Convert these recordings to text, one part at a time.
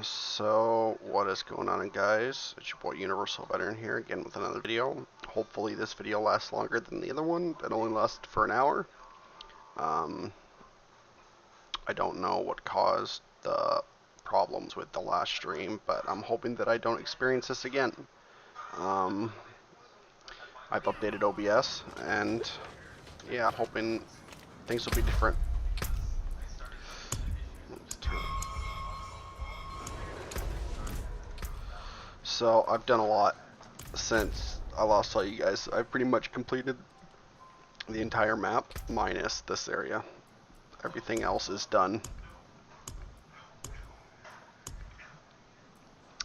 So, what is going on, guys? It's your boy Universal Veteran here again with another video. Hopefully this video lasts longer than the other one that only lasted for an hour. I don't know what caused the problems with the last stream, but I'm hoping that I don't experience this again. I've updated OBS, and yeah, I'm hoping things will be different. So, I've done a lot since I last saw you guys. I've pretty much completed the entire map, minus this area. Everything else is done.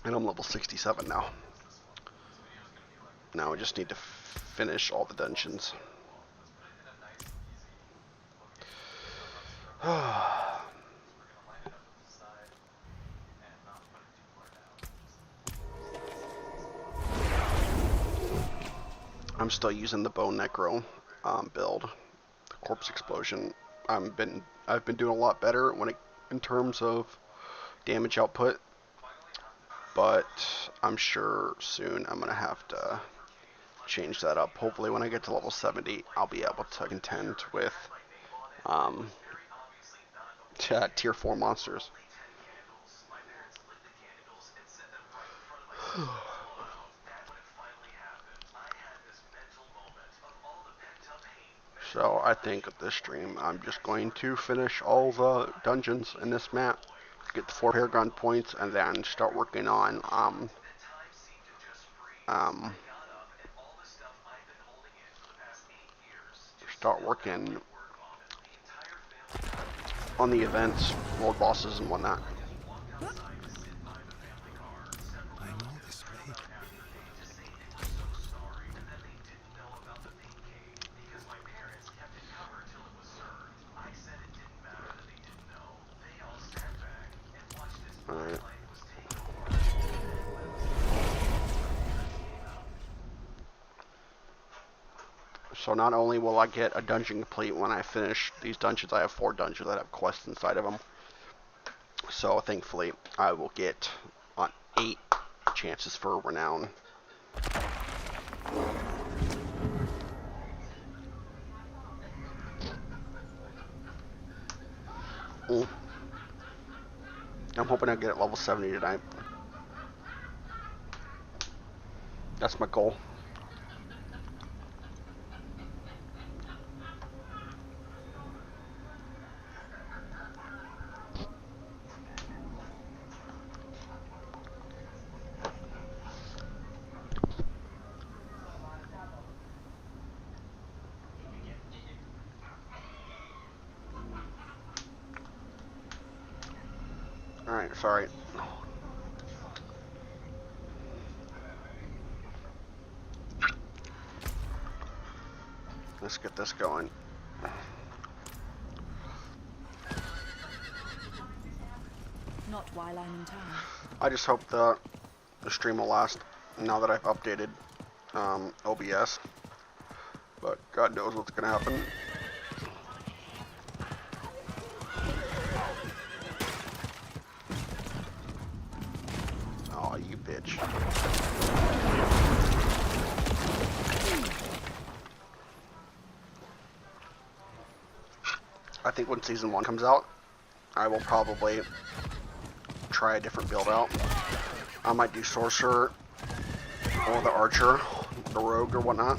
And I'm level 67 now. Now I just need to finish all the dungeons. I'm still using the bone Necro build. The corpse explosion. I've been doing a lot better in terms of damage output, but I'm sure soon I'm gonna have to change that up. Hopefully when I get to level 70, I'll be able to contend with tier 4 monsters. So I think at this stream I'm just going to finish all the dungeons in this map, get the 4 Paragon points, and then start working on the events, world bosses, and whatnot. Alright. So not only will I get a dungeon complete when I finish these dungeons, I have 4 dungeons that have quests inside of them. So thankfully, I will get on 8 chances for renown. I'm hoping I get at level 70 tonight. That's my goal. Alright, sorry. Let's get this going. Not while I'm in town. I just hope the stream will last now that I've updated OBS. But God knows what's gonna happen. Oh, you bitch. I think when Season 1 comes out, I will probably try a different build out. I might do Sorcerer, or the Archer, the Rogue, or whatnot.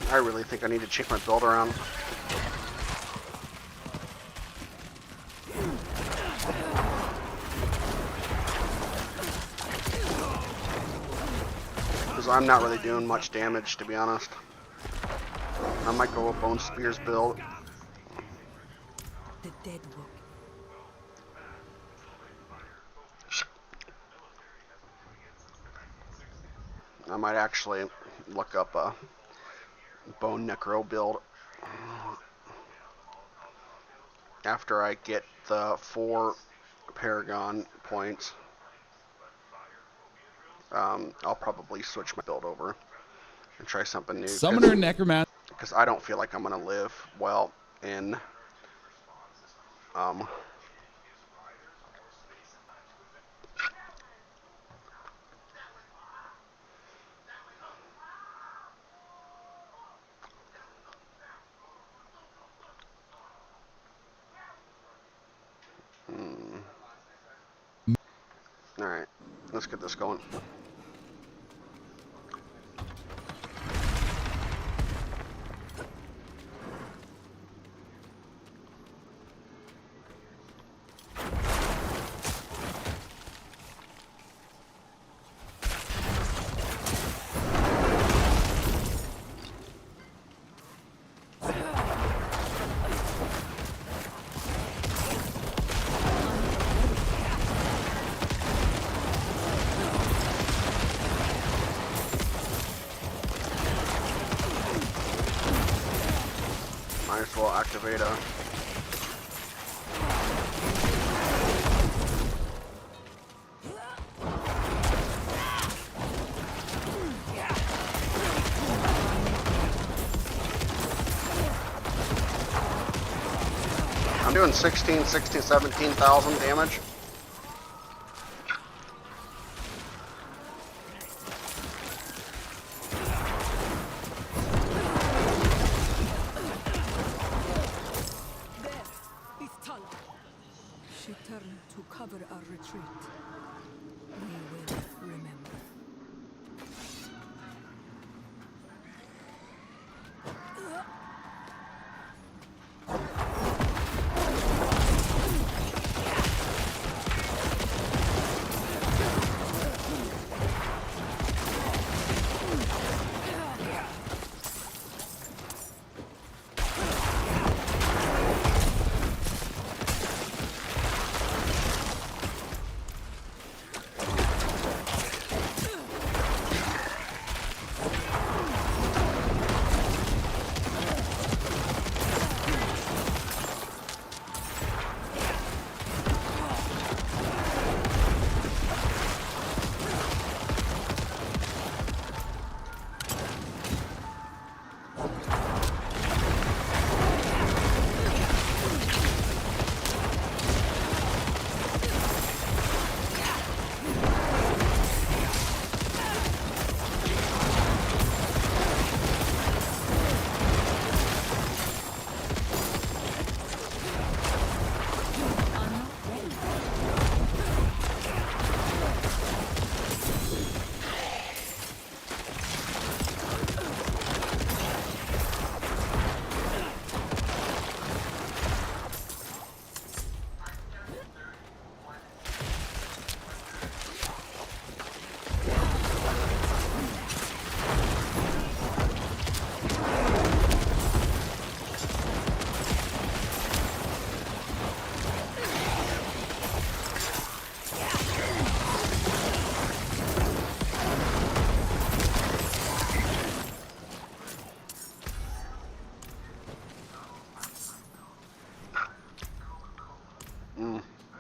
I really think I need to change my build around. Because I'm not really doing much damage, to be honest. I might go a Bone Spears build. The dead work. I might actually look up a Bone Necro build after I get the 4 Paragon points. I'll probably switch my build over and try something new. Summoner and Necromancer. Because I don't feel like I'm going to live well in Alright, let's get this going. Might as well activate a... I'm doing 17,000 damage. She turned to cover our retreat. We will remember.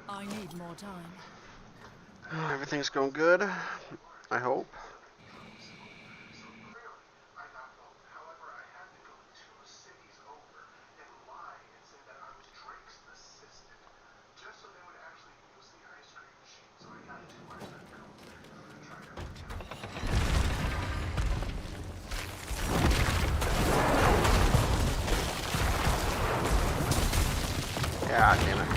I need more time. Everything's going good, I hope. Yeah, damn it.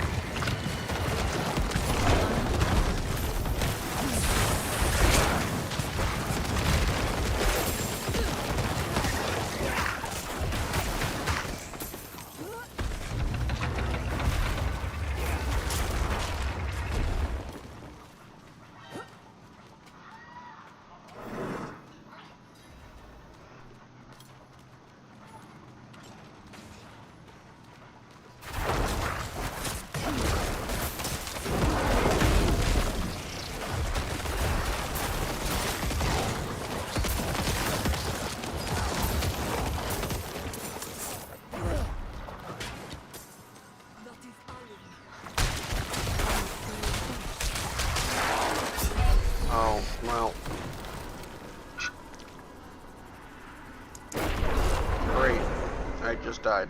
I just died.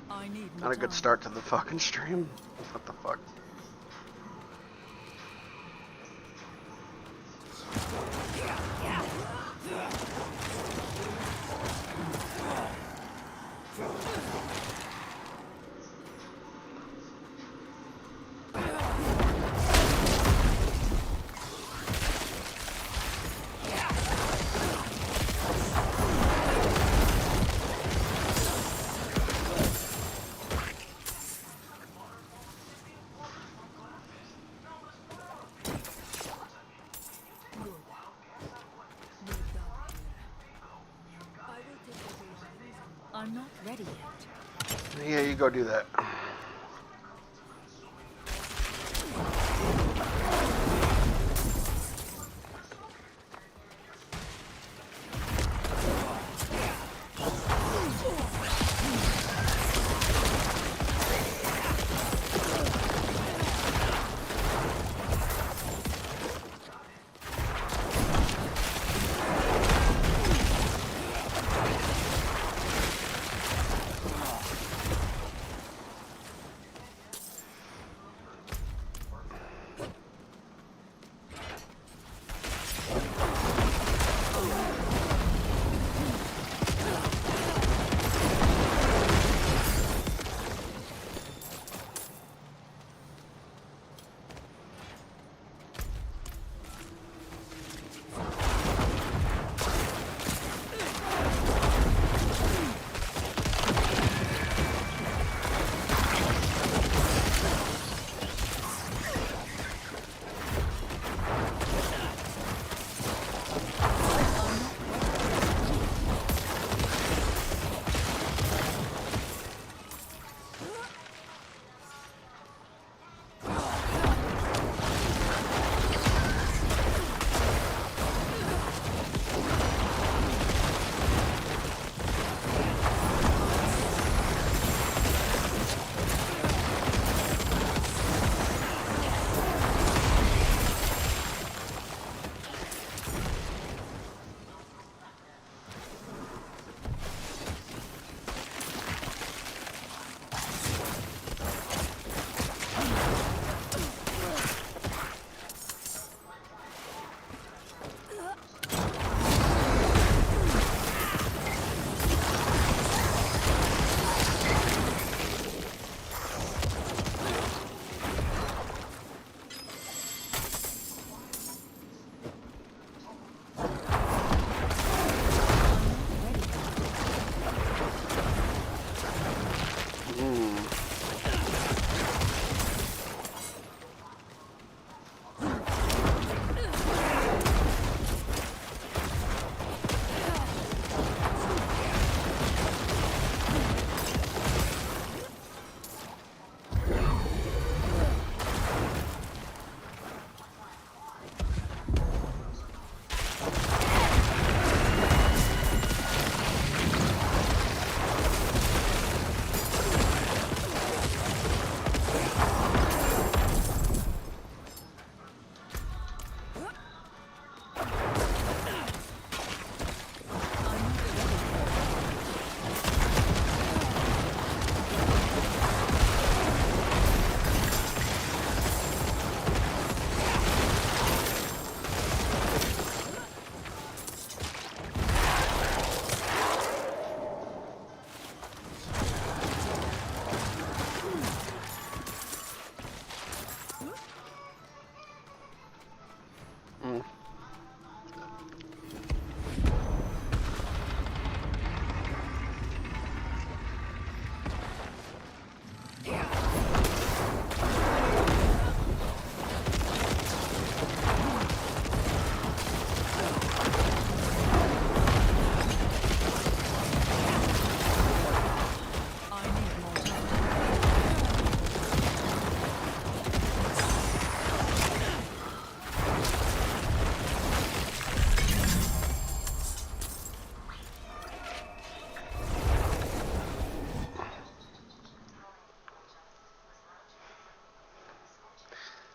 I need more Not a good time. start to the fucking stream. What the fuck? Good. No doubt here. I will take the belongings. I'm not ready yet. Yeah, you go do that.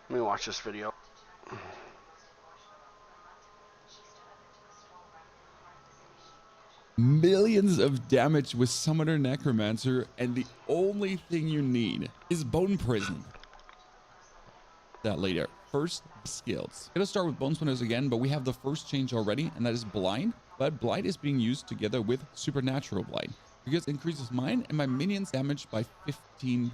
Let me watch this video. millions of damage with Summoner Necromancer, and the only thing you need is Bone Prison. That later. First, skills. I'm gonna start with Bone Splinters again, but we have the first change already, and that is Blind. But Blind is being used together with Supernatural Blind because it increases mine and my minions damage by 15.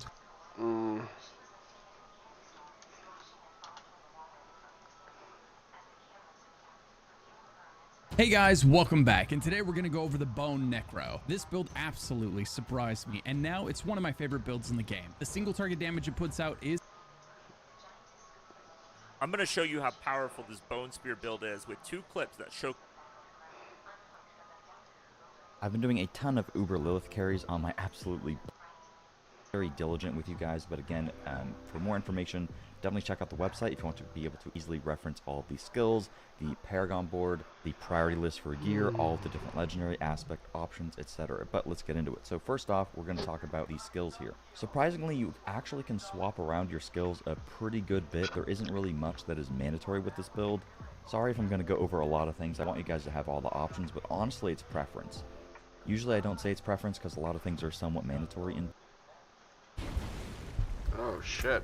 Hey guys, welcome back, and today we're going to go over the Bone Necro. This build absolutely surprised me, and now it's one of my favorite builds in the game. The single target damage it puts out is... I'm going to show you how powerful this Bone Spear build is with 2 clips that show... I've been doing a ton of Uber Lilith carries on my absolutely very diligent with you guys, but again, for more information, definitely check out the website if you want to be able to easily reference all of these skills, the Paragon board, the priority list for gear, all of the different legendary aspect options, etc. But let's get into it. So first off, we're going to talk about these skills here. Surprisingly, you actually can swap around your skills a pretty good bit. There isn't really much that is mandatory with this build. Sorry if I'm going to go over a lot of things. I want you guys to have all the options, but honestly, it's preference. Usually I don't say it's preference because a lot of things are somewhat mandatory in... Oh shit.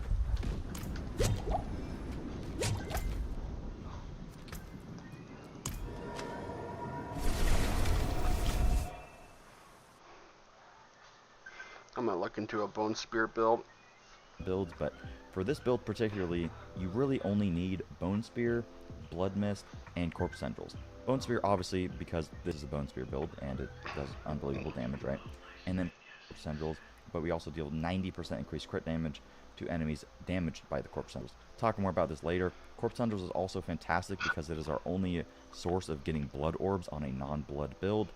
I'm gonna look into a Bone Spear build. builds, but for this build particularly, you really only need Bone Spear, Blood Mist, and Corpse Centrals. Bone Spear, obviously, because this is a Bone Spear build, and it does unbelievable damage, right? And then Corpse Centrals, but we also deal 90% increased crit damage to enemies damaged by the Corpse Centrals. Talk more about this later. Corpse Centrals is also fantastic because it is our only source of getting blood orbs on a non-blood build,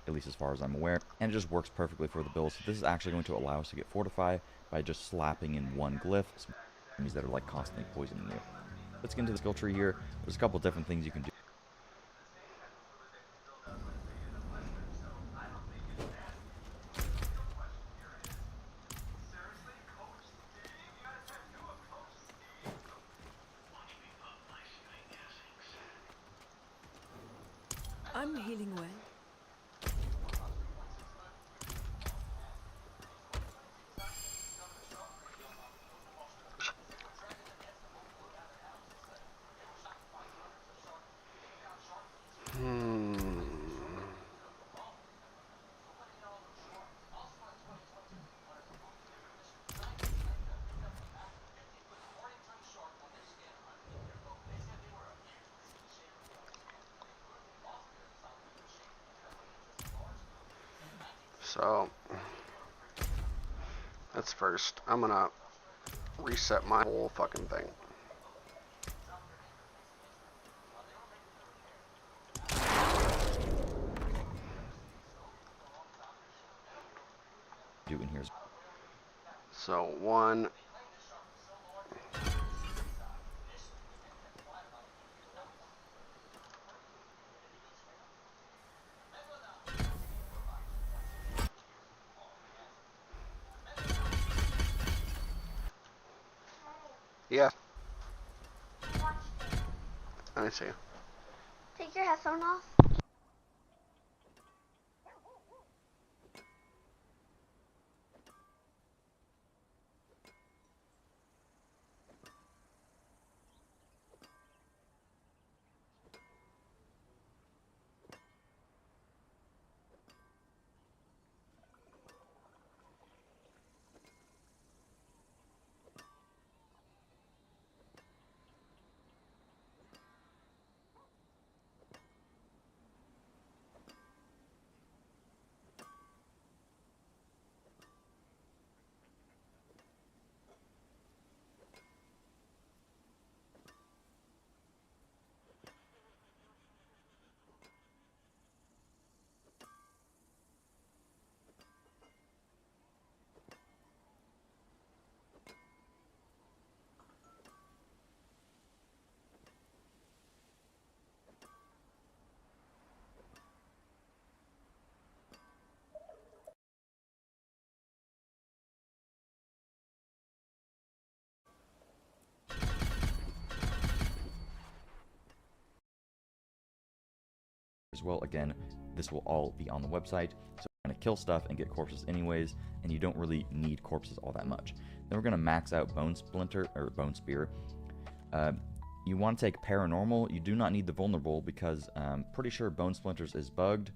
at least as far as I'm aware, and it just works perfectly for the build. So this is actually going to allow us to get Fortify by just slapping in one glyph, so enemies that are like constantly poisoning you. Let's get into the skill tree here. There's a couple different things you can do. I'm healing well. So that's first. I'm gonna reset my whole fucking thing. Do in here. So one. Yeah. I see. Take your headphone off. As well, again, this will all be on the website. So we're going to kill stuff and get corpses anyways, and you don't really need corpses all that much. Then we're going to max out Bone Splinter, or Bone Spear. You want to take Paranormal. You do not need the Vulnerable, because I'm pretty sure Bone Splinters is bugged.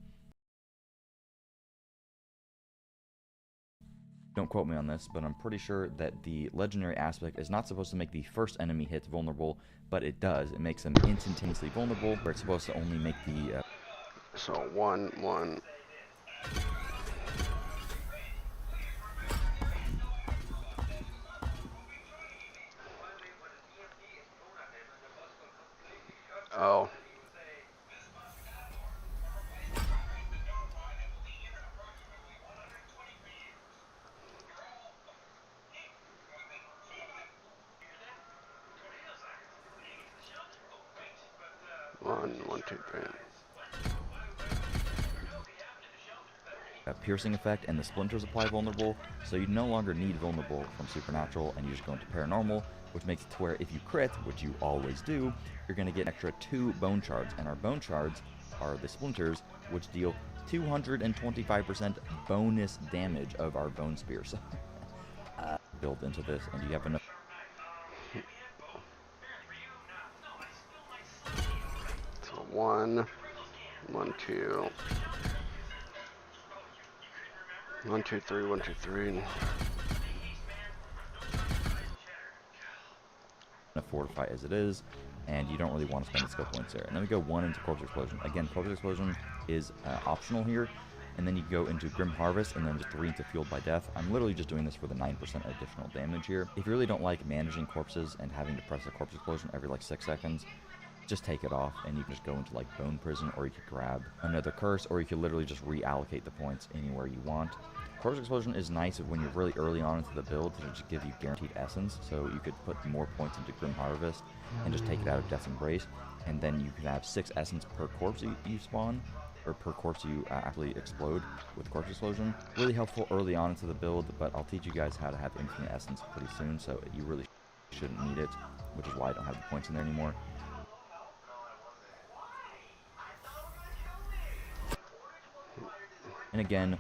Don't quote me on this, but I'm pretty sure that the legendary aspect is not supposed to make the first enemy hit vulnerable, but it does. It makes them instantaneously vulnerable, where it's supposed to only make the... So 1-1. Oh. One, two, three. Piercing effect, and the splinters apply vulnerable, so you no longer need vulnerable from supernatural, and you just go into paranormal, which makes it to where if you crit, which you always do, you're going to get an extra 2 bone shards, and our bone shards are the splinters, which deal 225% bonus damage of our bone spear. So build into this, and you have enough. So 1, 2. 1, 2, 3, 1, 2, 3. Fortify as it is, and you don't really want to spend the skill points there. And then we go 1 into Corpse Explosion. Again, Corpse Explosion is optional here, and then you go into Grim Harvest, and then just 3 into Fueled by Death. I'm literally just doing this for the 9% additional damage here. If you really don't like managing corpses and having to press a Corpse Explosion every like 6 seconds, just take it off, and you can just go into like Bone Prison, or you could grab another curse, or you could literally just reallocate the points anywhere you want. Corpse Explosion is nice when you're really early on into the build, to just give you guaranteed essence, so you could put more points into Grim Harvest and just take it out of Death's Embrace, and then you can have 6 essence per corpse you spawn, or per corpse you actually explode with Corpse Explosion. Really helpful early on into the build, but I'll teach you guys how to have infinite essence pretty soon, so you really shouldn't need it, which is why I don't have the points in there anymore. And again,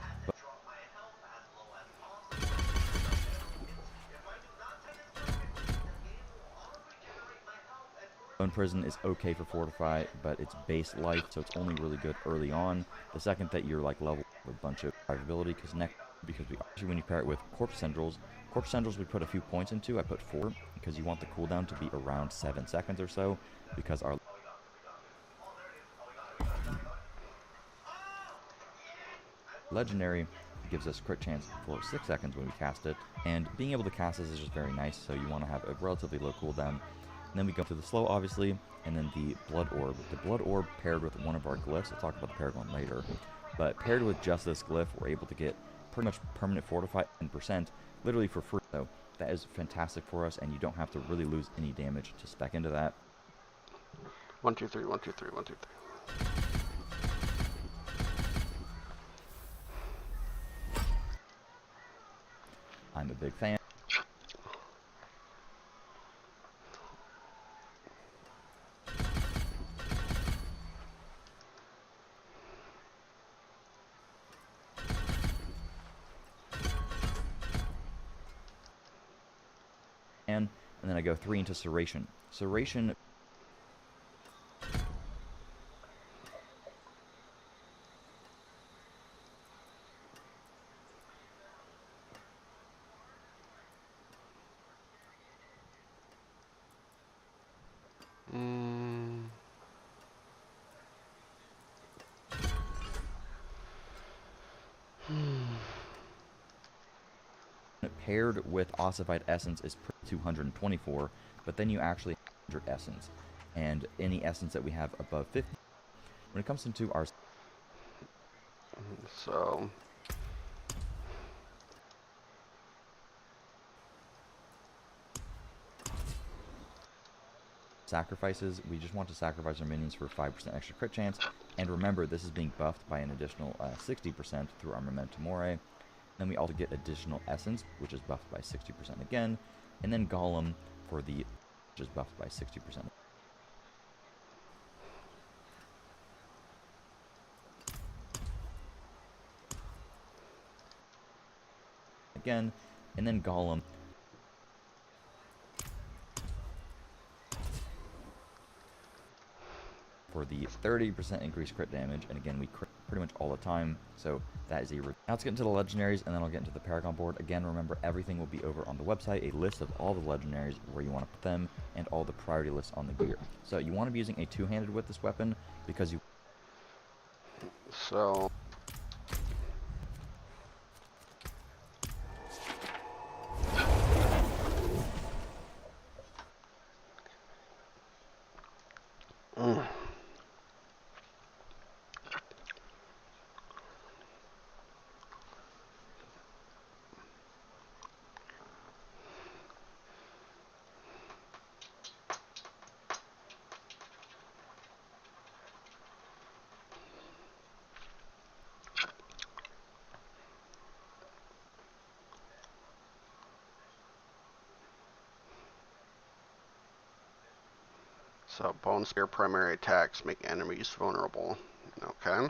Bone Prison is okay for Fortify, but it's base life, so it's only really good early on. The second that you're like level a bunch of survivability, because we actually, when you pair it with Corpse Tendrils we put a few points into. I put 4 because you want the cooldown to be around 7 seconds or so, because our legendary gives us crit chance for 6 seconds when we cast it, and being able to cast this is just very nice, so you want to have a relatively low cooldown. And then we go to the slow, obviously, and then the Blood Orb. The Blood Orb paired with one of our glyphs, I'll talk about the paired one later, but paired with just this glyph, we're able to get pretty much permanent Fortify 10%, literally for free. So that is fantastic for us, and you don't have to really lose any damage to spec into that. 1, 2, 3, 1, 2, 3, 1, 2, 3. I'm a big fan. And then I go 3 into Serration. Serration paired with Ossified Essence is 224, but then you actually have 100 Essence, and any Essence that we have above 50. When it comes into our So sacrifices, we just want to sacrifice our minions for 5% extra crit chance, and remember, this is being buffed by an additional 60% through our Memento Mori. Then we also get additional Essence, which is buffed by 60% again, and then Golem for the, which is buffed by 60%. again, and then Golem. For the 30% increased crit damage, and again, we crit pretty much all the time, so that is a... Now let's get into the legendaries, and then I'll get into the Paragon board. Again, remember, everything will be over on the website, a list of all the legendaries, where you want to put them, and all the priority lists on the gear. So you want to be using a two-handed with this weapon, because you... So... So, Bone Spear primary attacks make enemies vulnerable. Okay.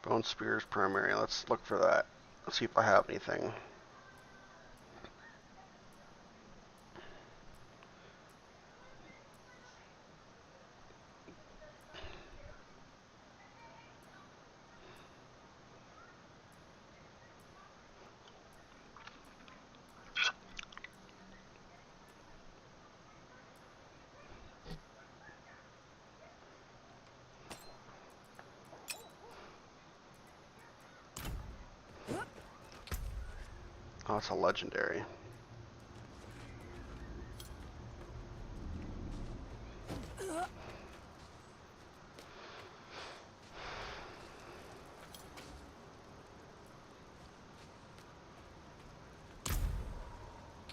Bone Spear's primary. Let's look for that. Let's see if I have anything. Oh, it's a legendary.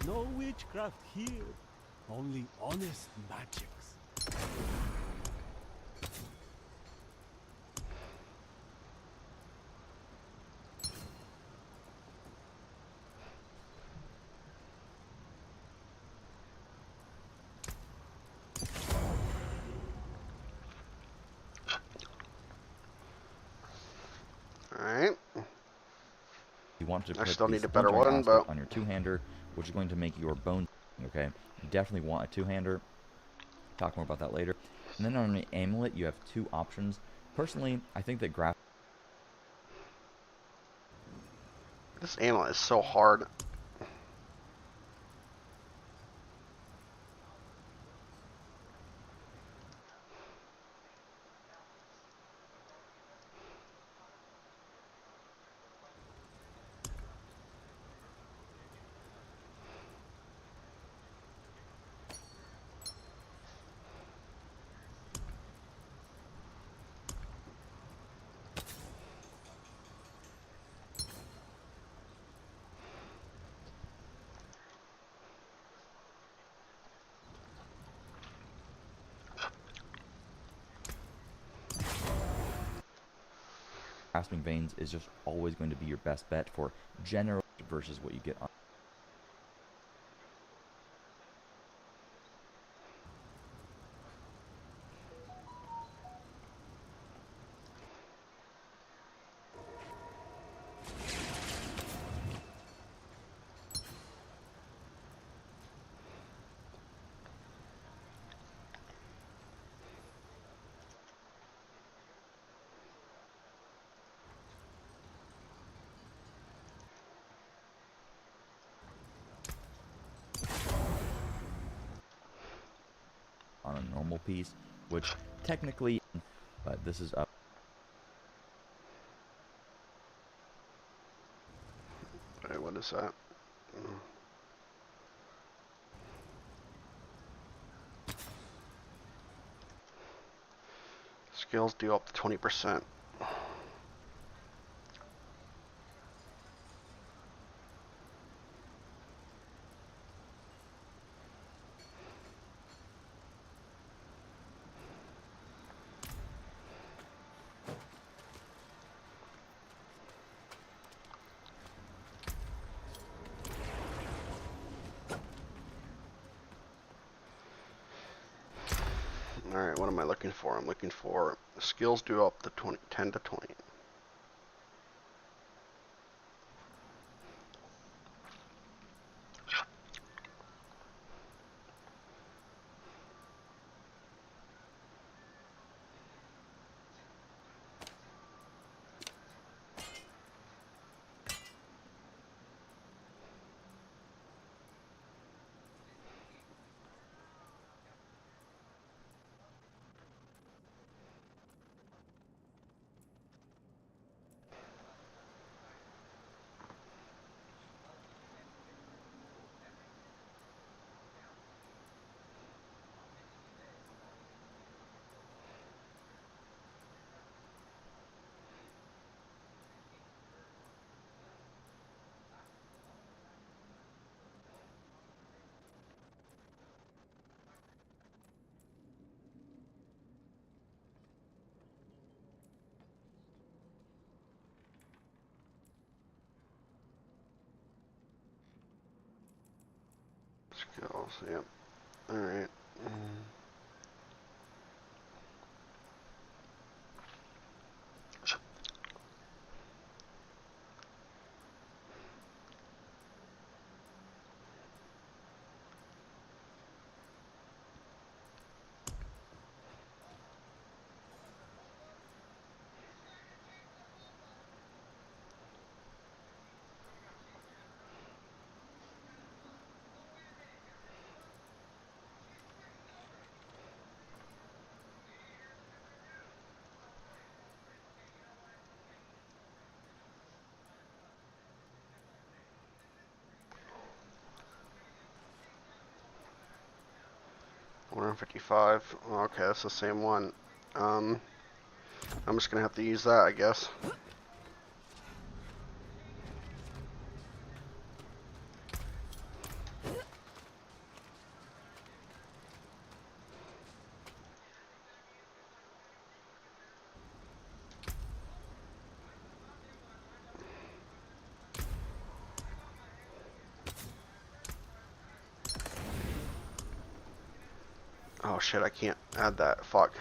No witchcraft here, only honest magics. Alright. You want to I put still the need a better splintering one, aspect but... on your two-hander, which is going to make your bone... Okay? You definitely want a two-hander. Talk more about that later. And then on the amulet, you have two options. Personally, I think that This amulet is so hard. grasping veins is just always going to be your best bet for general versus what you get on. On a normal piece, which technically, but this is up. Wait, what is that? Skills do up to 20%. Alright, what am I looking for? I'm looking for skills do up to 10 to 20. Skills, yep. Alright. 155. Okay, that's the same one. I'm just gonna have to use that, I guess. Oh shit, I can't add that. Fuck.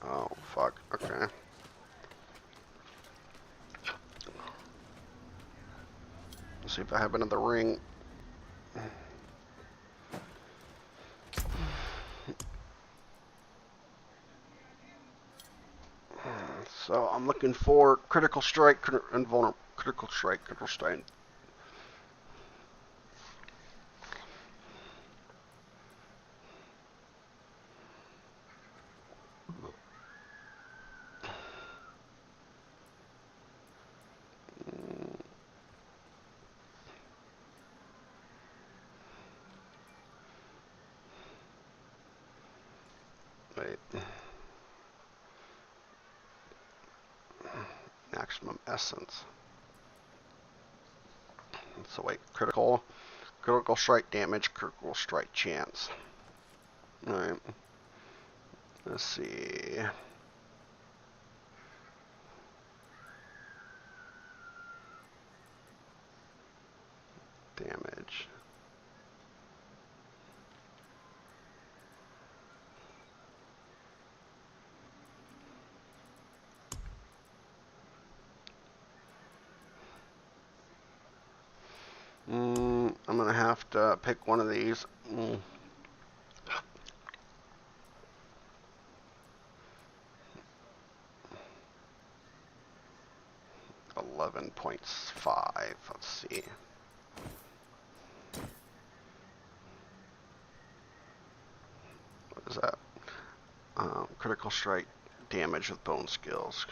Oh, fuck. Okay. Let's see if I have another ring. So I'm looking for critical strike, invulnerable, critical strike, critical strike. Wait. Maximum essence. So wait, critical strike damage, critical strike chance. Alright. Let's see. Damage. I'm gonna have to pick one of these. 11.5. Let's see. What is that? Critical strike damage with bone skills.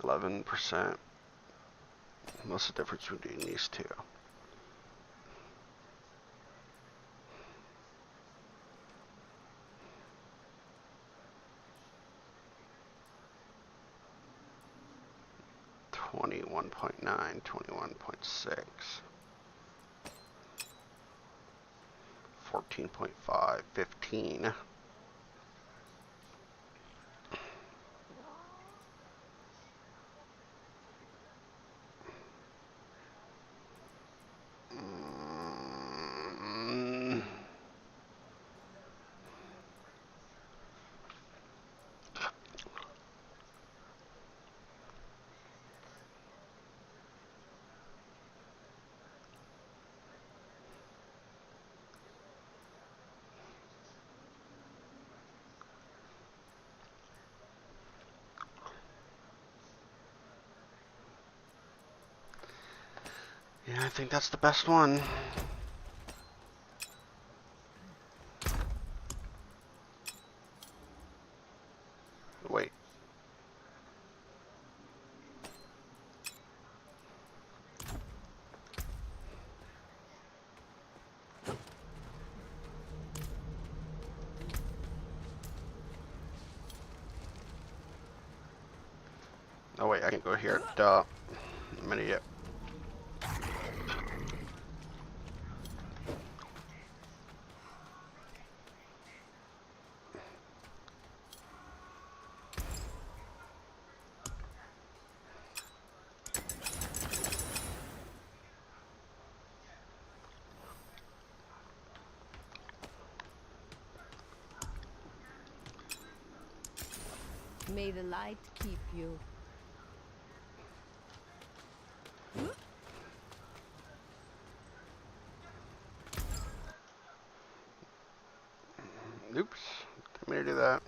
11%. What's the difference between these two? $21.9, $21.6, $14.5, $15. Yeah, I think that's the best one. Wait. Oh wait, I can go here. Duh. I'm an idiot. May the light keep you. Oops. Didn't mean to do that.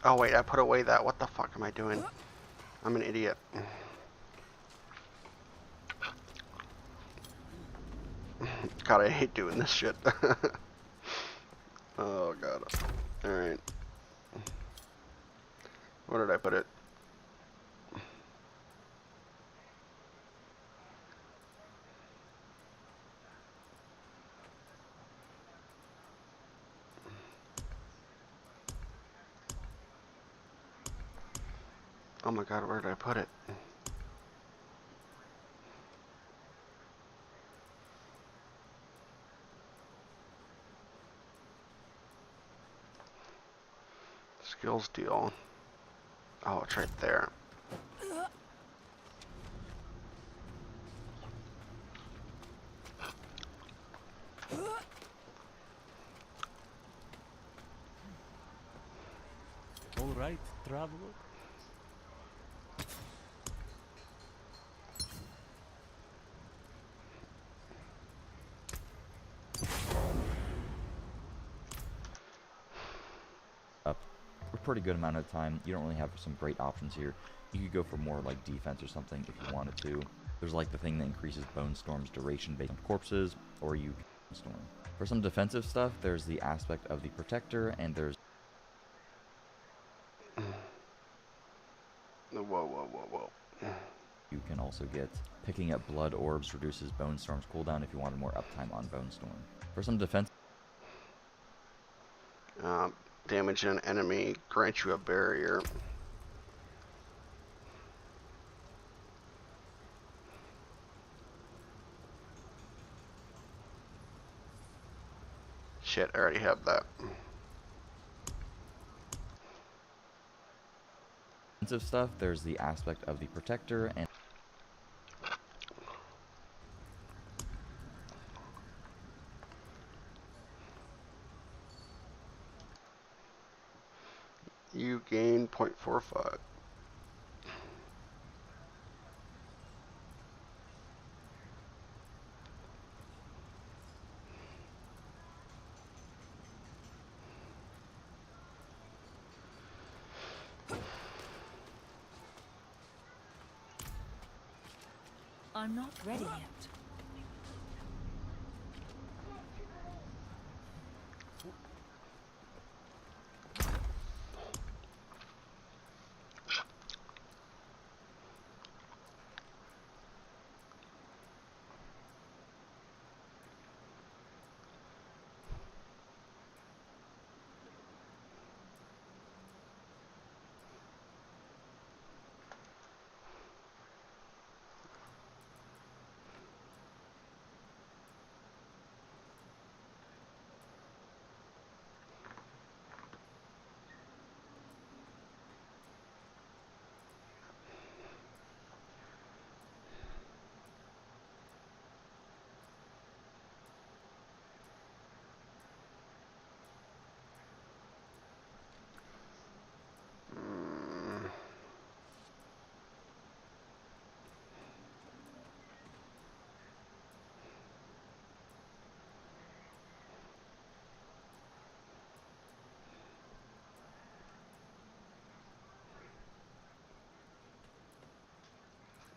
Oh wait, I put away that. What the fuck am I doing? I'm an idiot. God, I hate doing this shit. Oh god. Alright. Where did I put it? Oh my god, where did I put it? Skills deal. Oh, it's right there. All right, traveler. Up a pretty good amount of time. You don't really have some great options here. You could go for more like defense or something if you wanted to. There's like the thing that increases Bone Storm's duration based on corpses, or you can Storm. For some defensive stuff, there's the aspect of the Protector, and there's Whoa, whoa, whoa, whoa. you can also get picking up Blood Orbs reduces Bone Storm's cooldown if you wanted more uptime on Bone Storm. For some defense, Damage an enemy grants you a barrier. Shit, I already have that. defensive stuff, there's the aspect of the Protector, and You gain 0.45. I'm not ready yet.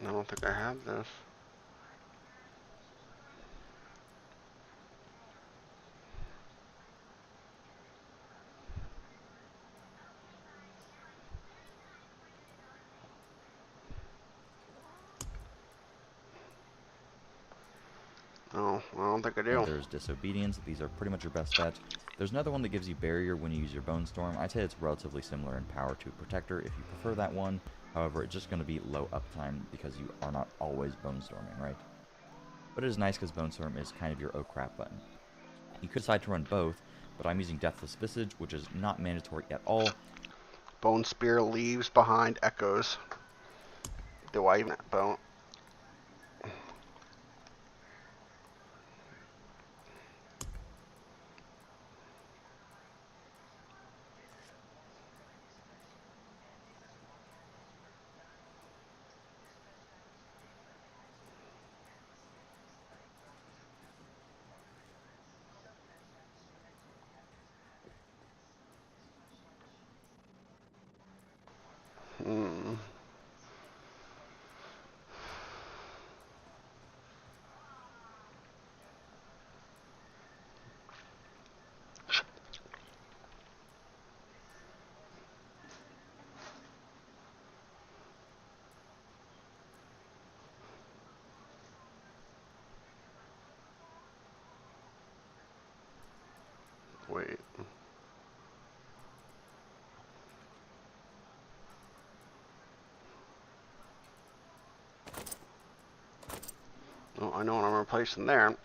I don't think I have this. Oh, I don't think I And do. there's Disobedience. These are pretty much your best bets. There's another one that gives you Barrier when you use your Bone Storm. I'd say it's relatively similar in power to Protector if you prefer that one. However, it's just going to be low uptime because you are not always Bone Storming, right? But it is nice because Bone Storm is kind of your oh crap button. You could decide to run both, but I'm using Deathless Visage, which is not mandatory at all. Bone Spear leaves behind echoes. Do I even bone? Hmm. Wait. Oh, I know what I'm replacing there.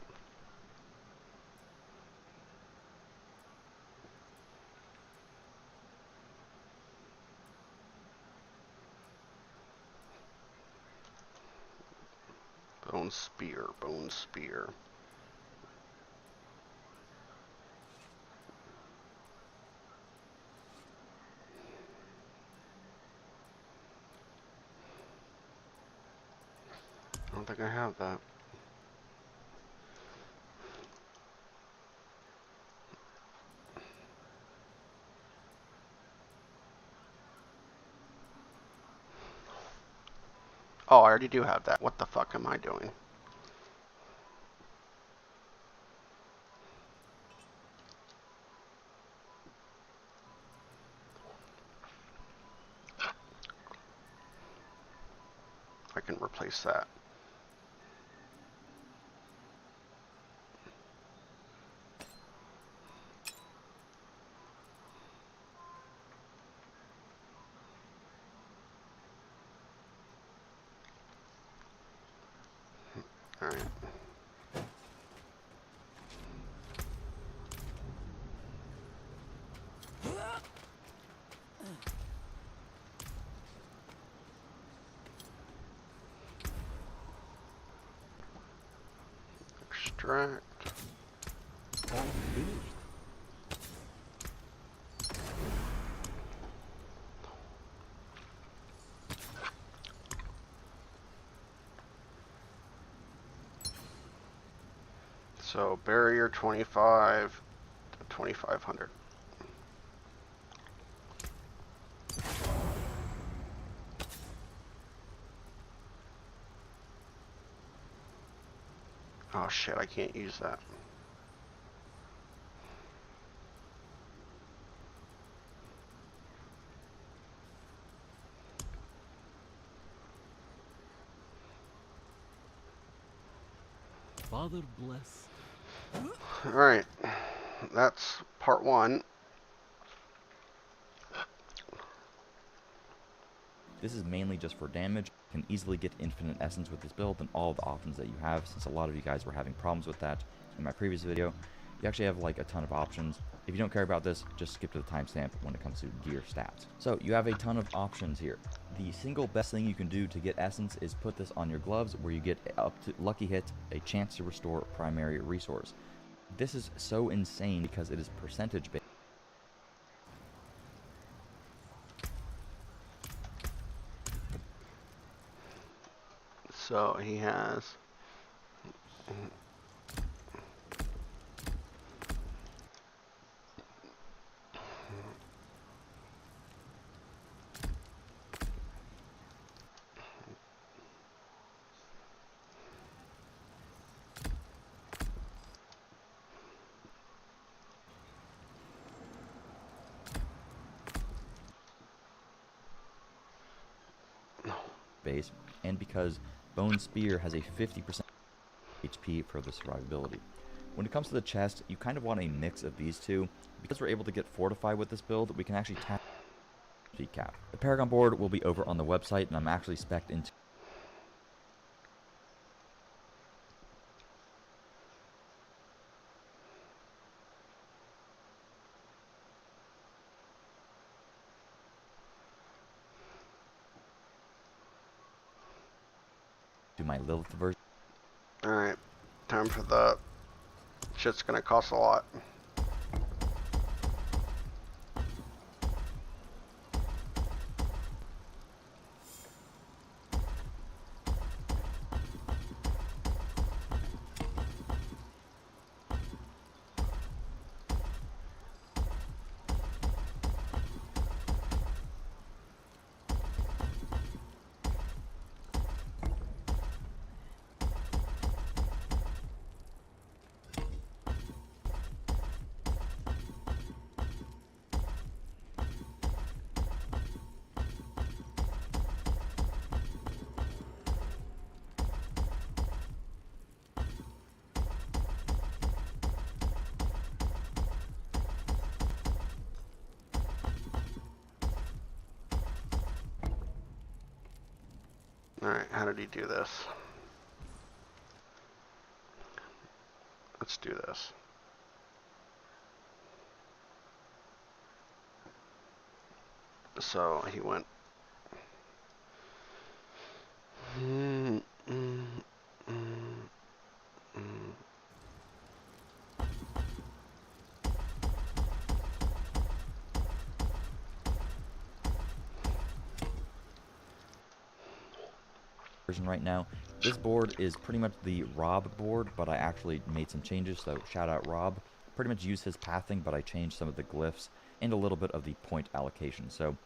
Bone Spear, Bone Spear. I don't think I have that. Oh, I already do have that. What the fuck am I doing? I can replace that. Alright. Extract. All finished. So barrier 25 to 2500. Oh shit, I can't use that. Father bless. Alright. That's part one. This is mainly just for damage. You can easily get infinite essence with this build and all of the options that you have, since a lot of you guys were having problems with that in my previous video. You actually have like a ton of options. If you don't care about this, just skip to the timestamp when it comes to gear stats. So you have a ton of options here. The single best thing you can do to get essence is put this on your gloves, where you get up to lucky hit, a chance to restore primary resource. This is so insane because it is percentage based. So he has. base, and because Bone Spear has a 50% HP for the survivability. When it comes to the chest, you kind of want a mix of these two. Because we're able to get fortified with this build, we can actually tap the cap. The Paragon board will be over on the website, and I'm actually spec'd into my Lilith version. Alright, time for the shit's gonna cost a lot. Alright, how did he do this? Let's do this. So he went. Version right now. This board is pretty much the Rob board, but I actually made some changes, so shout out Rob. Pretty much used his pathing, but I changed some of the glyphs and a little bit of the point allocation. So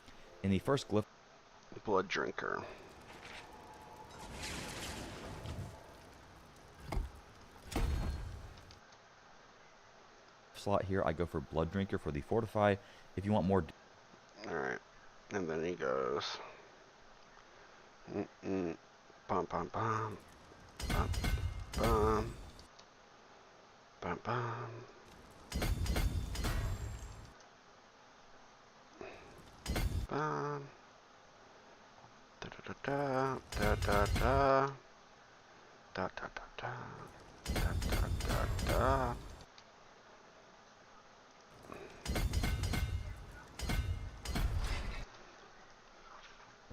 in the first glyph, Blood Drinker. slot here, I go for Blood Drinker for the Fortify. If you want more... Alright, and then he goes. Bum bum bum. Bum bum. Bum bum. Bum. Da da da da da da da da da da da da da da.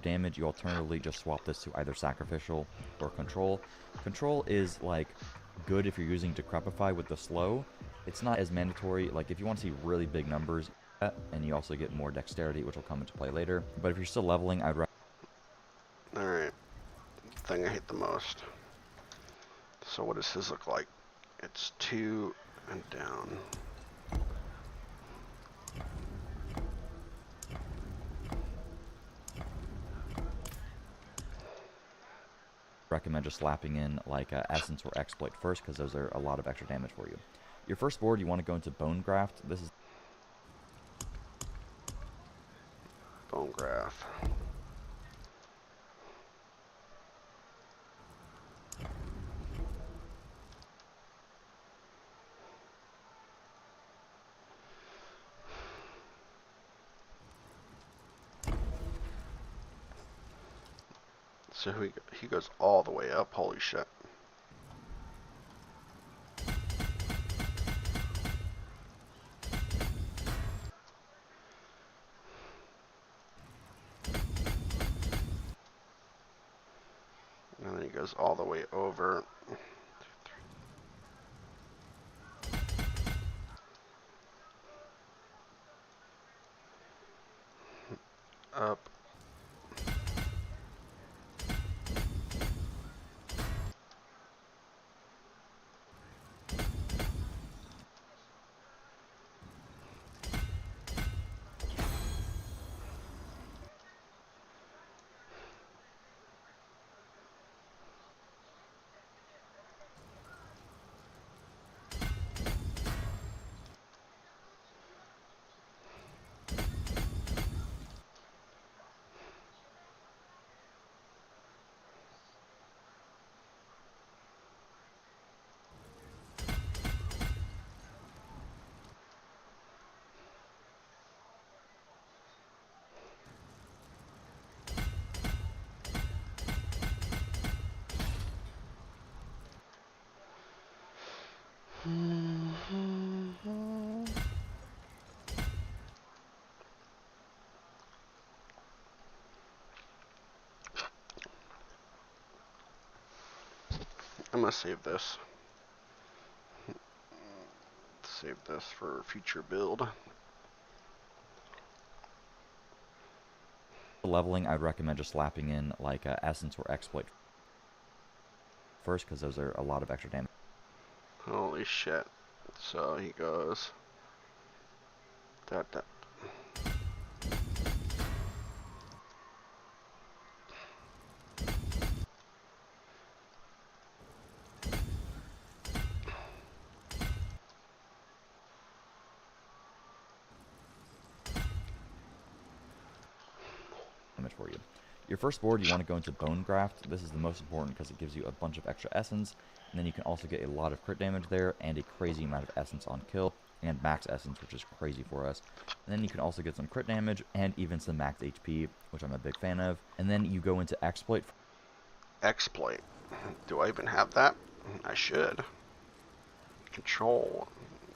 damage, you alternatively just swap this to either Sacrificial or Control. Control is like good if you're using Decrepify with the slow. It's not as mandatory, like if you want to see really big numbers, and you also get more dexterity, which will come into play later. But if you're still leveling, I'd recommend... Alright, thing I hate the most. So what does his look like? It's 2 and down. recommend just slapping in like Essence or Exploit first, because those are a lot of extra damage for you. Your first board, you want to go into Bone Graft. This is Bone Graft. So he goes all the way up. Holy shit. And then he goes all the way over. Up. I'm gonna save this. Save this for future build. Leveling, I'd recommend just slapping in like Essence or Exploit first, because those are a lot of extra damage. Holy shit. So he goes. That. Damage for you. Your first board, you want to go into Bone Graft. This is the most important because it gives you a bunch of extra Essence, and then you can also get a lot of crit damage there and a crazy amount of Essence on kill and max Essence, which is crazy for us. And then you can also get some crit damage and even some max HP, which I'm a big fan of. And then you go into Exploit. Exploit. Do I even have that? I should. Control.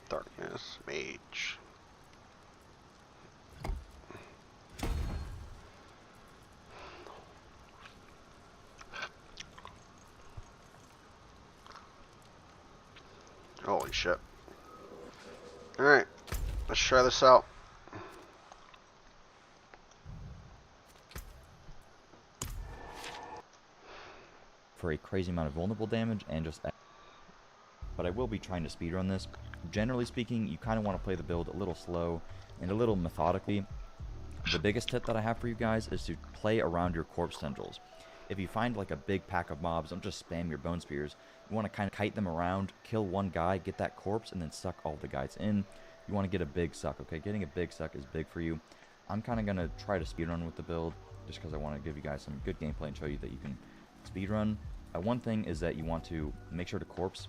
Darkness. Mage. Holy shit. Alright. Let's try this out. For a crazy amount of vulnerable damage and just... But I will be trying to speedrun this. Generally speaking, you kind of want to play the build a little slow and a little methodically. The biggest tip that I have for you guys is to play around your corpse tendrils. If you find like a big pack of mobs, don't just spam your bone spears. You want to kind of kite them around, kill one guy, get that corpse, and then suck all the guys in. You want to get a big suck, okay? Getting a big suck is big for you. I'm kind of going to try to speedrun with the build just because I want to give you guys some good gameplay and show you that you can speedrun. One thing is that you want to make sure to corpse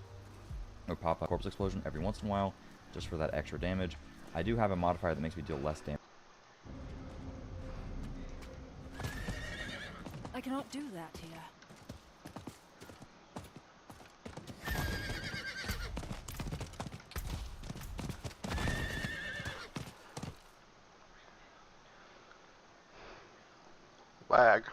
or pop a corpse explosion every once in a while just for that extra damage. I do have a modifier that makes me deal less damage. I cannot do that here. Lag.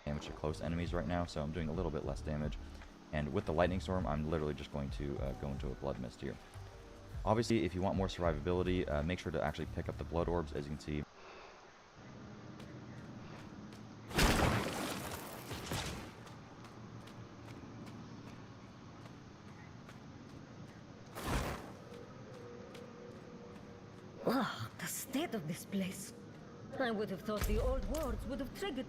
Damage to close enemies right now, so I'm doing a little bit less damage. And with the lightning storm, I'm literally just going to go into a blood mist here. Obviously, if you want more survivability, make sure to actually pick up the blood orbs. As you can see, Ah, the state of this place. I would have thought the old wards would have triggered.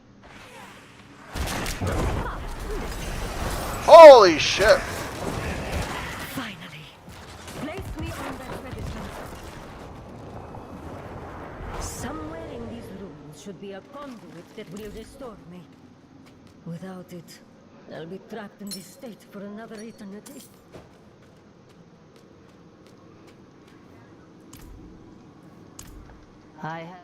Holy shit! Finally. Place me on that register. Somewhere in these rooms should be a conduit that will restore me. Without it, I'll be trapped in this state for another eternity. I have...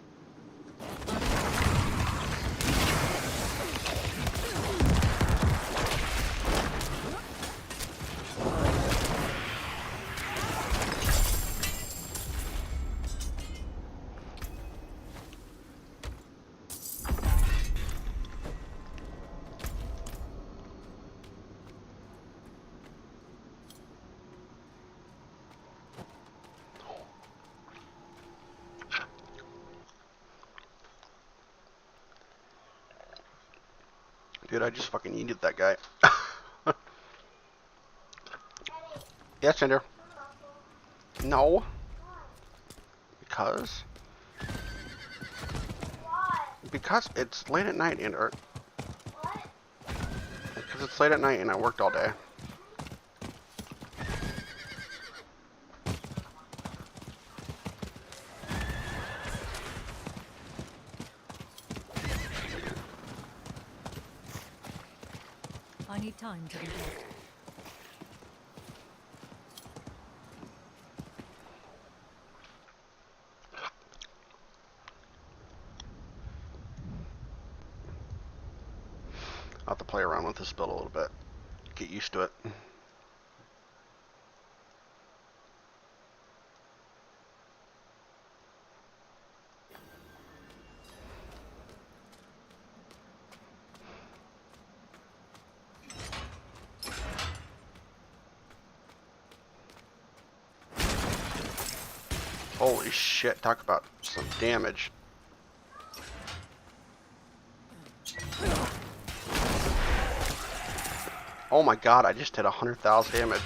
Dude, I just fucking needed that guy. Yes, Cinder. No. Because? Because it's late at night, Ender. Because it's late at night and I worked all day. I need time to reload. I'll have to play around with this build a little bit. Get used to it. Holy shit, talk about some damage. Oh my god, I just did 100,000 damage.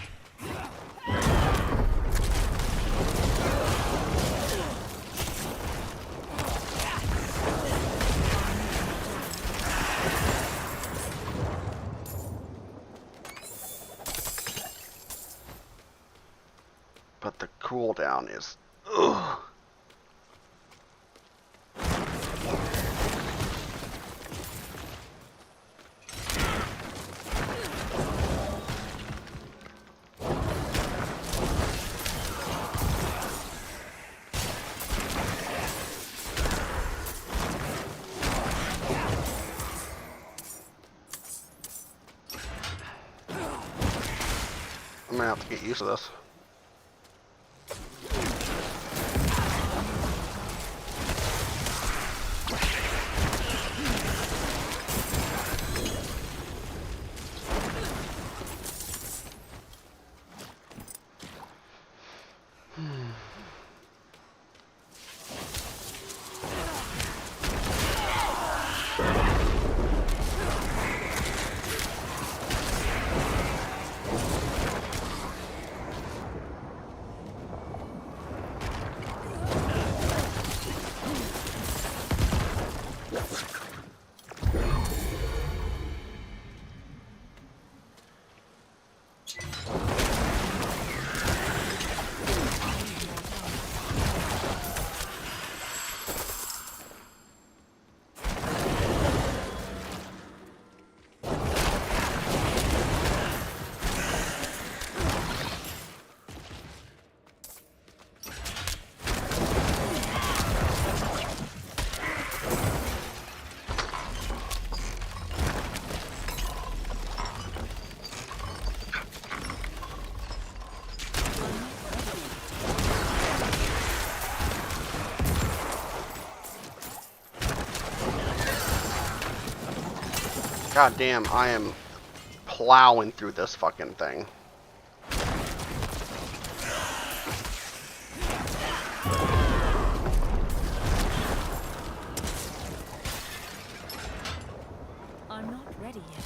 But the cooldown is... Ugh. I'm gonna have to get used to this. God damn, I am plowing through this fucking thing. I'm not ready yet.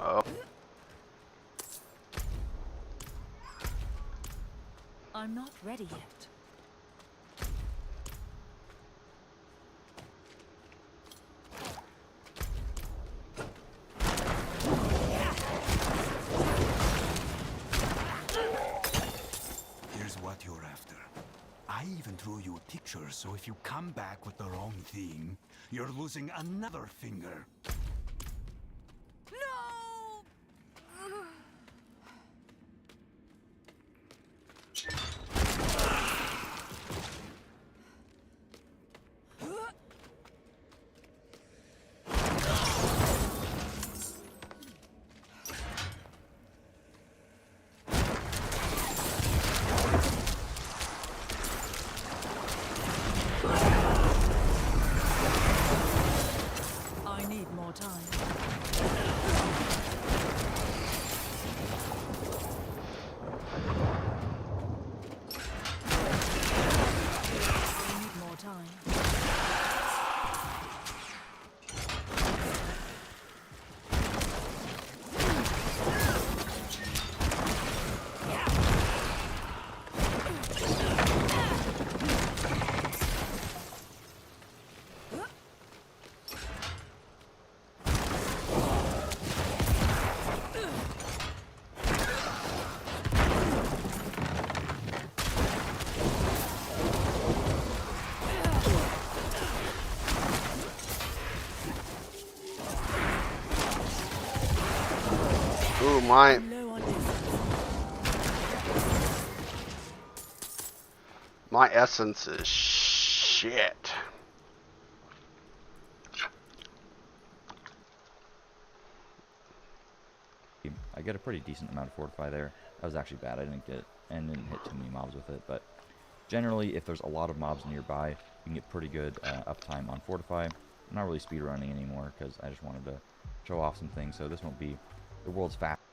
Oh. I'm not ready yet. Here's what you're after. I even drew you a picture, so if you come back with the wrong thing, you're losing another finger. No! my I'm low on essence. my essence is shit. I get a pretty decent amount of fortify there. That was actually bad. I didn't get and didn't hit too many mobs with it, but generally, if there's a lot of mobs nearby, you can get pretty good uptime on fortify. I'm not really speedrunning anymore because I just wanted to show off some things. So this won't be the world's fastest.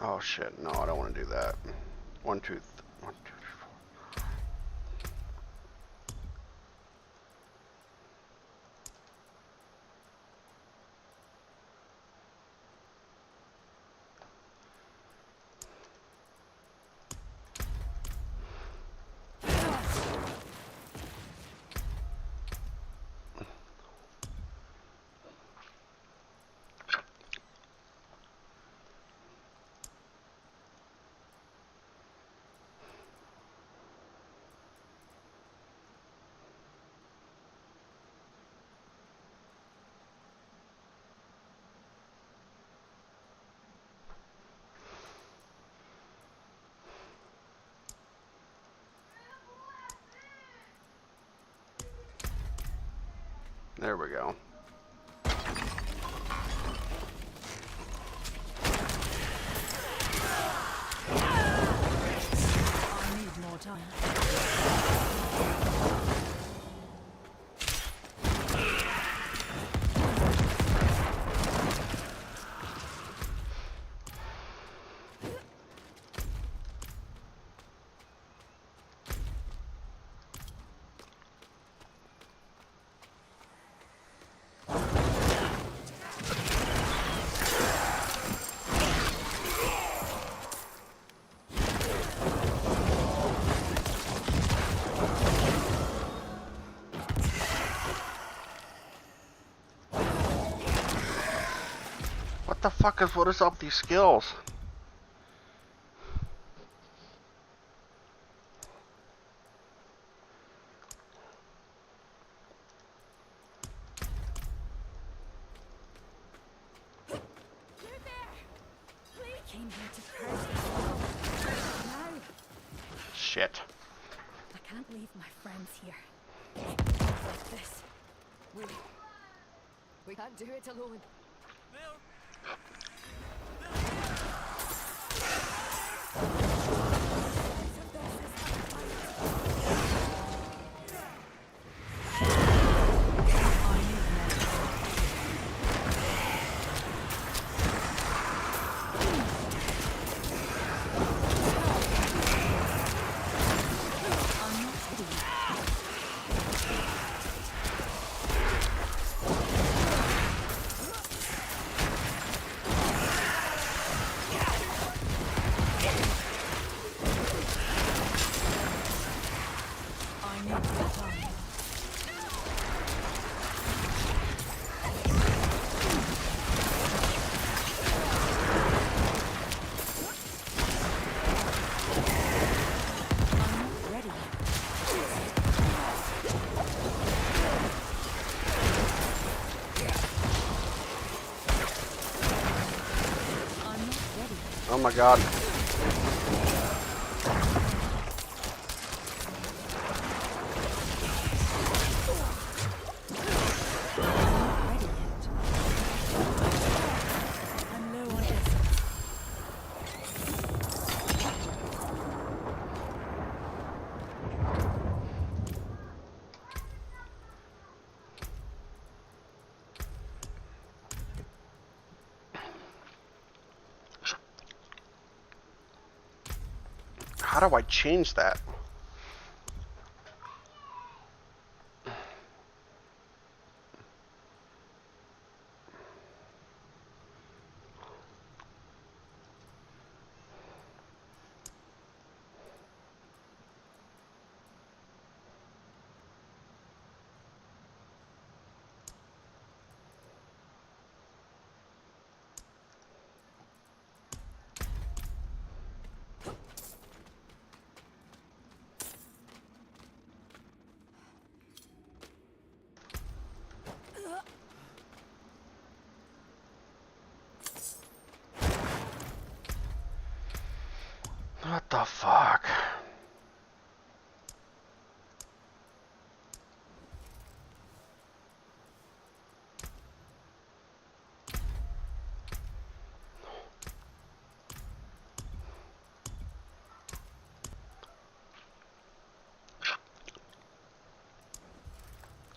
Oh shit! No, I don't want to do that. 1, 2, 1, 2, 3, 4. There we go. I need more time. What the fuck is what is up with these skills? Came here to curse you. Now, Shit. I can't leave my friends here. Like this. We can't do it alone. Oh my god. I'm low on essence. How do I change that? What the fuck?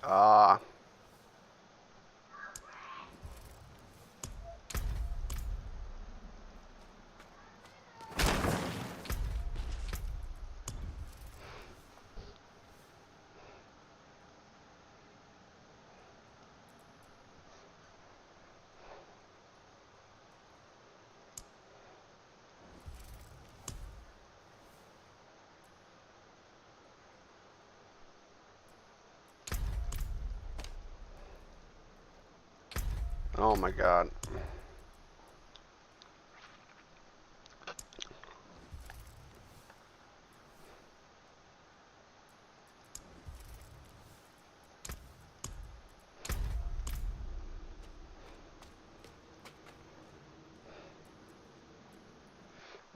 Ah. Oh my god.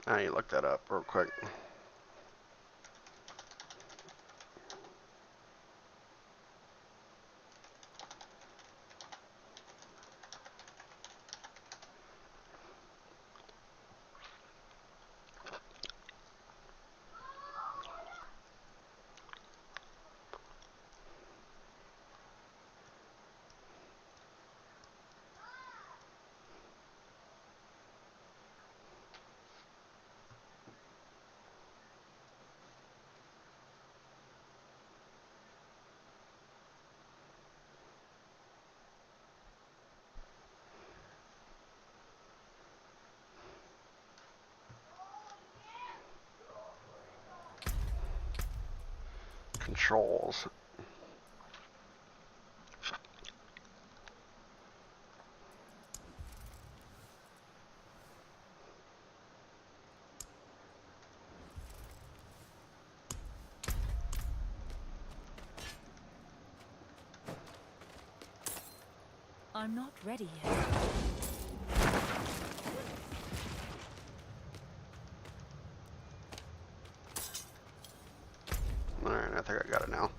I need to look that up real quick. Controls. I'm not ready yet. Alright, I think I got it now.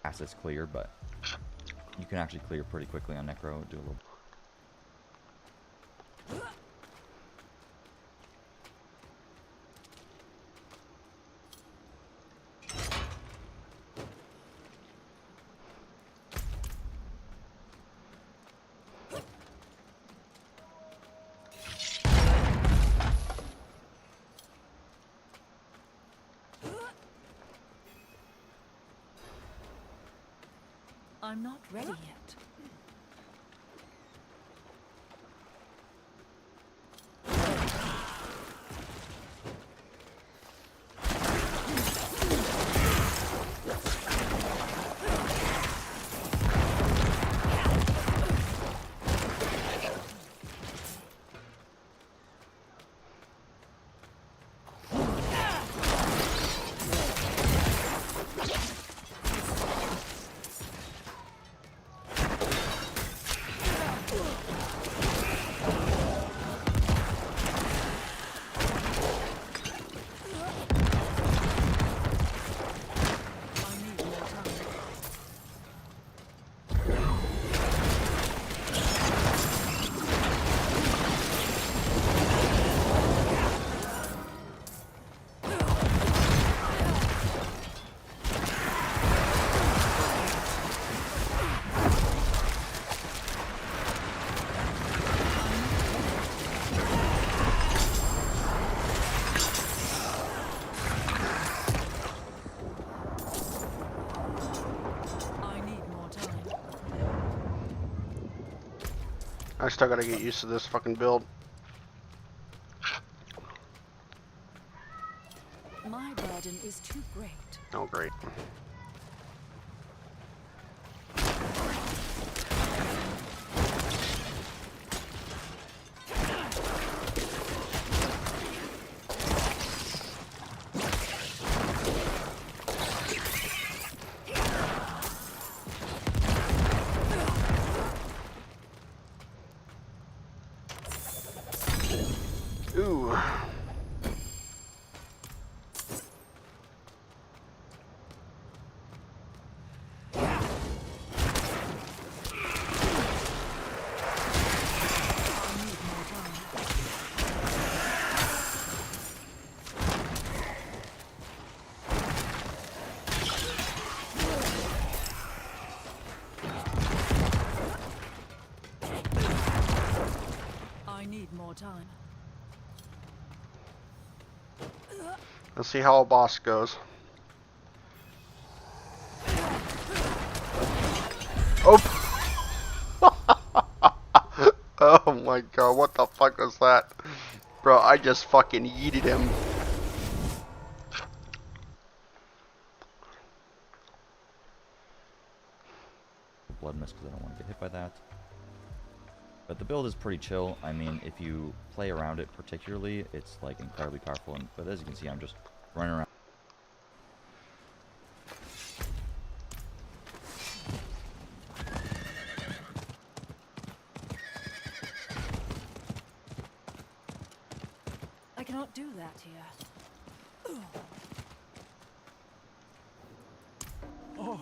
Assets clear, but you can actually clear pretty quickly on Necro. Do a little. I'm not ready yet. I still gotta get used to this fucking build. My burden is too great. Oh, great. Ooh. I need more time. Let's see how a boss goes. Oh! Oh my god, what the fuck was that? Bro, I just fucking yeeted him. Blood mist because I don't want to get hit by that. But the build is pretty chill. I mean, if you play around it particularly, it's like incredibly powerful. But as you can see, I'm just running around. I cannot do that here. Oh,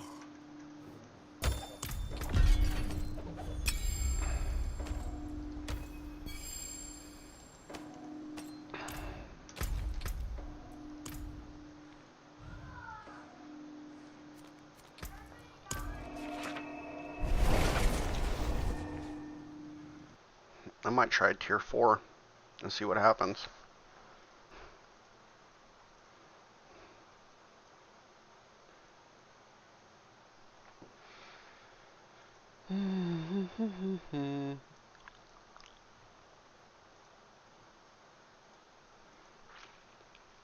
I might try tier 4 and see what happens.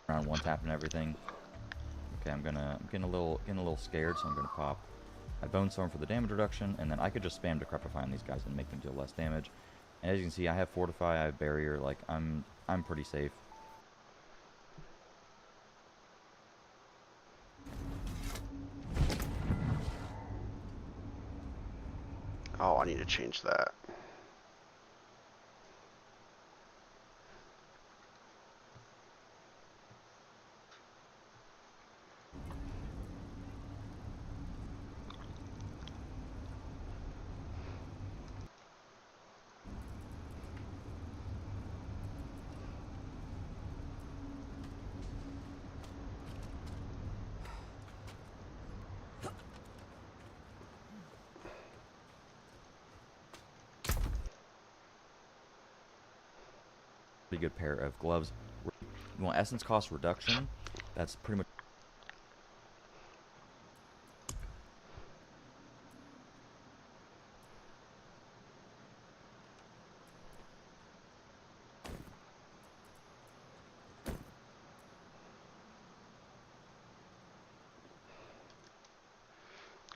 Around one tap and everything. Okay, I'm getting a little scared, so I'm gonna pop my Bone Storm for the damage reduction, and then I could just spam Decrepify on these guys and make them deal less damage. And as you can see, I have Fortify, I have Barrier, like I'm pretty safe. Oh, I need to change that. Pretty good pair of gloves. You want essence cost reduction? That's pretty much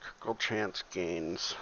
Critical chance gains.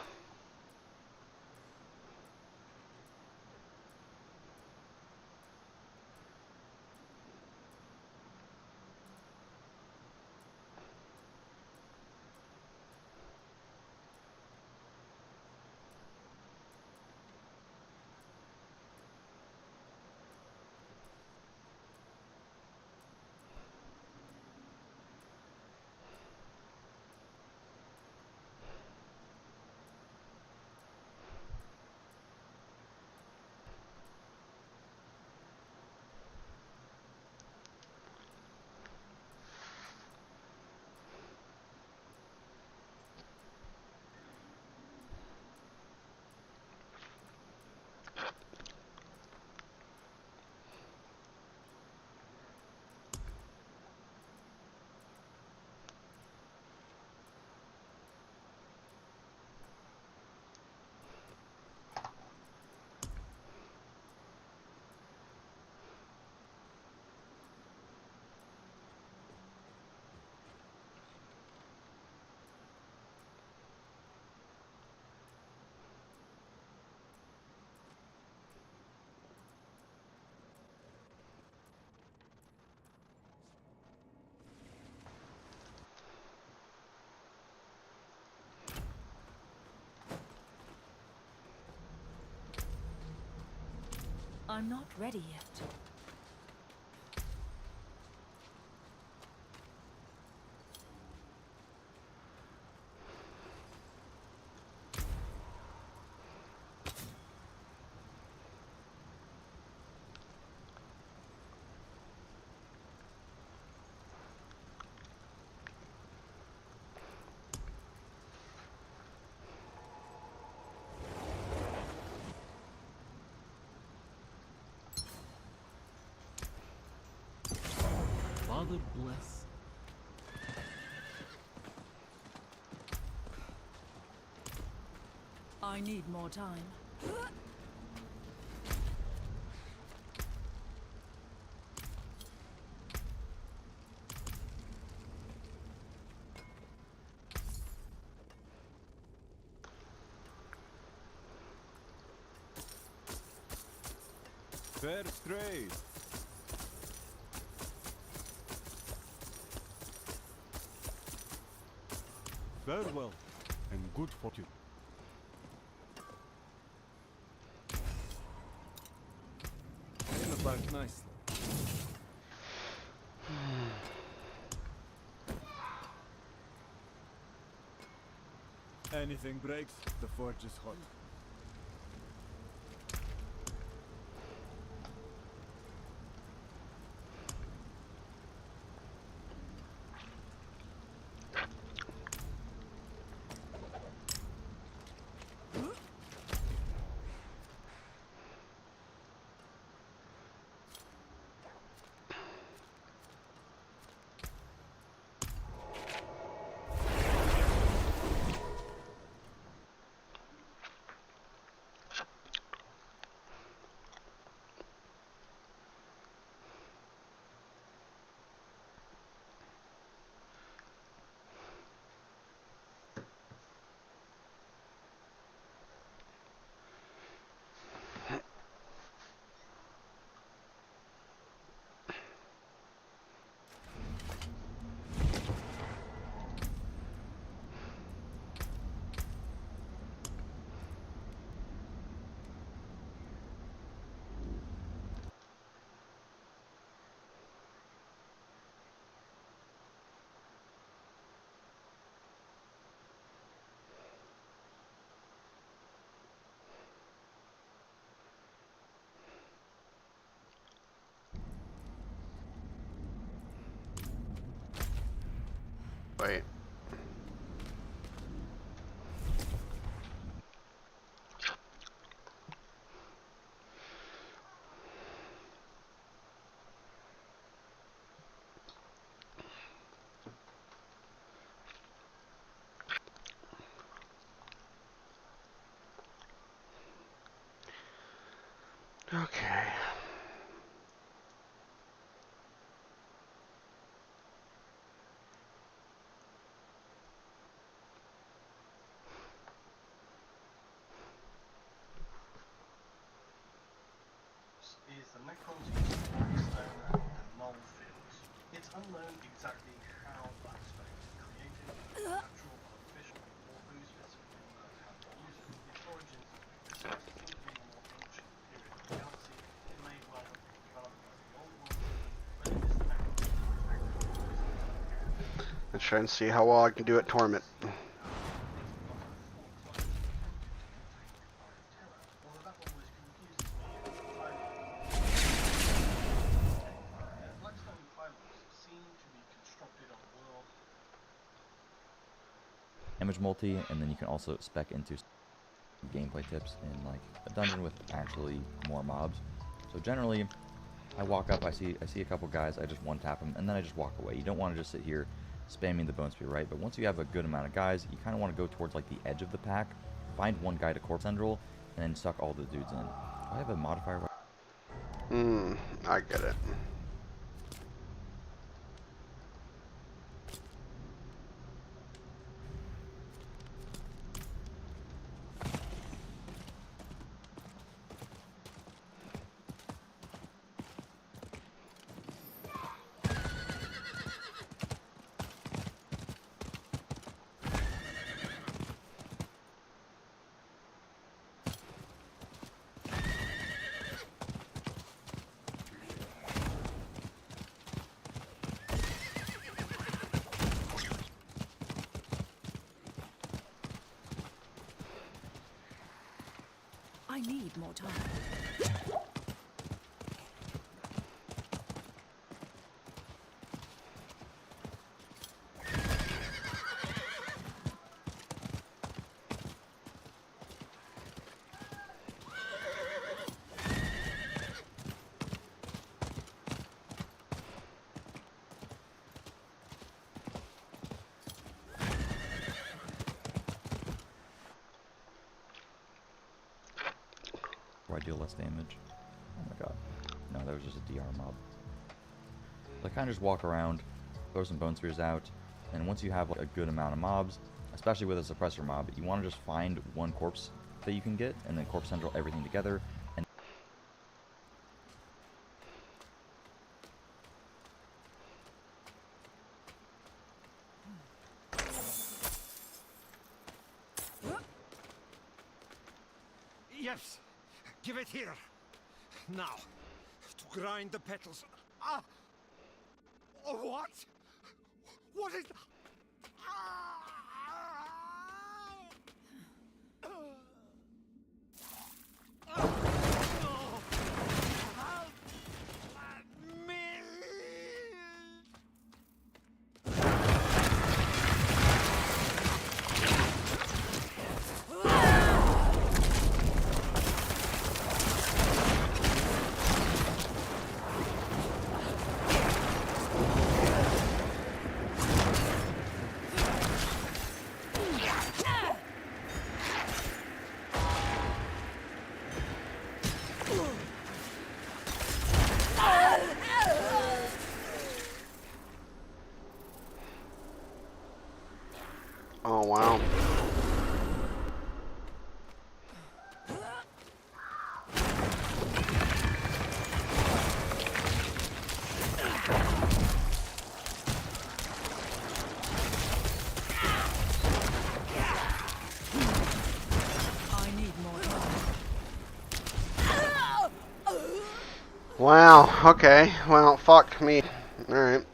I'm not ready yet. Father bless. I need more time. Fair trade. Farewell, and good fortune. In the back nicely. Anything breaks, the forge is hot. Wait. Okay. Is the Necrons use Stone and Null fields. It's unknown exactly how that spec is created, natural, artificial, or who specifically knows how to use it. Its origins seem to be in a more ancient period of the galaxy. It may well have been developed by the Old World, but it is the Necrons. Let's try and see how well I can do at Torment. Damage multi, and then you can also spec into gameplay tips in like a dungeon with actually more mobs. So generally, I walk up, I see a couple guys, I just one tap them, and then I just walk away. You don't want to just sit here spamming the bone spear, right? But once you have a good amount of guys, you kind of want to go towards like the edge of the pack, find one guy to corpse central, and then suck all the dudes in. I have a modifier. I get it. time. Do I deal less damage? Oh my god. No, that was just a DR mob. So I kind of just walk around, throw some bone spears out, and once you have like a good amount of mobs, especially with a suppressor mob, you want to just find one corpse that you can get, and then corpse central everything together, and Yes! Give it here! Now, to grind the petals. Ah! Oh, what? What is... Ah! No! Help me! Oh, wow. I need more time. Wow, okay. Well, fuck me. Alright.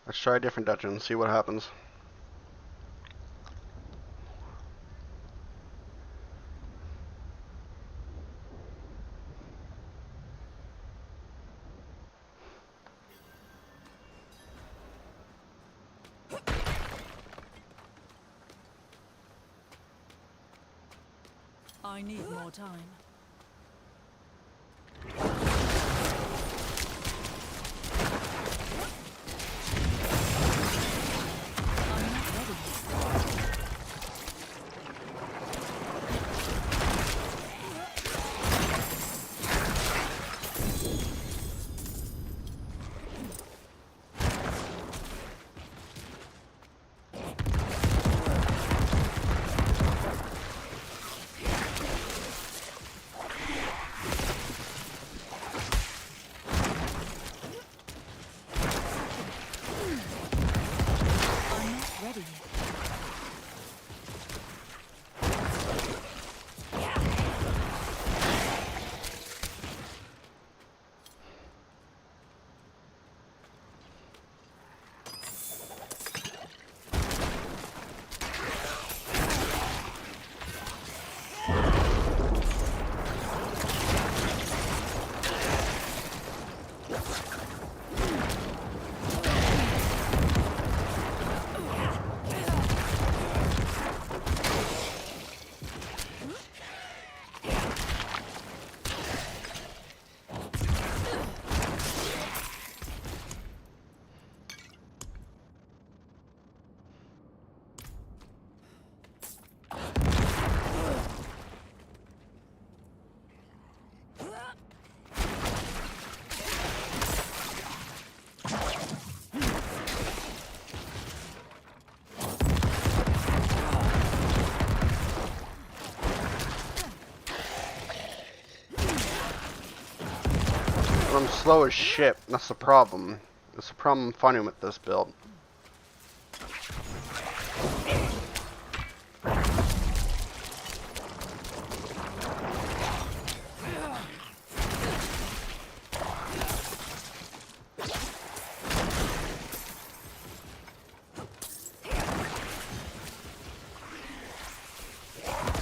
Let's try a different dungeon, see what happens. I need more time. I'm not ready yet. I'm slow as shit. That's the problem. That's the problem I'm finding with this build.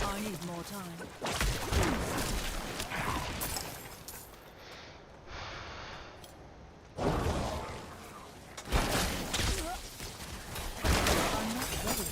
I need more time. I'm not ready.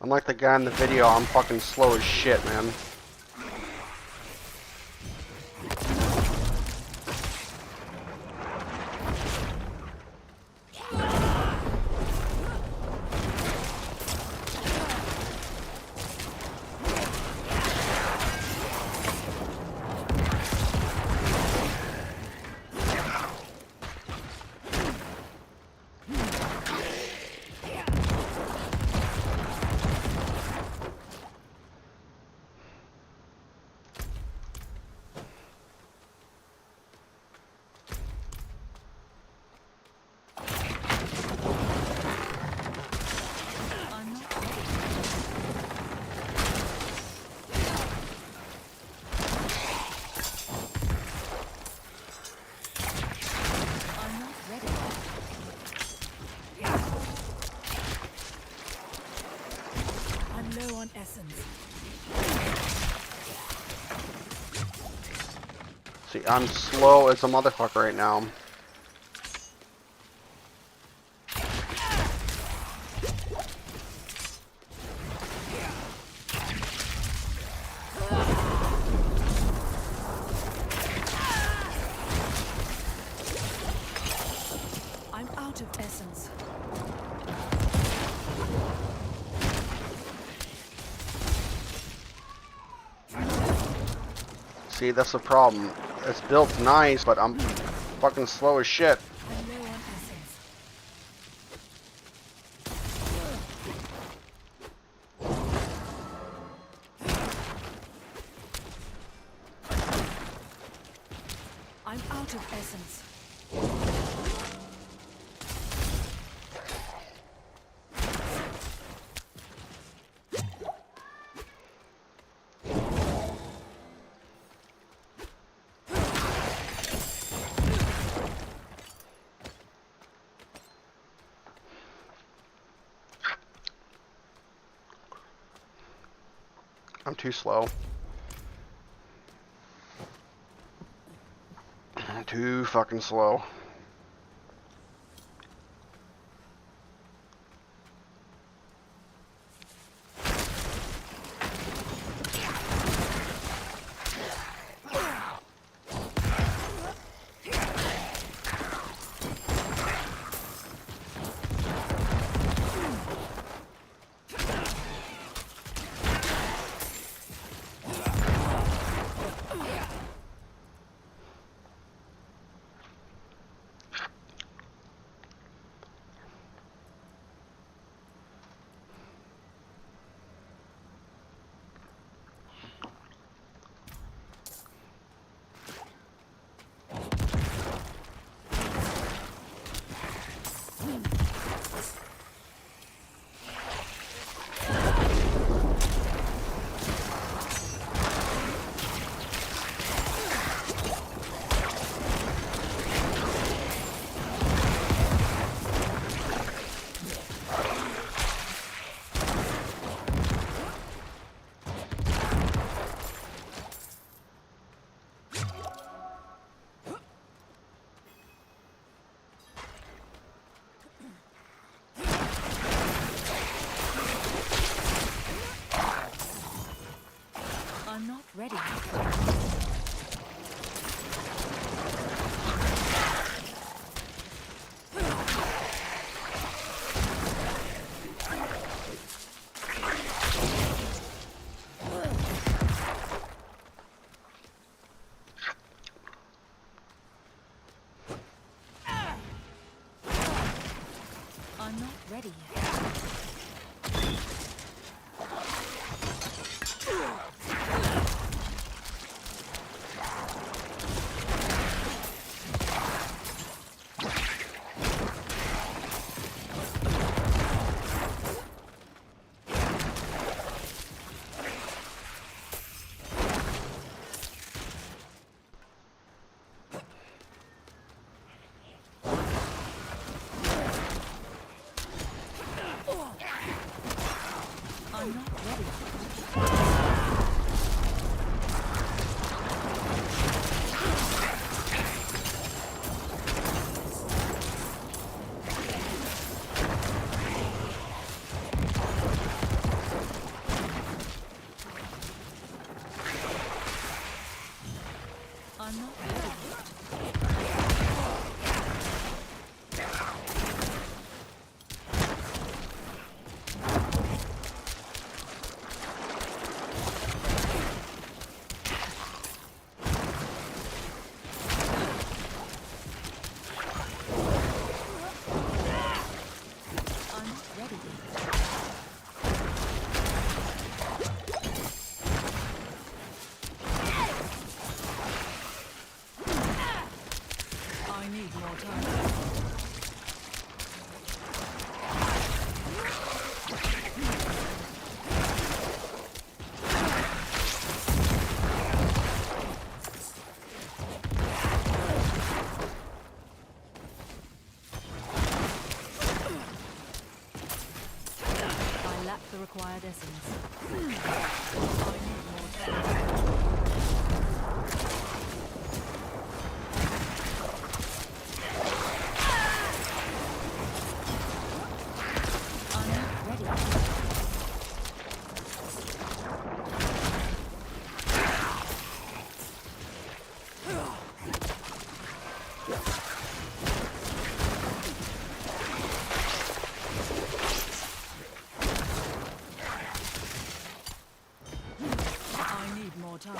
Unlike the guy in the video, I'm fucking slow as shit, man. I'm not ready. I'm not ready. I'm low on essence. See, I'm slow as a motherfucker right now. I'm out of essence. See, that's the problem. This build's nice, but I'm fucking slow as shit. I'm low on essence. I'm out of essence. I'm too slow. I'm too fucking slow. ready yet. I'm not ready. I'm not ready. I'm not ready yet. I need more time. I lack the required essence. I need more time. I'm not ready. I need more time.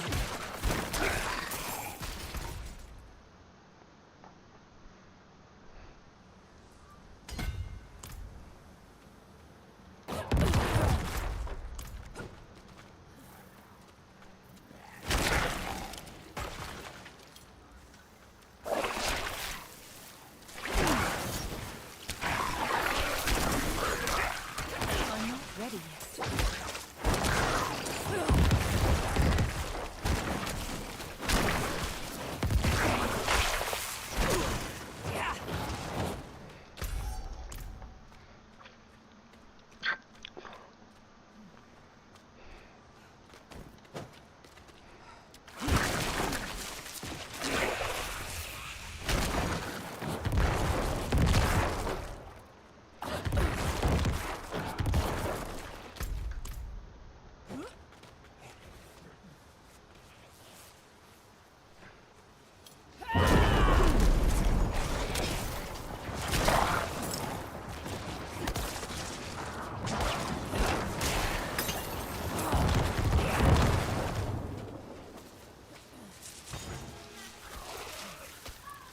I'm not ready yet.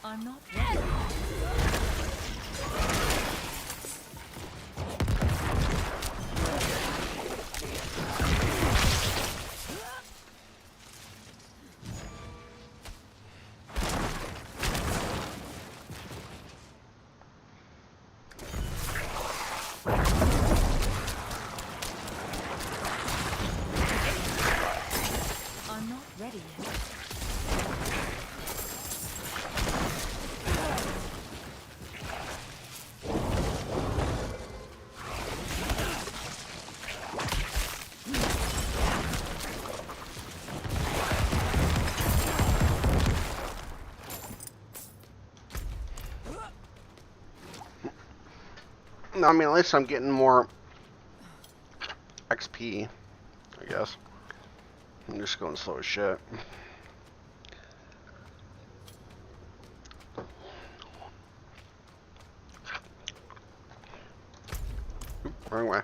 I'm not ready. I'm not ready yet. I mean, at least I'm getting more XP, I guess. I'm just going slow as shit. Oop, wrong way.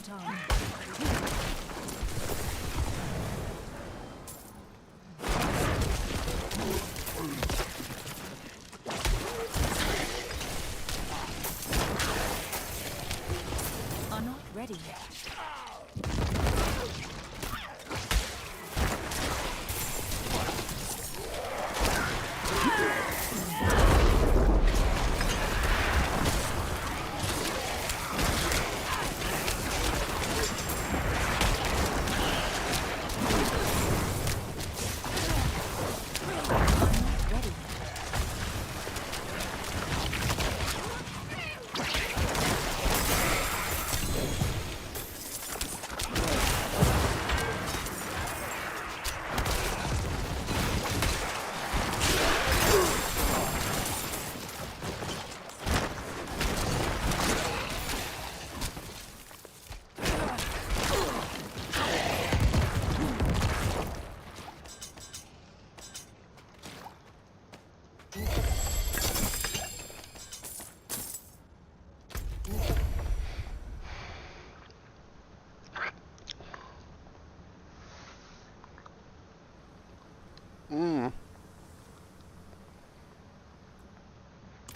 time. I'm not ready yet.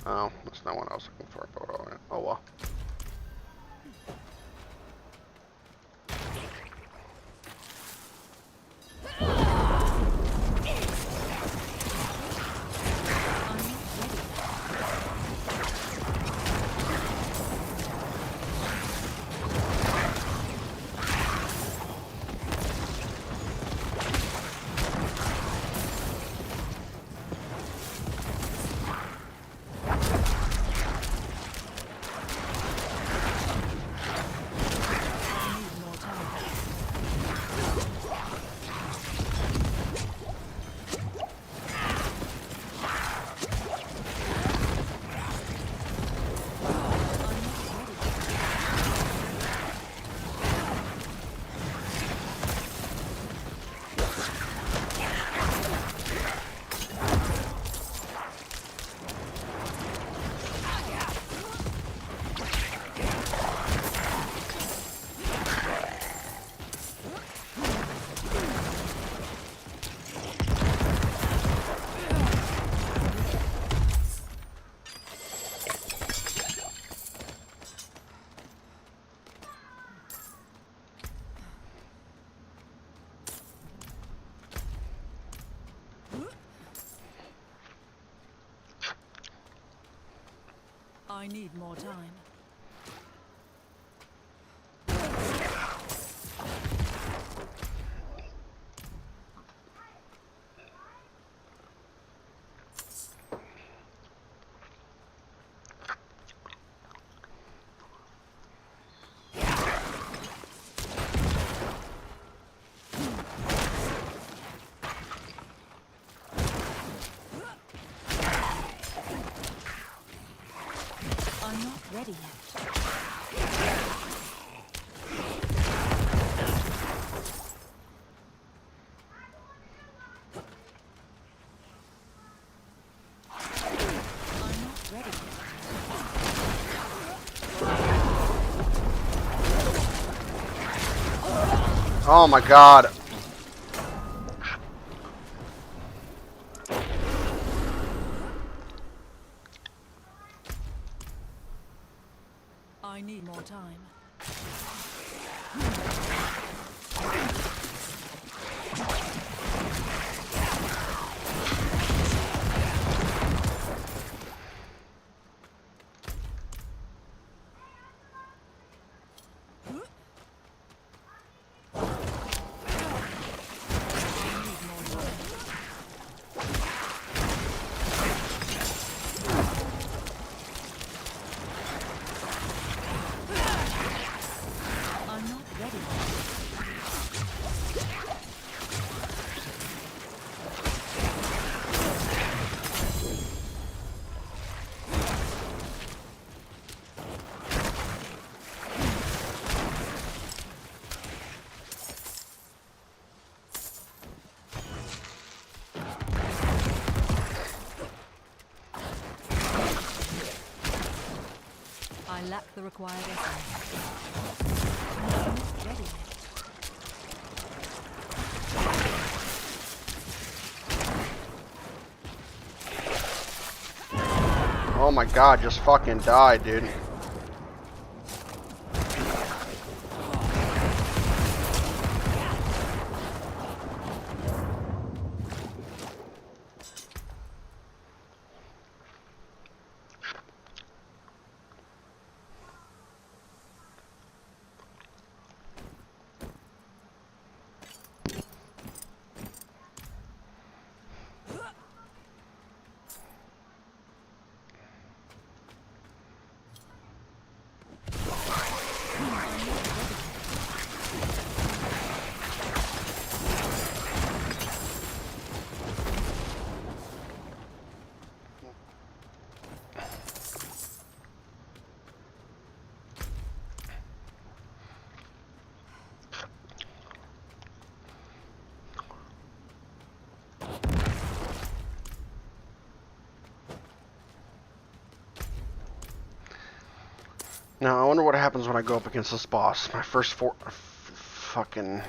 Oh, that's not what I was looking for, but oh well. I need more time. I'm not ready yet. I'm not ready yet. Oh my god. I need more time. I lack the required essence. I'm not ready yet. Oh my god, just fucking die, dude. Now, I wonder what happens when I go up against this boss. My first fucking...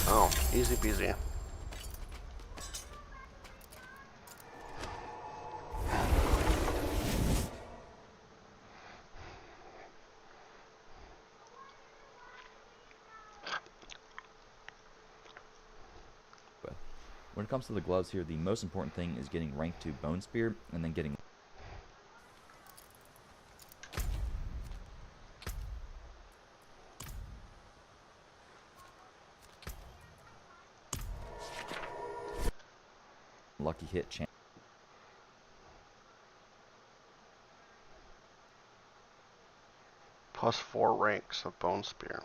Oh, easy peasy. When it comes to the gloves here, the most important thing is getting rank 2 Bone Spear and then getting lucky hit chance. Plus 4 ranks of Bone Spear.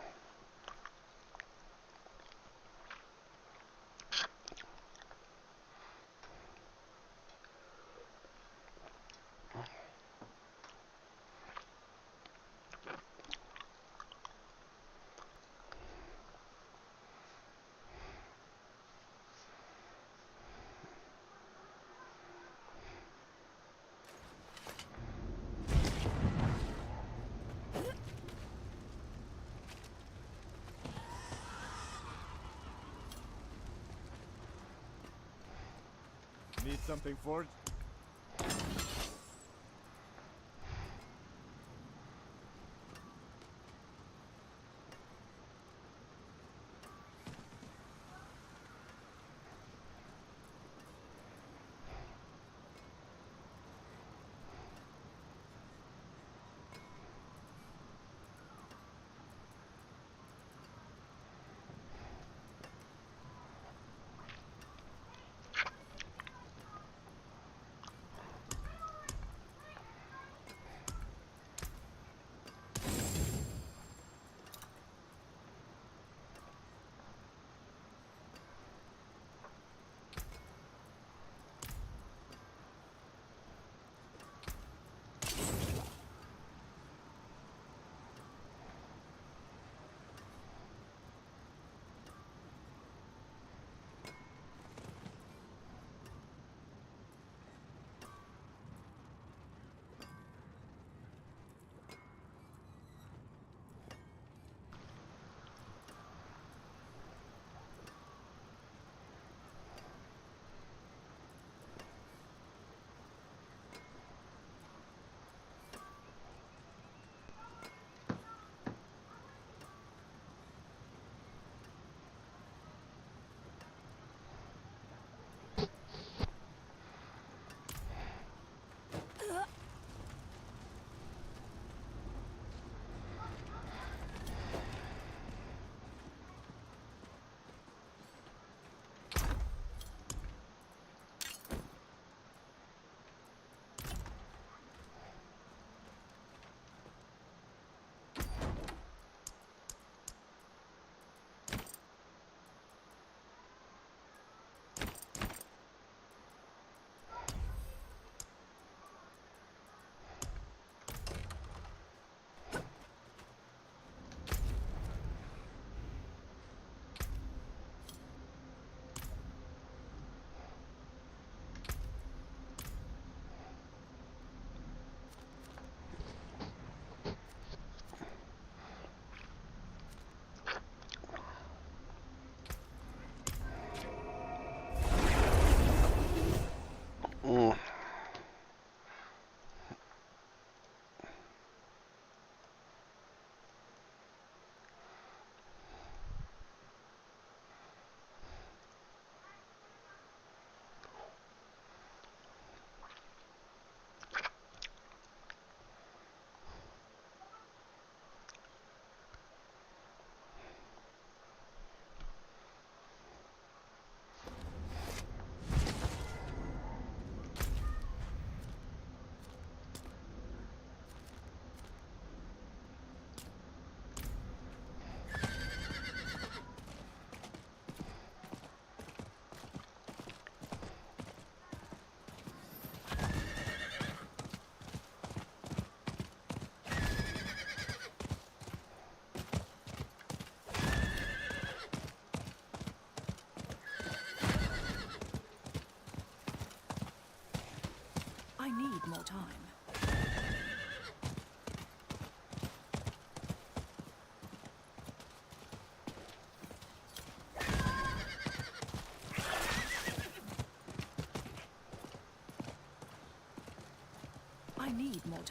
Need something forged?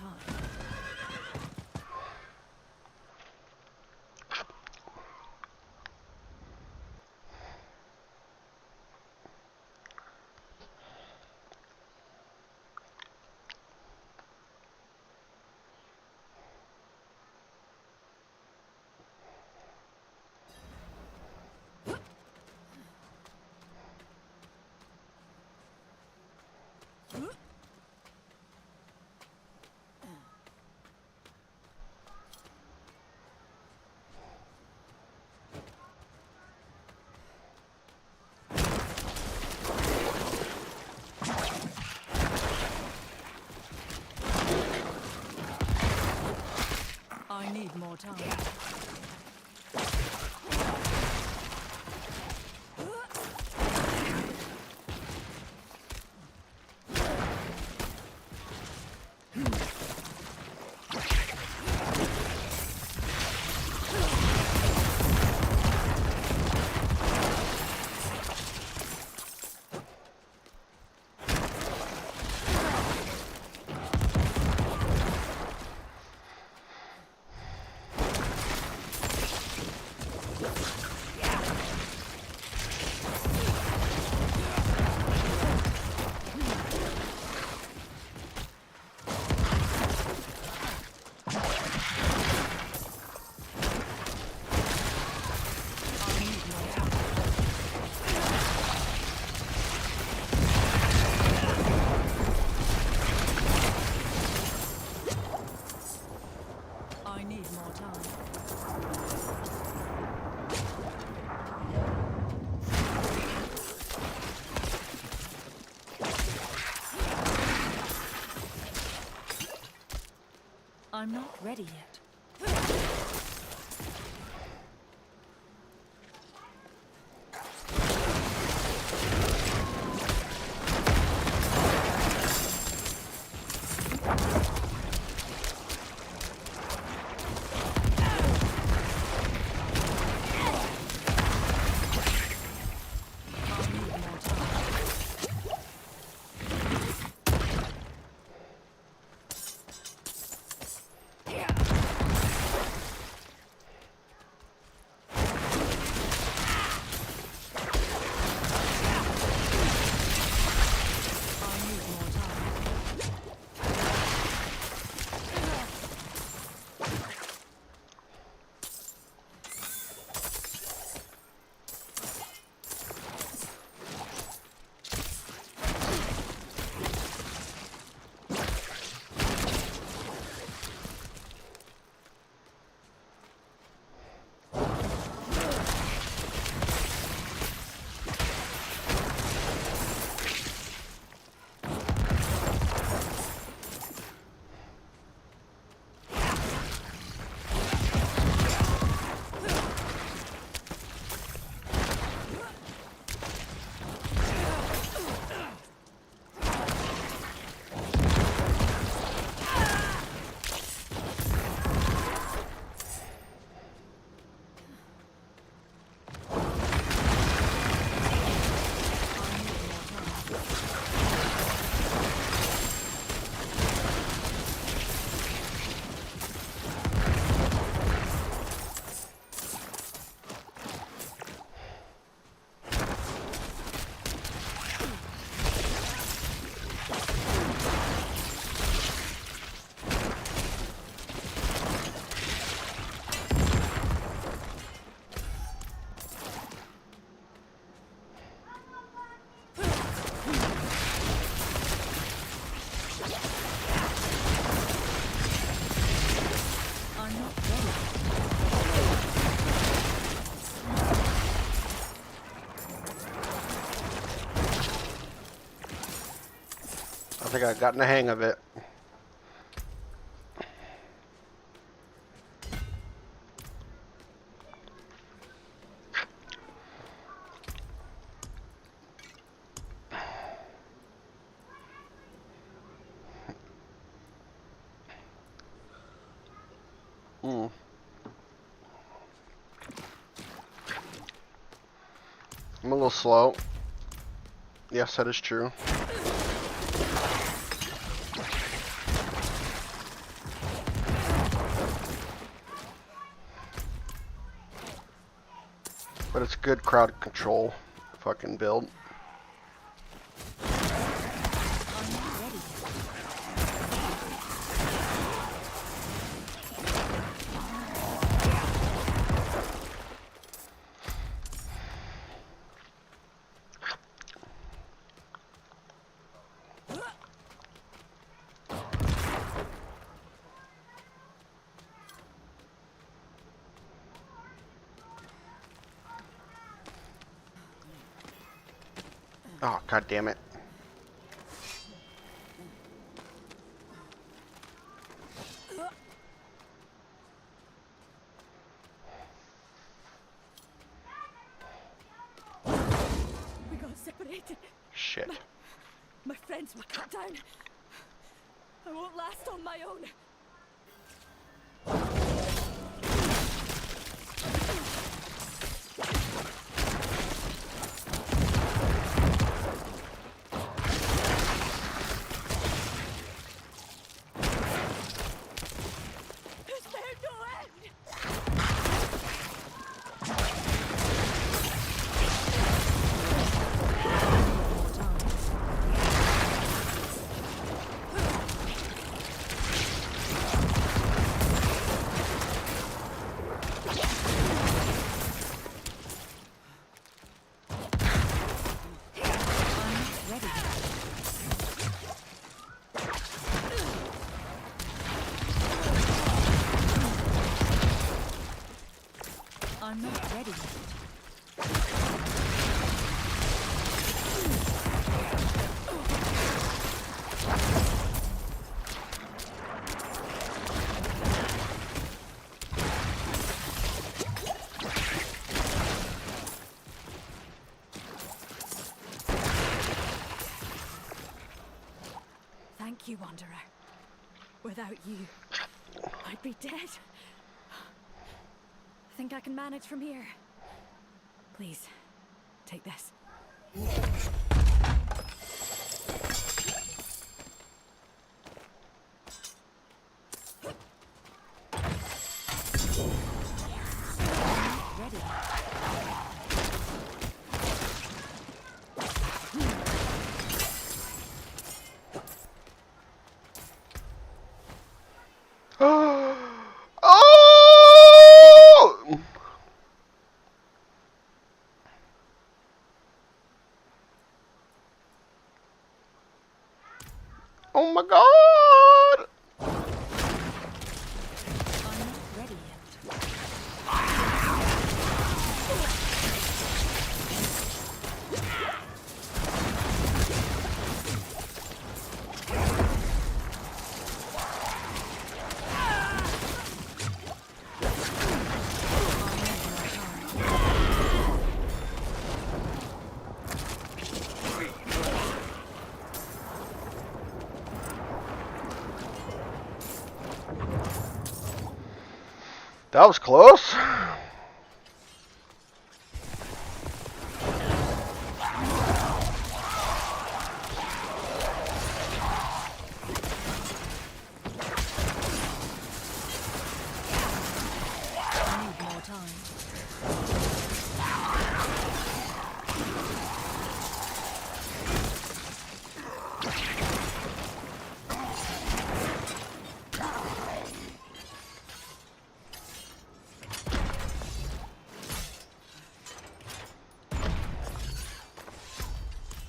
time. I need more time. I need more time. I'm not ready yet. I think I've gotten the hang of it. I'm a little slow. Yes, that is true. But it's good crowd control fucking build. Oh, god damn it. We got separated. Shit. My friends were cut down. I won't last on my own. Is there no end? I'm not ready yet. Thank you, Wanderer. Without you, I'd be dead. Think I can manage from here? Please, take this. Ready. Oh! Oh my god! I'm not ready yet. That was close. I need more time. I need more time.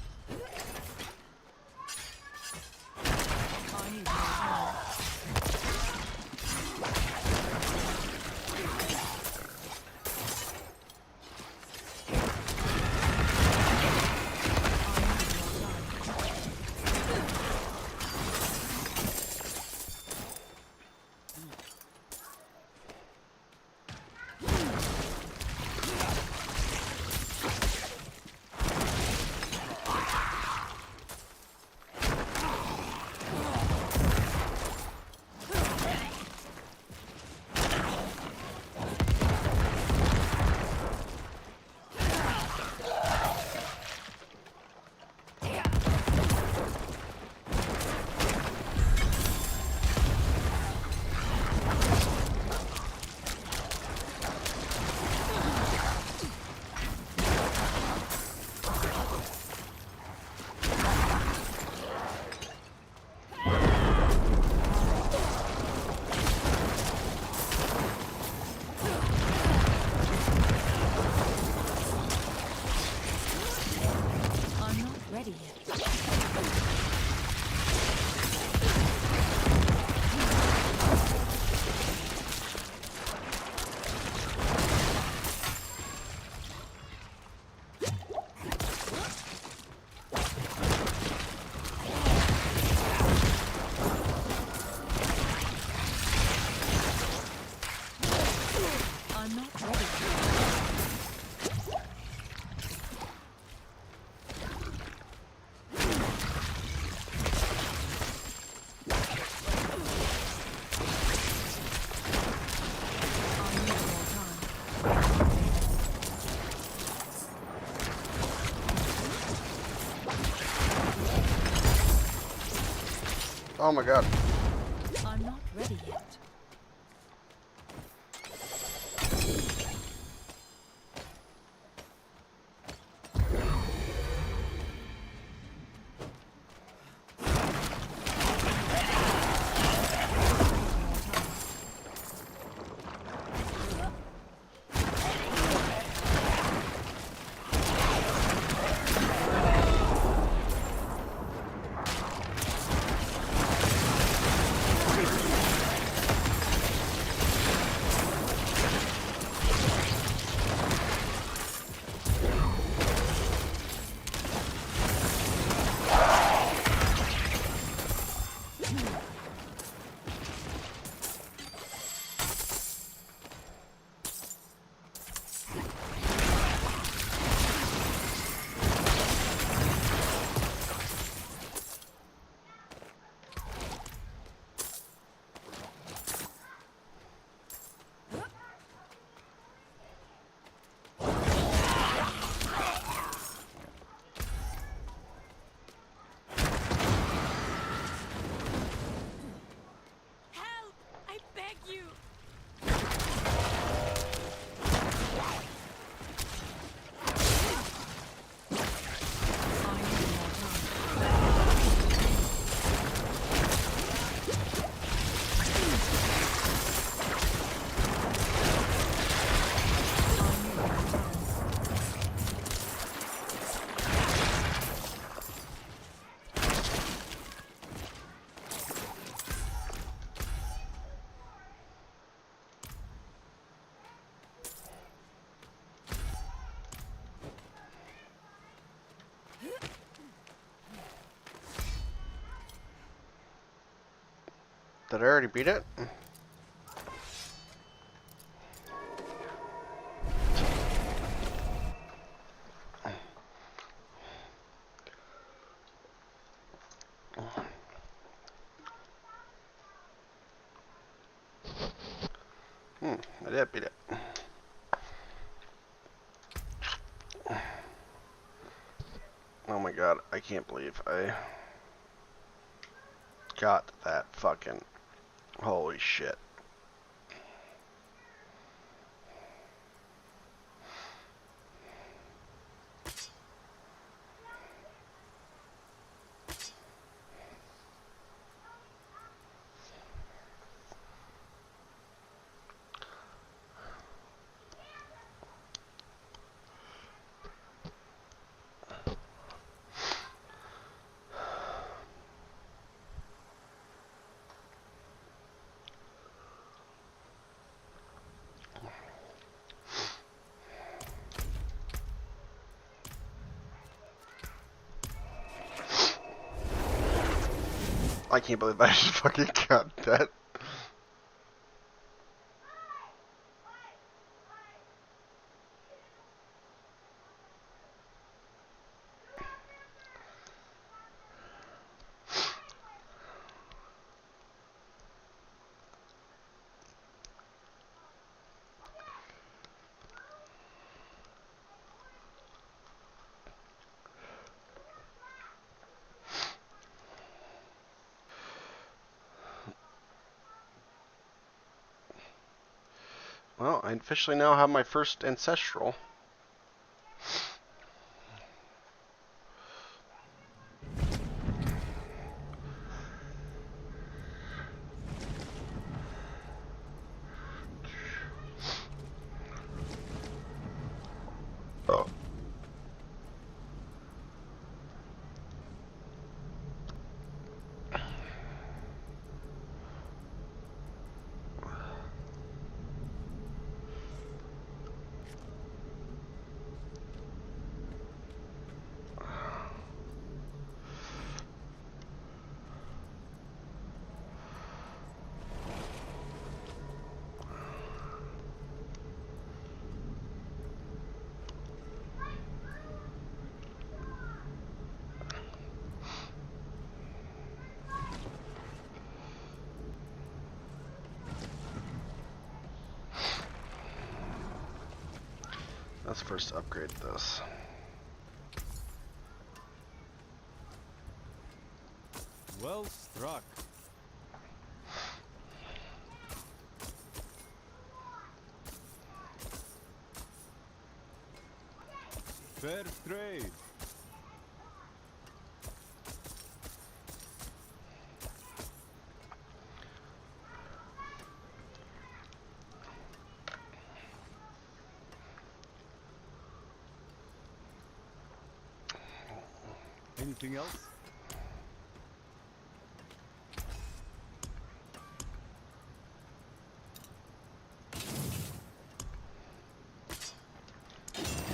Oh my god. I'm not ready yet. Did I already beat it? I did beat it. Oh my god, I can't believe I got that fucking... Holy shit. I can't believe I just fucking got that. Well, I officially now have my first ancestral. Oh. Let's first upgrade this. Well struck. Fair trade. Anything else?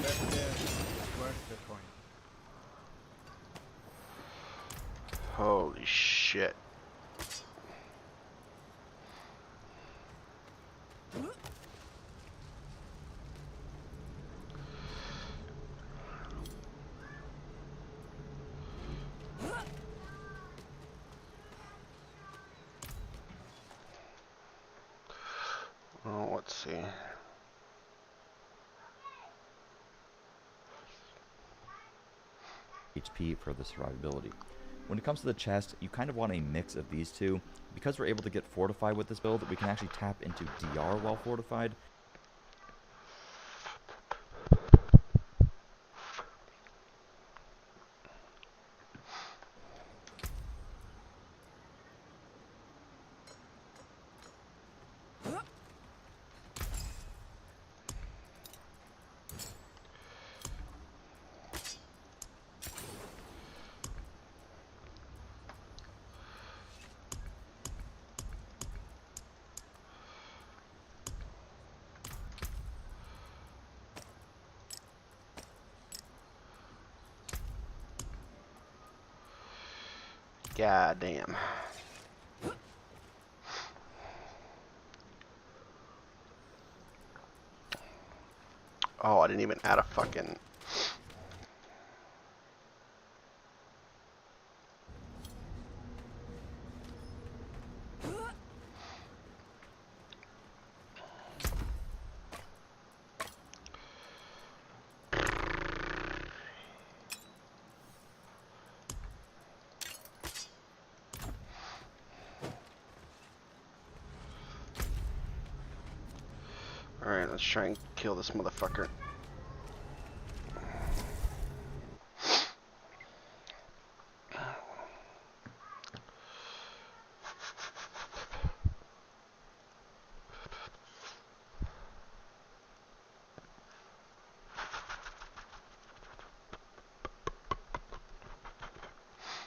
That there is worth the coin. Holy shit. Oh, let's see. HP for the survivability. When it comes to the chest, you kind of want a mix of these two. Because we're able to get fortified with this build, we can actually tap into DR while fortified. God damn. Oh, I didn't even add a fucking... Alright, let's try and kill this motherfucker.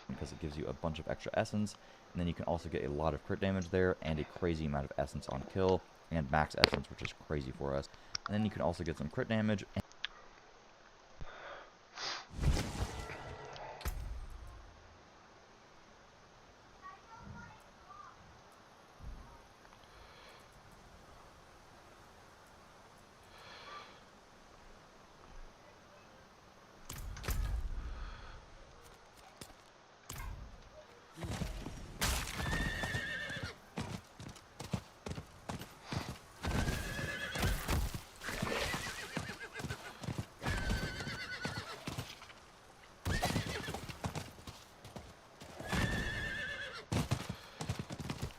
Because it gives you a bunch of extra essence, and then you can also get a lot of crit damage there, and a crazy amount of essence on kill, and max essence, which is crazy for us. And then you can also get some crit damage.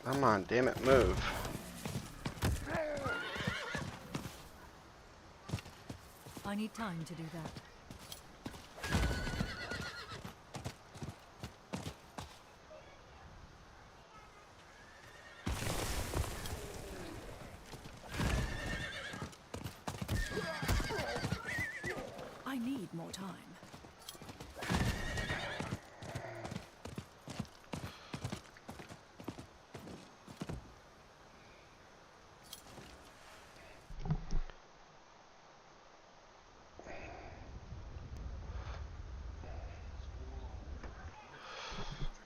Come on, damn it, move. I need time to do that. I need more time.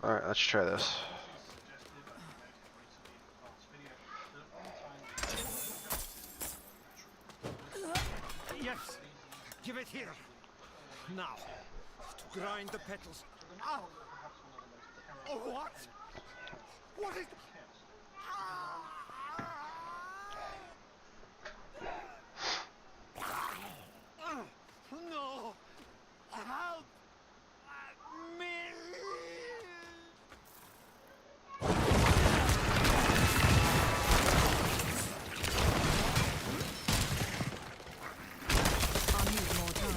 Alright, let's try this. Yes! Give it here! Now, to grind the petals. Ow! Oh, what? What is... No! Help! Me! I need more time.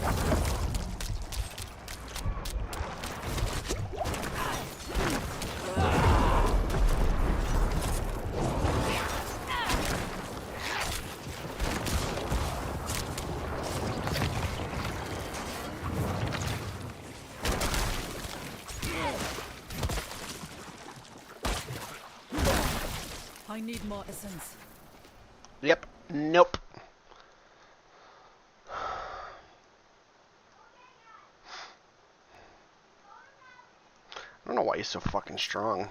I need more essence. Yep. Nope. I don't know why he's so fucking strong.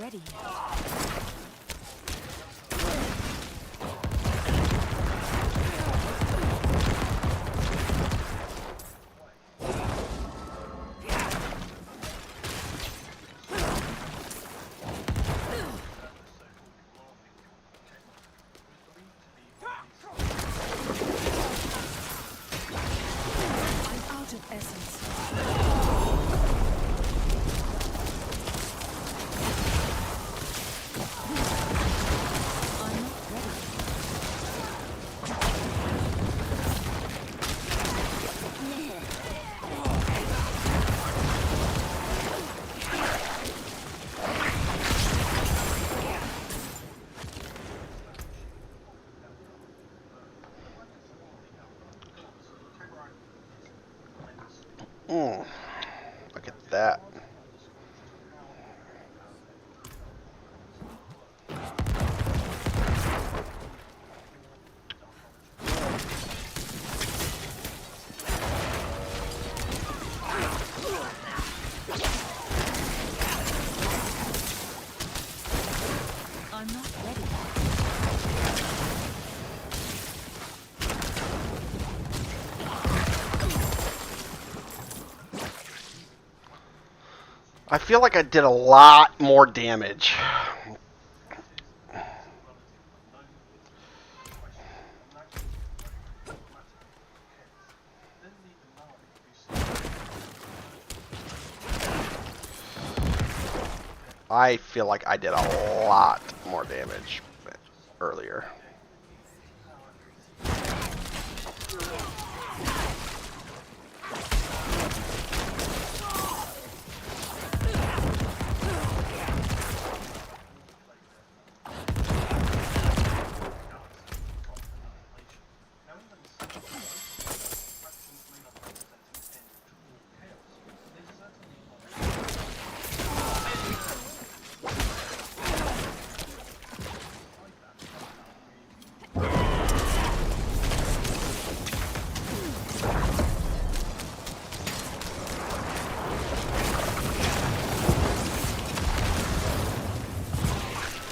Ready. I'm out of essence. Look at that. I'm not ready. I feel like I did a lot more damage. I feel like I did a lot more damage earlier.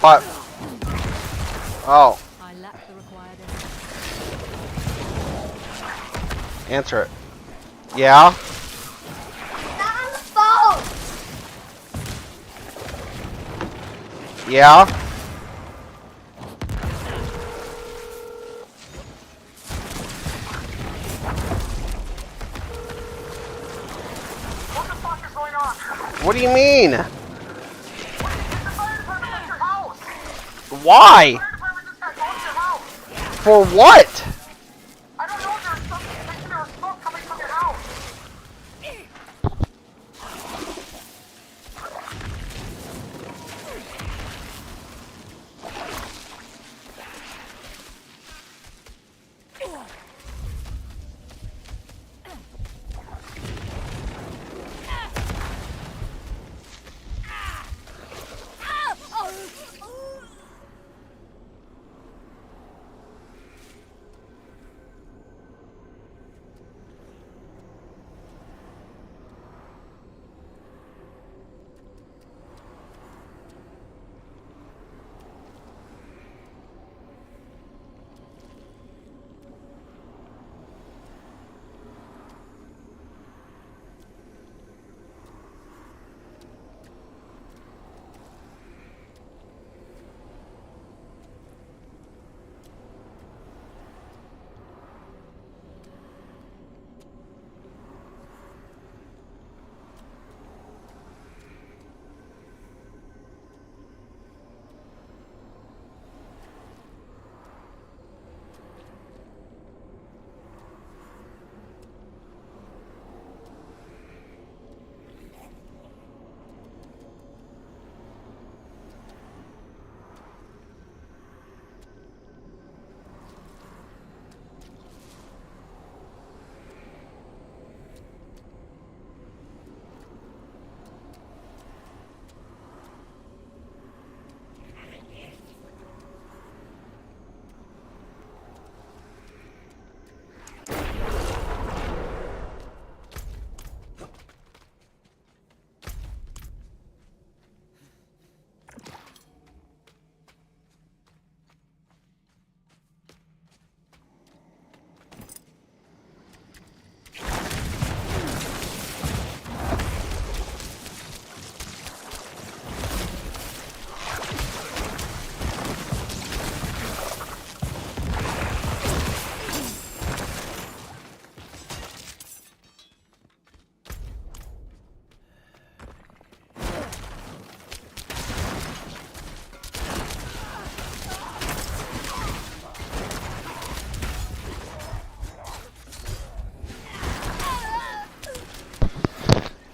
But oh, I lack the required answer it. Yeah. Not on the phone! Yeah? What the fuck is going on? What do you mean? The fire department left your house! Why? The fire department just got called to your house! For what? I don't know, there was smoke coming from your house!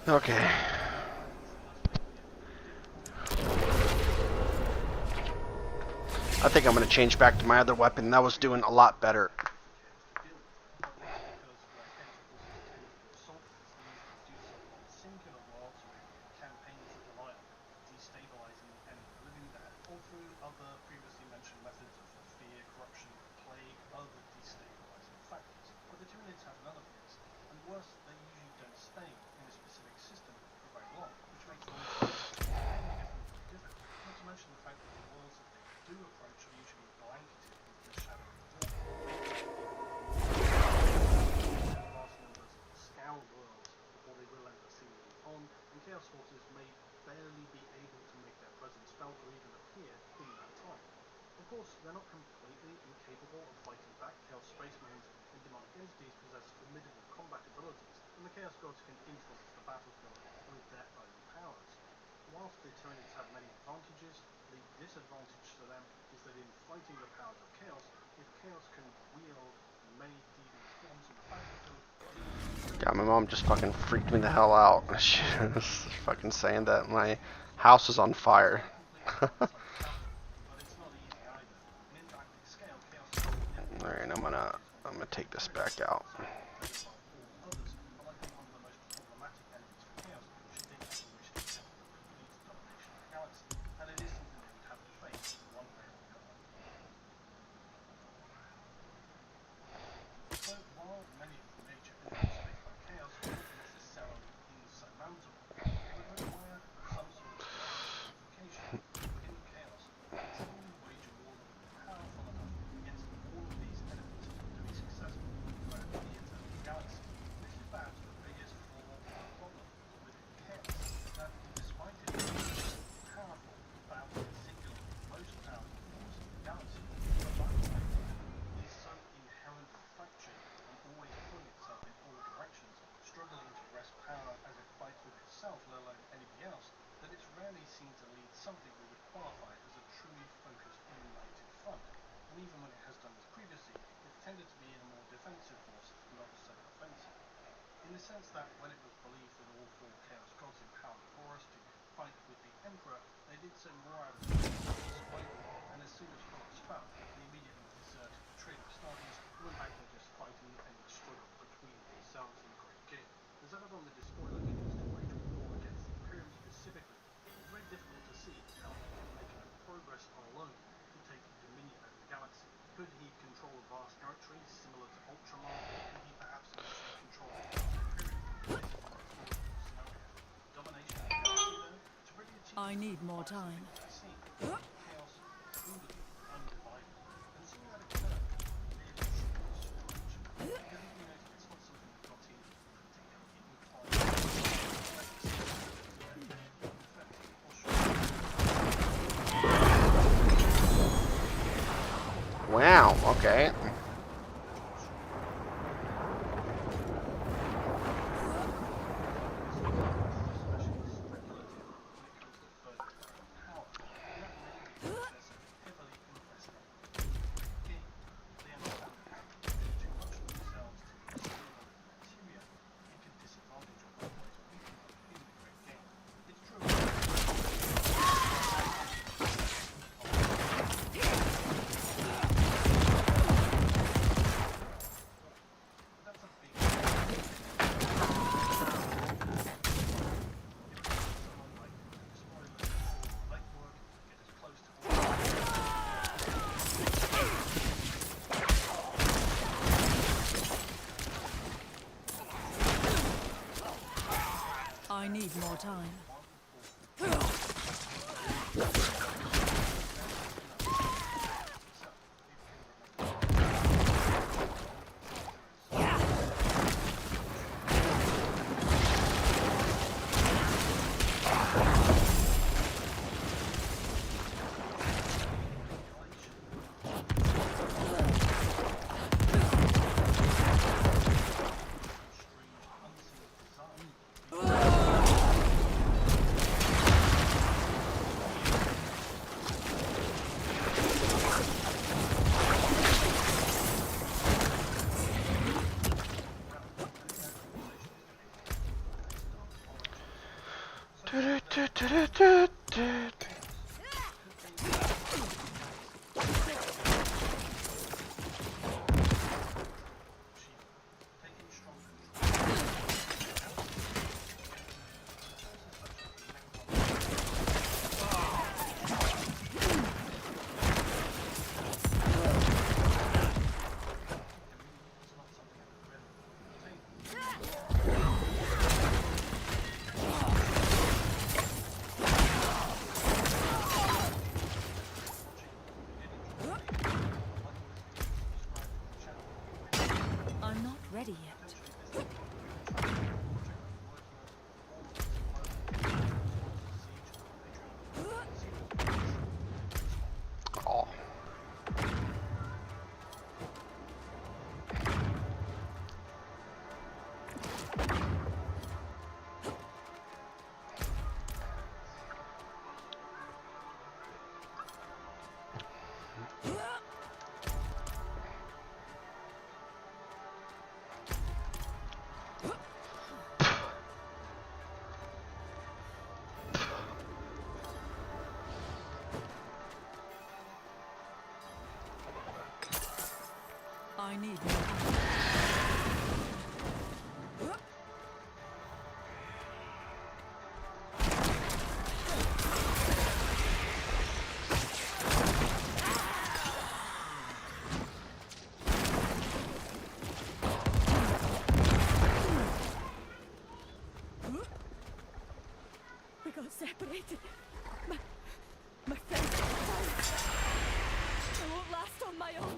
Okay. I think I'm gonna change back to my other weapon. That was doing a lot better. Singular logs with campaigns that rely on destabilizing the enemy living there, or through other previously mentioned methods of fear, corruption, plague, other destabilizing factors. But the Tyranids have none of these, and worse, they usually don't stay in a specific system for very long, which makes them difficult. Not to mention the fact that the worlds that they do approach are usually blanketed with the shadow of war. Vast numbers scour worlds before they will enter seemingly on, and Chaos forces may barely be able to make their presence felt or even appear in that time. Of course, they're not completely incapable of fighting back. Chaos Space Marines and demonic entities possess formidable combat abilities, and the Chaos Gods can influence the battlefield with their own powers. Whilst the Tyranids have many advantages, the disadvantage to them is that in fighting the powers of Chaos, if Chaos can wield many deviant forms on the battlefield, God, my mom just fucking freaked me the hell out. She was fucking saying that my house is on fire. Alright, I'm gonna take this back out. So, while many of the major enemies faced by Chaos aren't necessarily insurmountable, they would require some sort of divine purification. In Chaos, to truly wage a war that would be powerful enough against all of these enemies to be successful throughout the entire galaxy. in the sense that when it was believed that all four Chaos Gods empowered Horus to fight with the Emperor, they did so more out of survival, and as soon as Horus fell, they immediately deserted the Trio of Stars and went back to just fighting and the struggle between themselves in the Great Game. As everyone that is spoiler videos to wage war against the Imperium specifically, it's very difficult to see how he can make enough progress alone to take dominion over the galaxy. Could he control a vast territory similar to Ultramar? Could he perhaps eventually control the Imperium? This is a plausible scenario. Domination of the galaxy, though, to really achieve I need more time. chaos truly undivided. And seeing that occur really should be strange. Because even though it's not something that got in particularly, it requires Wow, okay. I need more time. I'm not ready yet. Oh. I need more time. We got separated. My friends died. I won't last on my own.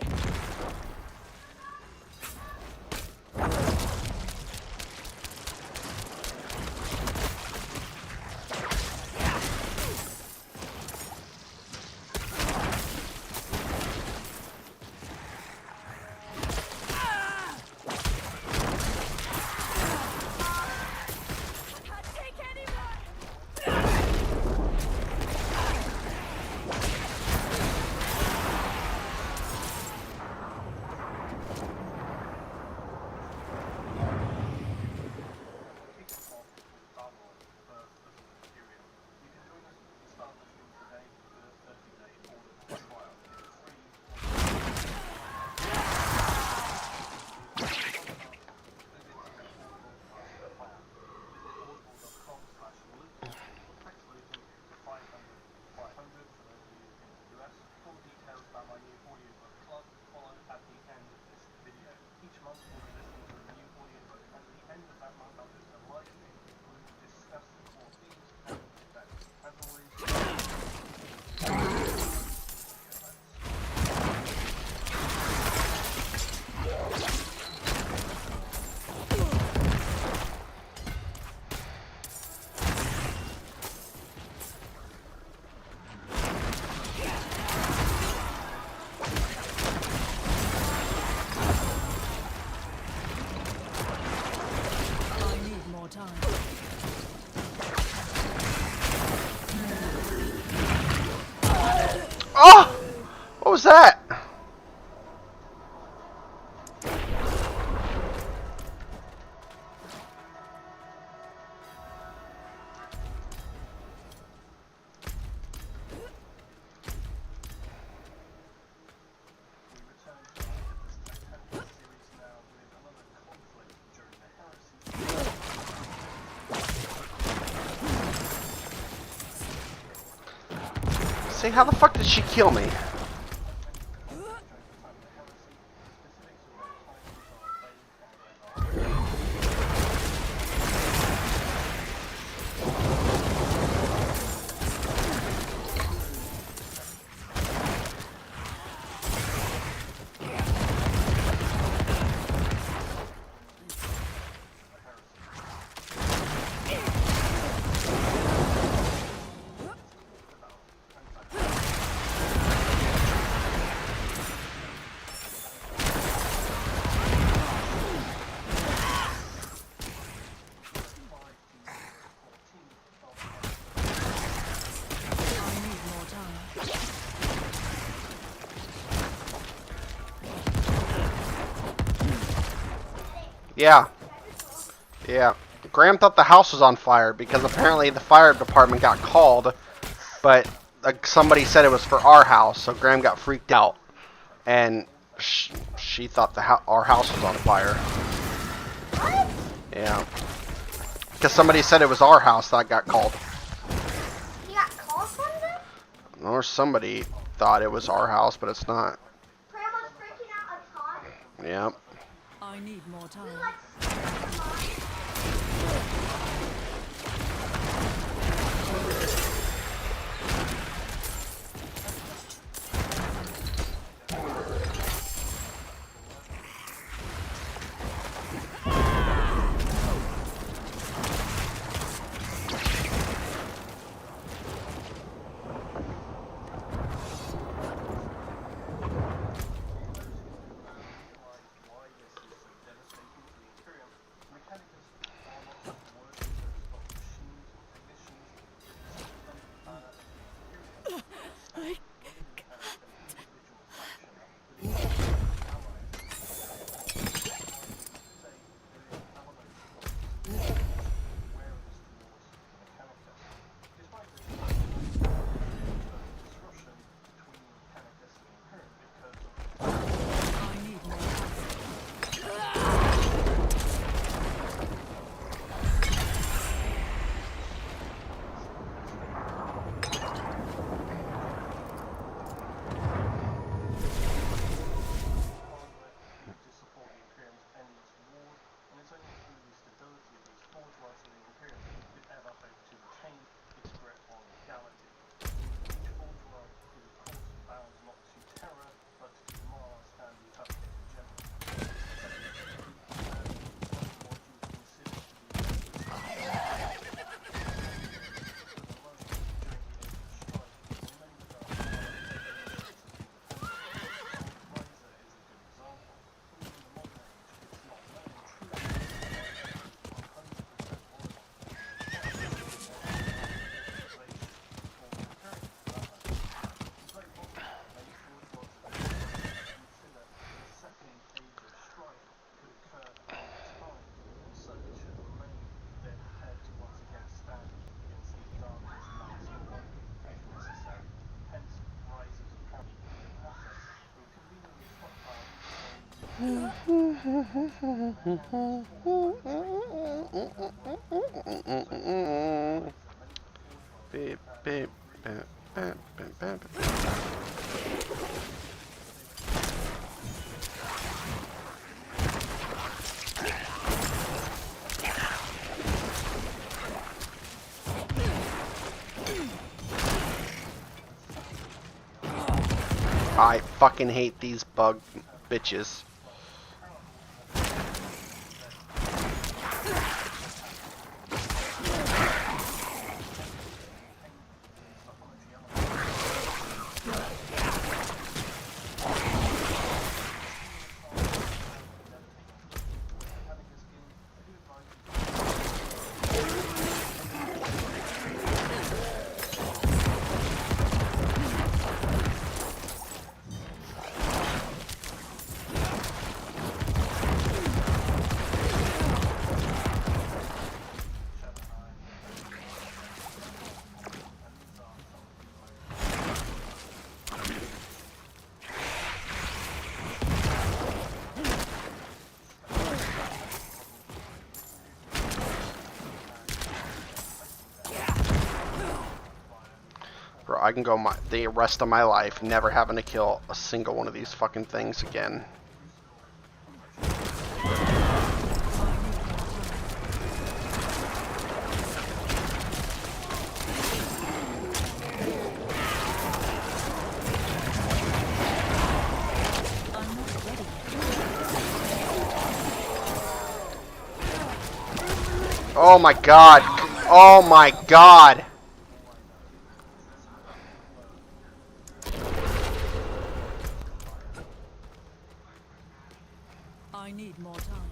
Hey, how the fuck did she kill me? Yeah. Yeah. Graham thought the house was on fire because apparently the fire department got called, but somebody said it was for our house, so Graham got freaked out, and she thought our house was on fire. What? Yeah. Because somebody said it was our house that got called. You got called from them? Or somebody thought it was our house, but it's not. Grandma's freaking out a ton. Yeah. I need more time. We like Beep, beep, beep, beep, beep, beep. I fucking hate these bug bitches. I can go the rest of my life never having to kill a single one of these fucking things again. Oh my god! Oh my god! I need more time.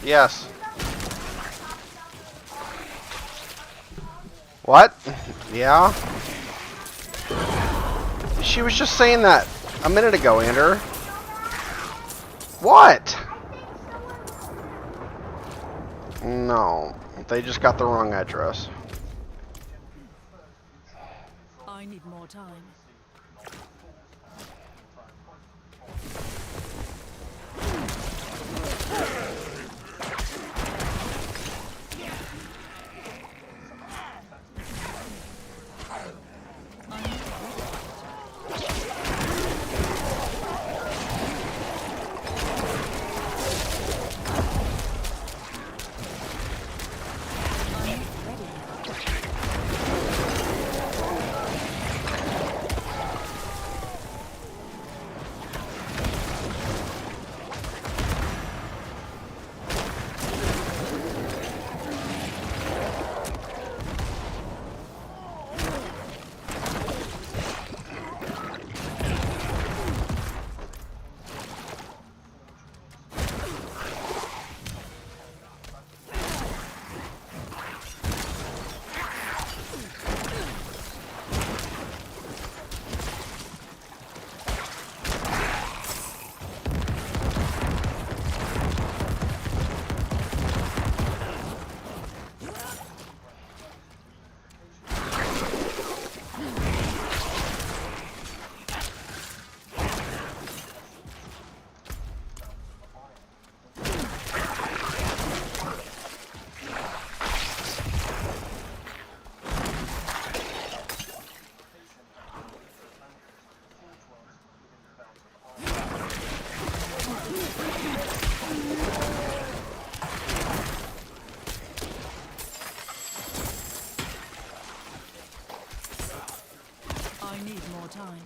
Yes. What? Yeah? She was just saying that a minute ago, Andrew. What? No. They just got the wrong address. I need more time. I need more time.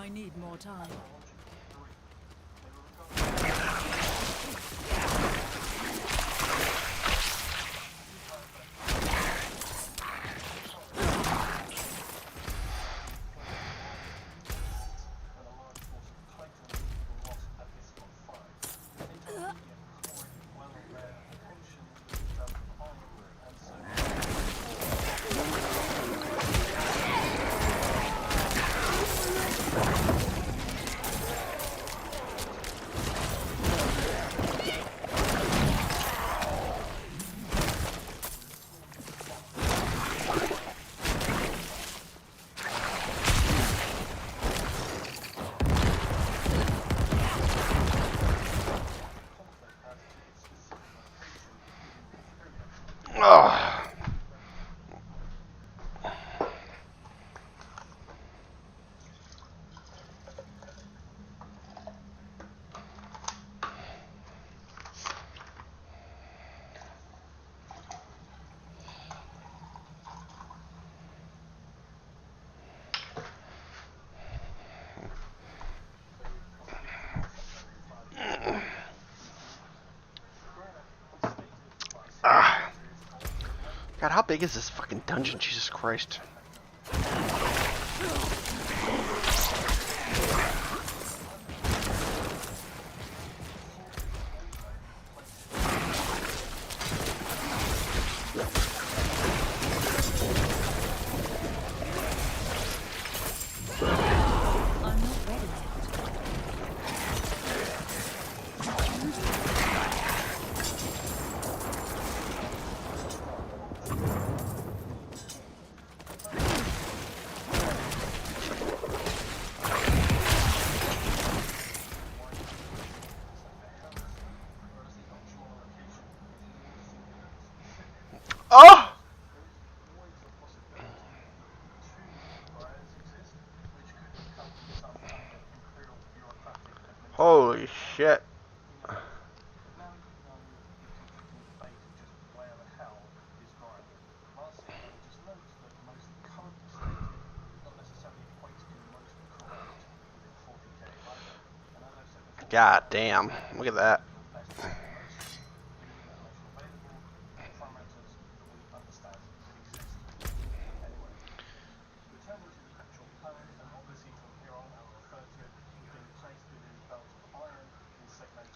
I need more time. Ugh. Ah. God, how big is this fucking dungeon? Jesus Christ. I'm not ready yet. Oh! Holy shit. God damn. Look at that.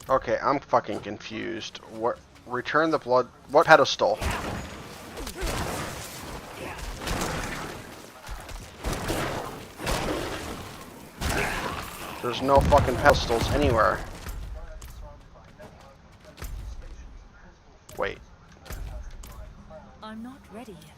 Okay, I'm fucking confused. What? Return the blood. What pedestal? There's no fucking pedestals anywhere. Wait. I'm not ready yet.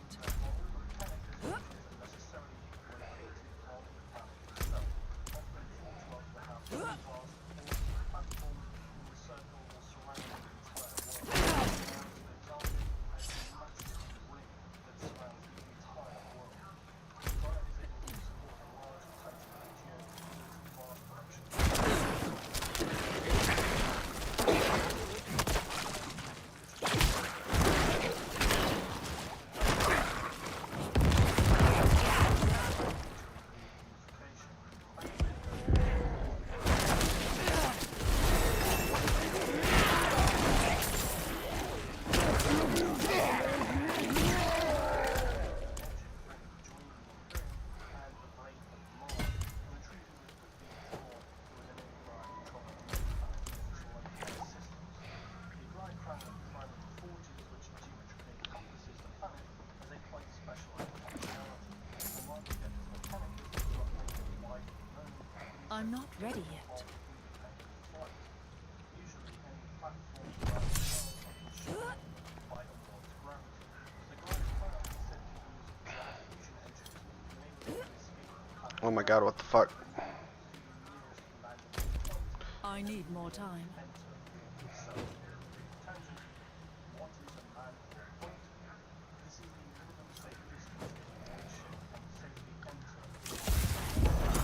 I'm not ready yet. Usually any platform around the world are constrained by a world's gravity. The glide cloud is said to use jet fusion engines, enabling it to escape the planet's Oh my god, what gravity the fuck? and move to the nearest landing point I before need more beginning to time. enter warp itself. Tangent. What is a man-warp point? This is the minimum safe distance a void ship can safely enter before entering warp.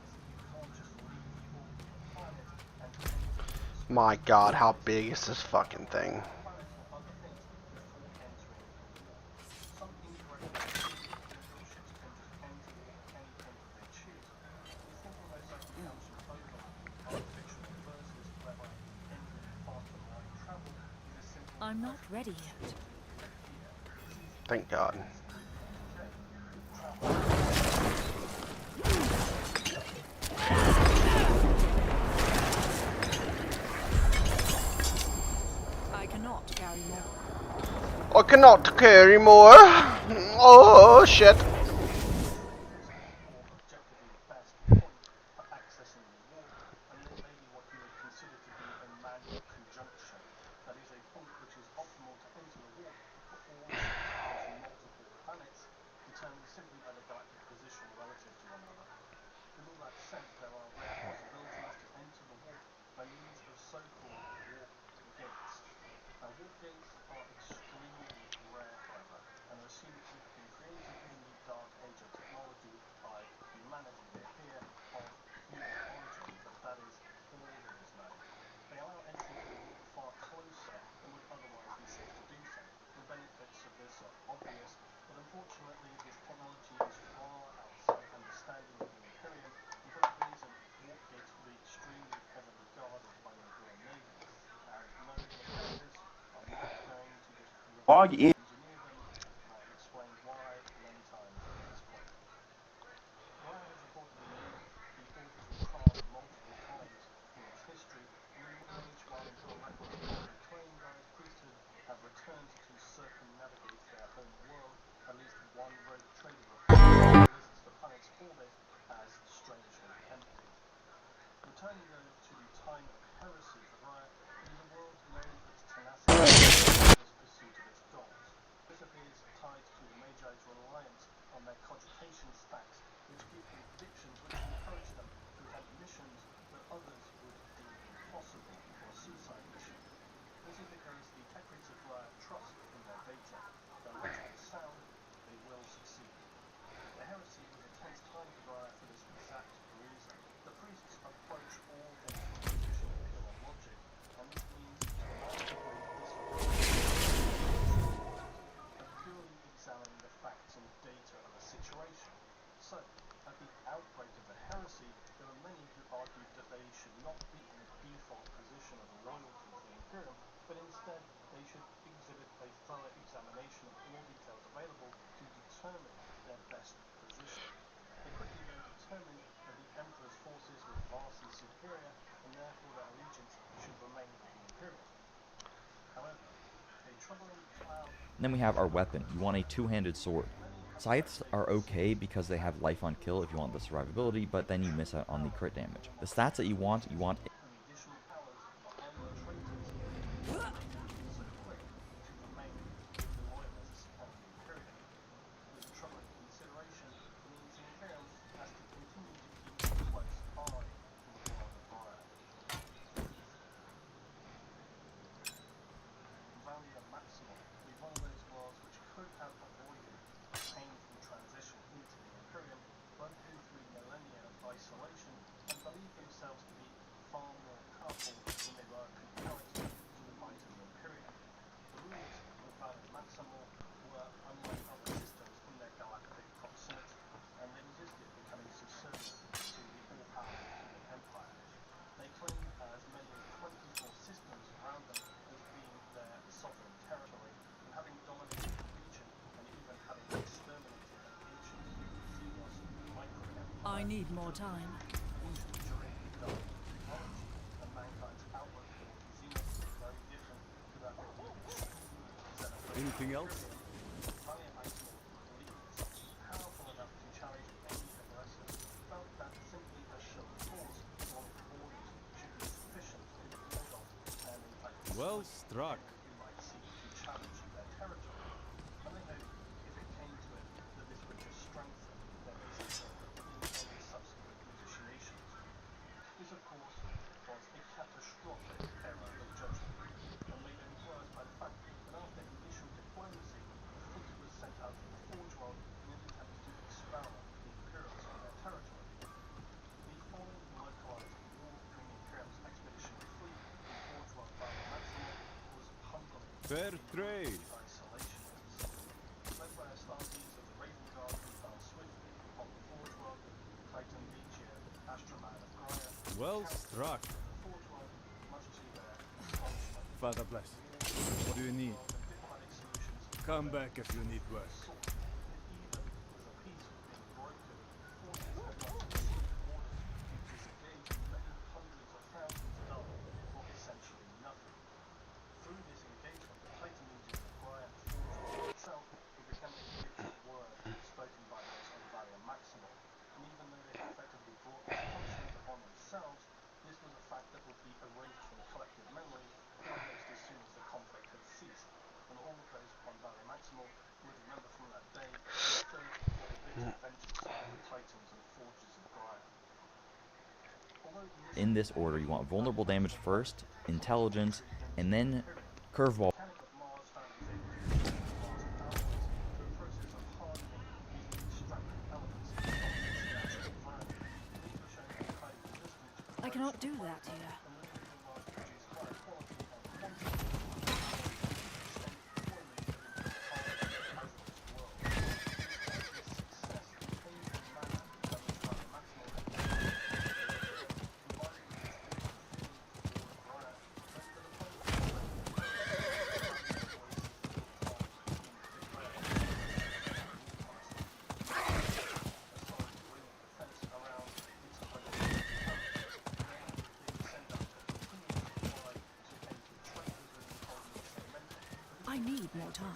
You can't just leave the orbit of a planet and enter warp My speed god, how unless big you is this pass fucking through thing? other planets or other things before entering warp. Some incorrectly assume that your ships can just enter warp at any point that they choose. You're thinking most likely comes from Overlord, our fictional verses whereby entering faster than light travel is as simple I'm as not ready yet. exporting your gear. This is Thank God. basically PBJ. Travel faster than light. I cannot carry more. I cannot carry more. Oh shit. Or objectively best point for accessing the warp, and may be what you would consider to be a manual conjunction. That is a point which is optimal to enter the warp for all ships across multiple planets, determined simply by the galactic position relative to one another. With all that said, there are rare possibilities to enter the warp by means of so-called warp gates. Now, warp gates are extremely rare, however, and are assumed to have been created in the dark age of technology by humanity. They appear of human origin, but that is all that is known. They allow entry to the warp far closer than would otherwise be safe to do so. The benefits of this are obvious, but unfortunately this technology is far outside understanding of the Imperium, and for that reason warp gates will be extremely heavily guarded by the Imperial Navy. And knowing the predators, I'm not going to just reverse engineer them, and I've explained why many times at this point. Raya has reportedly moved the orbital tron multiple times in its history, and in one age, while Imperial records proudly claim Raya's priesthood have returned to circumnavigate their home world, at least one rogue trader report lists the planet's orbit as strangely empty. Returning though to the time of heresy for Raya, it is a world known for its tenacity and relentless pursuit of its goals. This appears tied to the Magi's reliance on their cogitation stacks, which give them predictions which encourage them to attempt missions that others would deem impossible, or a suicide mission. This is because the tech creators of Raya trust in their data. Their logic is sound, they will succeed. The heresy was a tense time for Raya for this exact reason. The priests approach all things from a position of pure logic, and this means to arguably disregard but purely examining the facts and data of a situation. So, at the outbreak of the heresy, there were many who argued that they should not be in a default position of loyalty to the Imperium, but instead they should exhibit a thorough examination of all details available to determine their best position. They quickly though determined that the Emperor's forces were vastly superior, and therefore their allegiance should remain with the Imperium. However, a troubling cloud... Then we have our weapon. You want a two-handed sword. Scythes are okay because they have life on kill if you want the survivability, but then you miss out on the crit damage. The stats that you want and the additional powers behind the traitors that make them so quick to remain with the loyalists of the Imperium. This troubling consideration means the Imperium has to continue to keep a close eye on the world of Raya. Valia Maximal is one of those worlds which could have avoided the painful transition into the Imperium, but who through millennia of isolation have believed themselves to be far more powerful than they were comparative to the might of the Imperium. The rulers of Valia Maximal were unlike other systems in their galactic proximity, and they resisted becoming subservient to the all-powerful human empire. They claim as many as 24 systems around them as being their sovereign territory, and having dominated the region, and even having exterminated an ancient Xenos micro-empire. I need more time. Usually during the dawn of technology, and mankind's outlook toward the Xenos was very different to that of the extreme Xenophobic Anything else? Imperium. Valia Maximal believed Well struck. who might seek to challenge their territory, and they hoped if it came to it that this would just strengthen their position in any subsequent negotiations. This, of course, was a catastrophic error of judgment, and made only worse by the fact that after initial diplomacy, a fleet was sent out from the Forge World in an attempt to expel the Imperials from their territory. The following localized war between the Imperial's expeditionary fleet and the Forge World Valley Maximal was humbling Fair in trade. the isolationist. Led by Astartes of the Raven Guard, who fell swiftly upon the Forge World, Clayton Beecher, Astroman of Gaia, Well struck. the Forge World, much to their astonishment. Father bless. What do you need? And diplomatic solutions Come back if you need work. sought, and even as a peace was being brokered, forces had not received orders to disengage, letting hundreds of thousands die for essentially nothing. Through this engagement, the Clayton legions of Gaia and the Forge World itself would become a victory word spoken by those of Valia Maximal, and even though they had effectively brought this punishment upon themselves, this was a fact that would be erased from collective memory almost as soon as the conflict had ceased, and all of those upon Valia Maximal would remember from that day the thirst for the bitter vengeance of the Claytons and Forges of Gaia. In this order, you want vulnerable damage first, intelligence, and then curveball. Mechanic of Mars found its way into Mars alloys through a process of hardening using extracted elements from its natural environment, these were shown to be highly resistant to I cannot do corrosion, that here. and limited in Mars to produce higher quality and quantity, extended deployment of Imperial armor to hazardous worlds. This success came in a manner by which Valia Maximal had combined with its I need more time.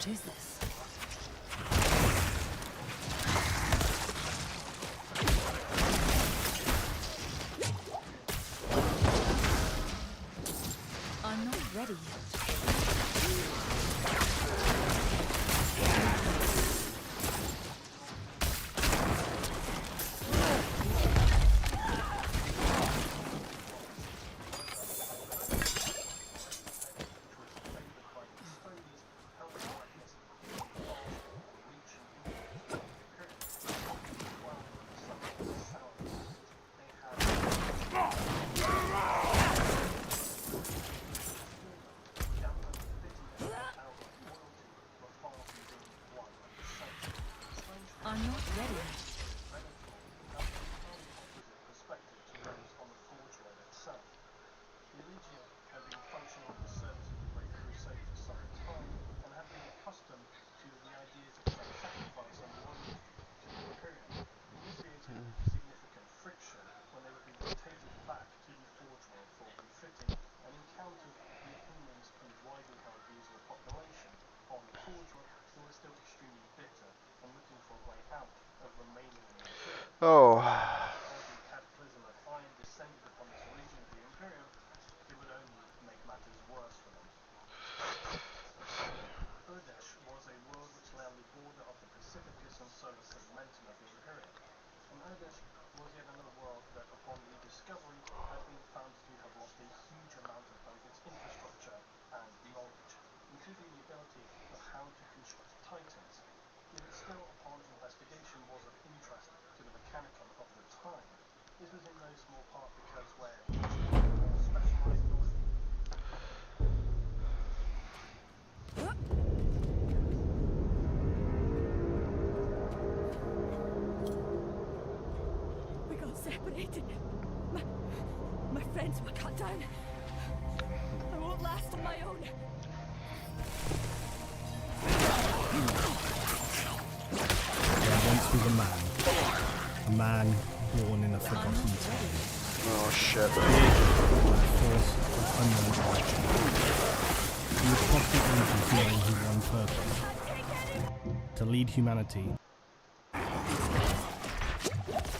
What is this? I'm not ready yet. I'm not ready yet. Perspective to those on the Forge World itself. The Allegiant had been functioning at the service of the Great Crusade for some time and had been accustomed to the ideas of self-sacrifice and loyalty to the Imperium. This created significant friction when they were being rotated back to the Forge World for refitting and encountered the opinions and widely held views of the population on the Forge World who were still extremely bitter and looking for a way out of remaining in the Imperium. Oh. As the cataclysm of iron descended upon this region of the Imperium, it would only make matters worse for them. Urdesh was a world which lay on the border of the Pacificus and solar segmentum of the Imperium. And Urdesh was yet another world that, upon rediscovery, had been found to have lost a huge amount of both its infrastructure and knowledge, including the ability of how to construct titans. Yet it still, upon investigation, was of interest to the Mechanicum of the time. This was in no small part because where each had more specialized ability. We got separated. My friends were cut down. I won't last on my own. There once was a man born in a forgotten time. Oh shit. By a force of unknown origin. He was constantly fulfilling his one purpose: to lead humanity.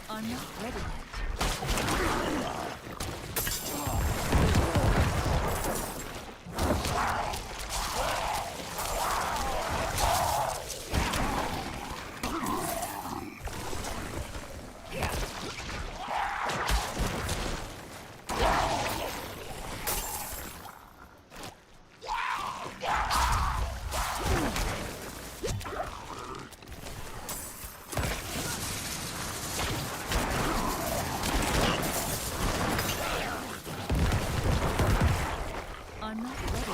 I'm not ready yet. I'm not ready.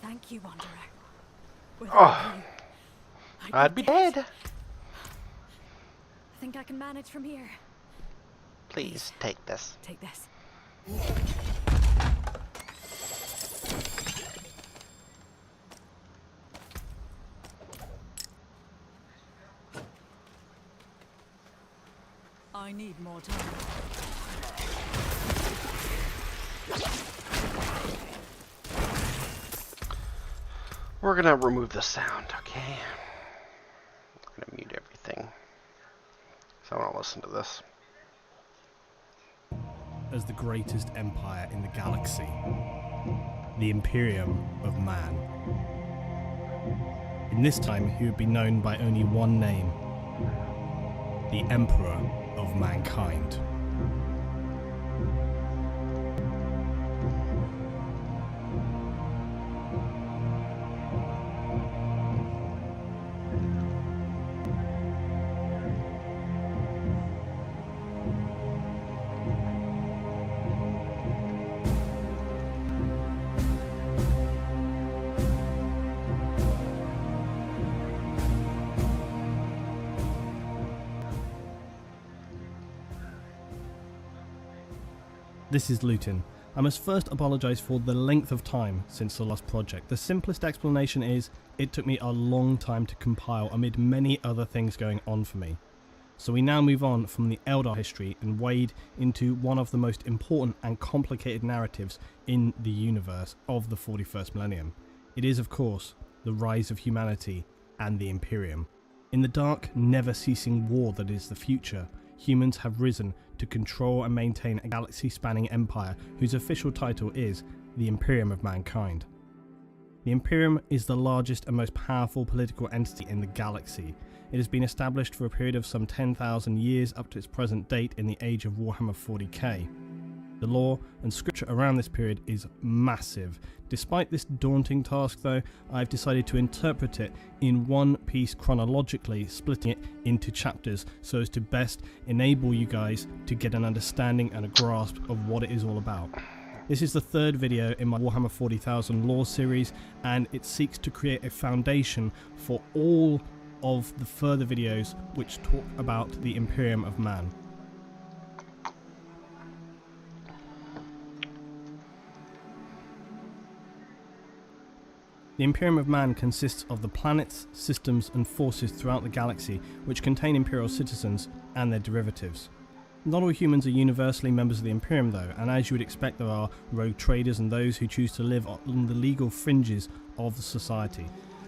Thank you, Wanderer. Without you, I'd be dead. I think I can manage from here. Please take this. Take this. I need more time. We're gonna remove the sound, okay? I'm gonna mute everything. So I wanna listen to this. As the greatest empire in the galaxy, the Imperium of Man. In this time, he would be known by only one name: the Emperor of Mankind. This is Lutin. I must first apologise for the length of time since the last project. The simplest explanation is it took me a long time to compile amid many other things going on for me. So we now move on from the Eldar history and wade into one of the most important and complicated narratives in the universe of the 41st millennium. It is, of course, the rise of humanity and the Imperium. In the dark, never-ceasing war that is the future, humans have risen to control and maintain a galaxy-spanning empire whose official title is the Imperium of Mankind. The Imperium is the largest and most powerful political entity in the galaxy. It has been established for a period of some 10,000 years up to its present date in the age of Warhammer 40k. The lore and scripture around this period is massive. Despite this daunting task though, I've decided to interpret it in one piece chronologically, splitting it into chapters so as to best enable you guys to get an understanding and a grasp of what it is all about. This is the third video in my Warhammer 40,000 lore series, and it seeks to create a foundation for all of the further videos which talk about the Imperium of Man. The Imperium of Man consists of the planets, systems and forces throughout the galaxy which contain Imperial citizens and their derivatives. Not all humans are universally members of the Imperium though, and as you would expect there are rogue traders and those who choose to live on the legal fringes of society.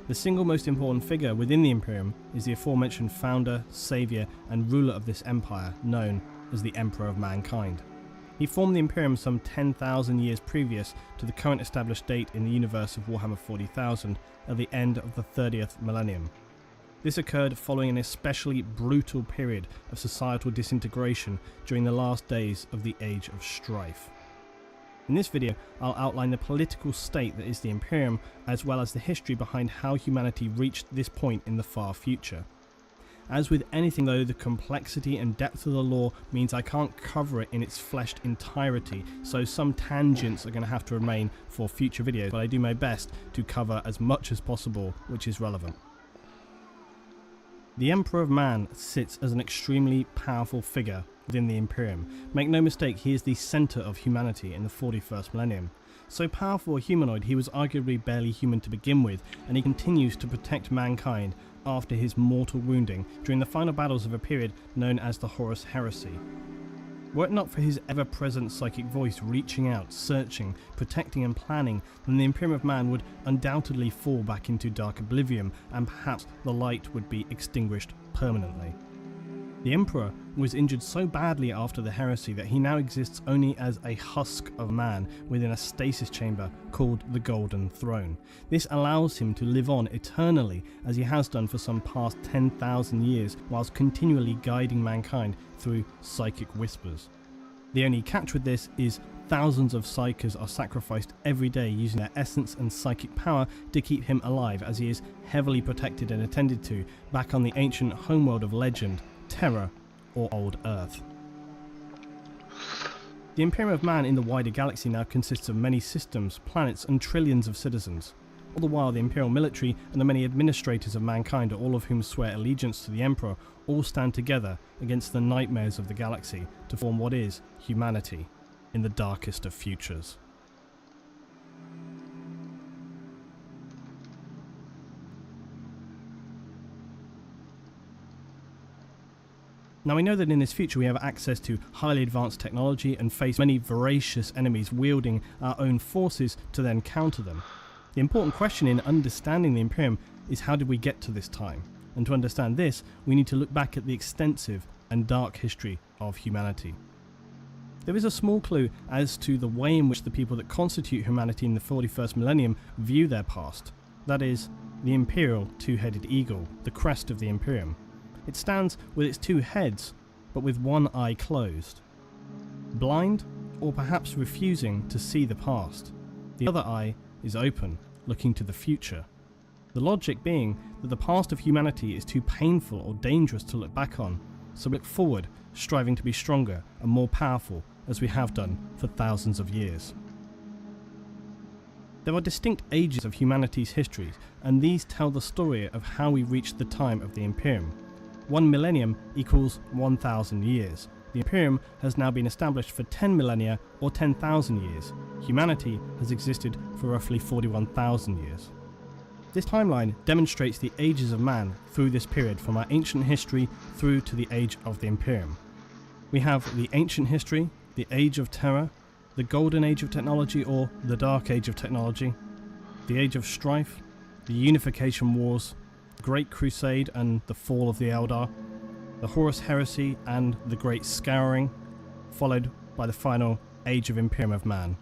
The single most important figure within the Imperium is the aforementioned founder, saviour and ruler of this empire, known as the Emperor of Mankind. He formed the Imperium some 10,000 years previous to the current established date in the universe of Warhammer 40,000 at the end of the 30th millennium. This occurred following an especially brutal period of societal disintegration during the last days of the Age of Strife. In this video, I'll outline the political state that is the Imperium, as well as the history behind how humanity reached this point in the far future. As with anything though, the complexity and depth of the lore means I can't cover it in its fleshed entirety, so some tangents are going to have to remain for future videos, but I do my best to cover as much as possible which is relevant. The Emperor of Man sits as an extremely powerful figure within the Imperium. Make no mistake, he is the centre of humanity in the 41st millennium. So powerful a humanoid, he was arguably barely human to begin with, and he continues to protect mankind after his mortal wounding during the final battles of a period known as the Horus Heresy. Were it not for his ever-present psychic voice reaching out, searching, protecting and planning, then the Imperium of Man would undoubtedly fall back into dark oblivion, and perhaps the light would be extinguished permanently. The Emperor was injured so badly after the heresy that he now exists only as a husk of man within a stasis chamber called the Golden Throne. This allows him to live on eternally as he has done for some past 10,000 years, whilst continually guiding mankind through psychic whispers. The only catch with this is thousands of psykers are sacrificed every day using their essence and psychic power to keep him alive, as he is heavily protected and attended to back on the ancient homeworld of legend, Terra, or Old Earth. The Imperium of Man in the wider galaxy now consists of many systems, planets and trillions of citizens. All the while the Imperial military and the many administrators of mankind, all of whom swear allegiance to the Emperor, all stand together against the nightmares of the galaxy to form what is humanity in the darkest of futures. Now we know that in this future we have access to highly advanced technology and face many voracious enemies wielding our own forces to then counter them. The important question in understanding the Imperium is how did we get to this time? And to understand this, we need to look back at the extensive and dark history of humanity. There is a small clue as to the way in which the people that constitute humanity in the 41st millennium view their past. That is, the Imperial two-headed eagle, the crest of the Imperium. It stands with its two heads, but with one eye closed. Blind, or perhaps refusing to see the past. The other eye is open, looking to the future. The logic being that the past of humanity is too painful or dangerous to look back on, so we look forward, striving to be stronger and more powerful, as we have done for thousands of years. There are distinct ages of humanity's history, and these tell the story of how we reached the time of the Imperium. 1 millennium equals 1,000 years. The Imperium has now been established for 10 millennia or 10,000 years. Humanity has existed for roughly 41,000 years. This timeline demonstrates the ages of man through this period, from our ancient history through to the age of the Imperium. We have the ancient history, the age of terror, the golden age of technology or the dark age of technology, the age of strife, the unification wars, the Great Crusade and the fall of the Eldar, the Horus Heresy and the Great Scouring, followed by the final age of Imperium of Man.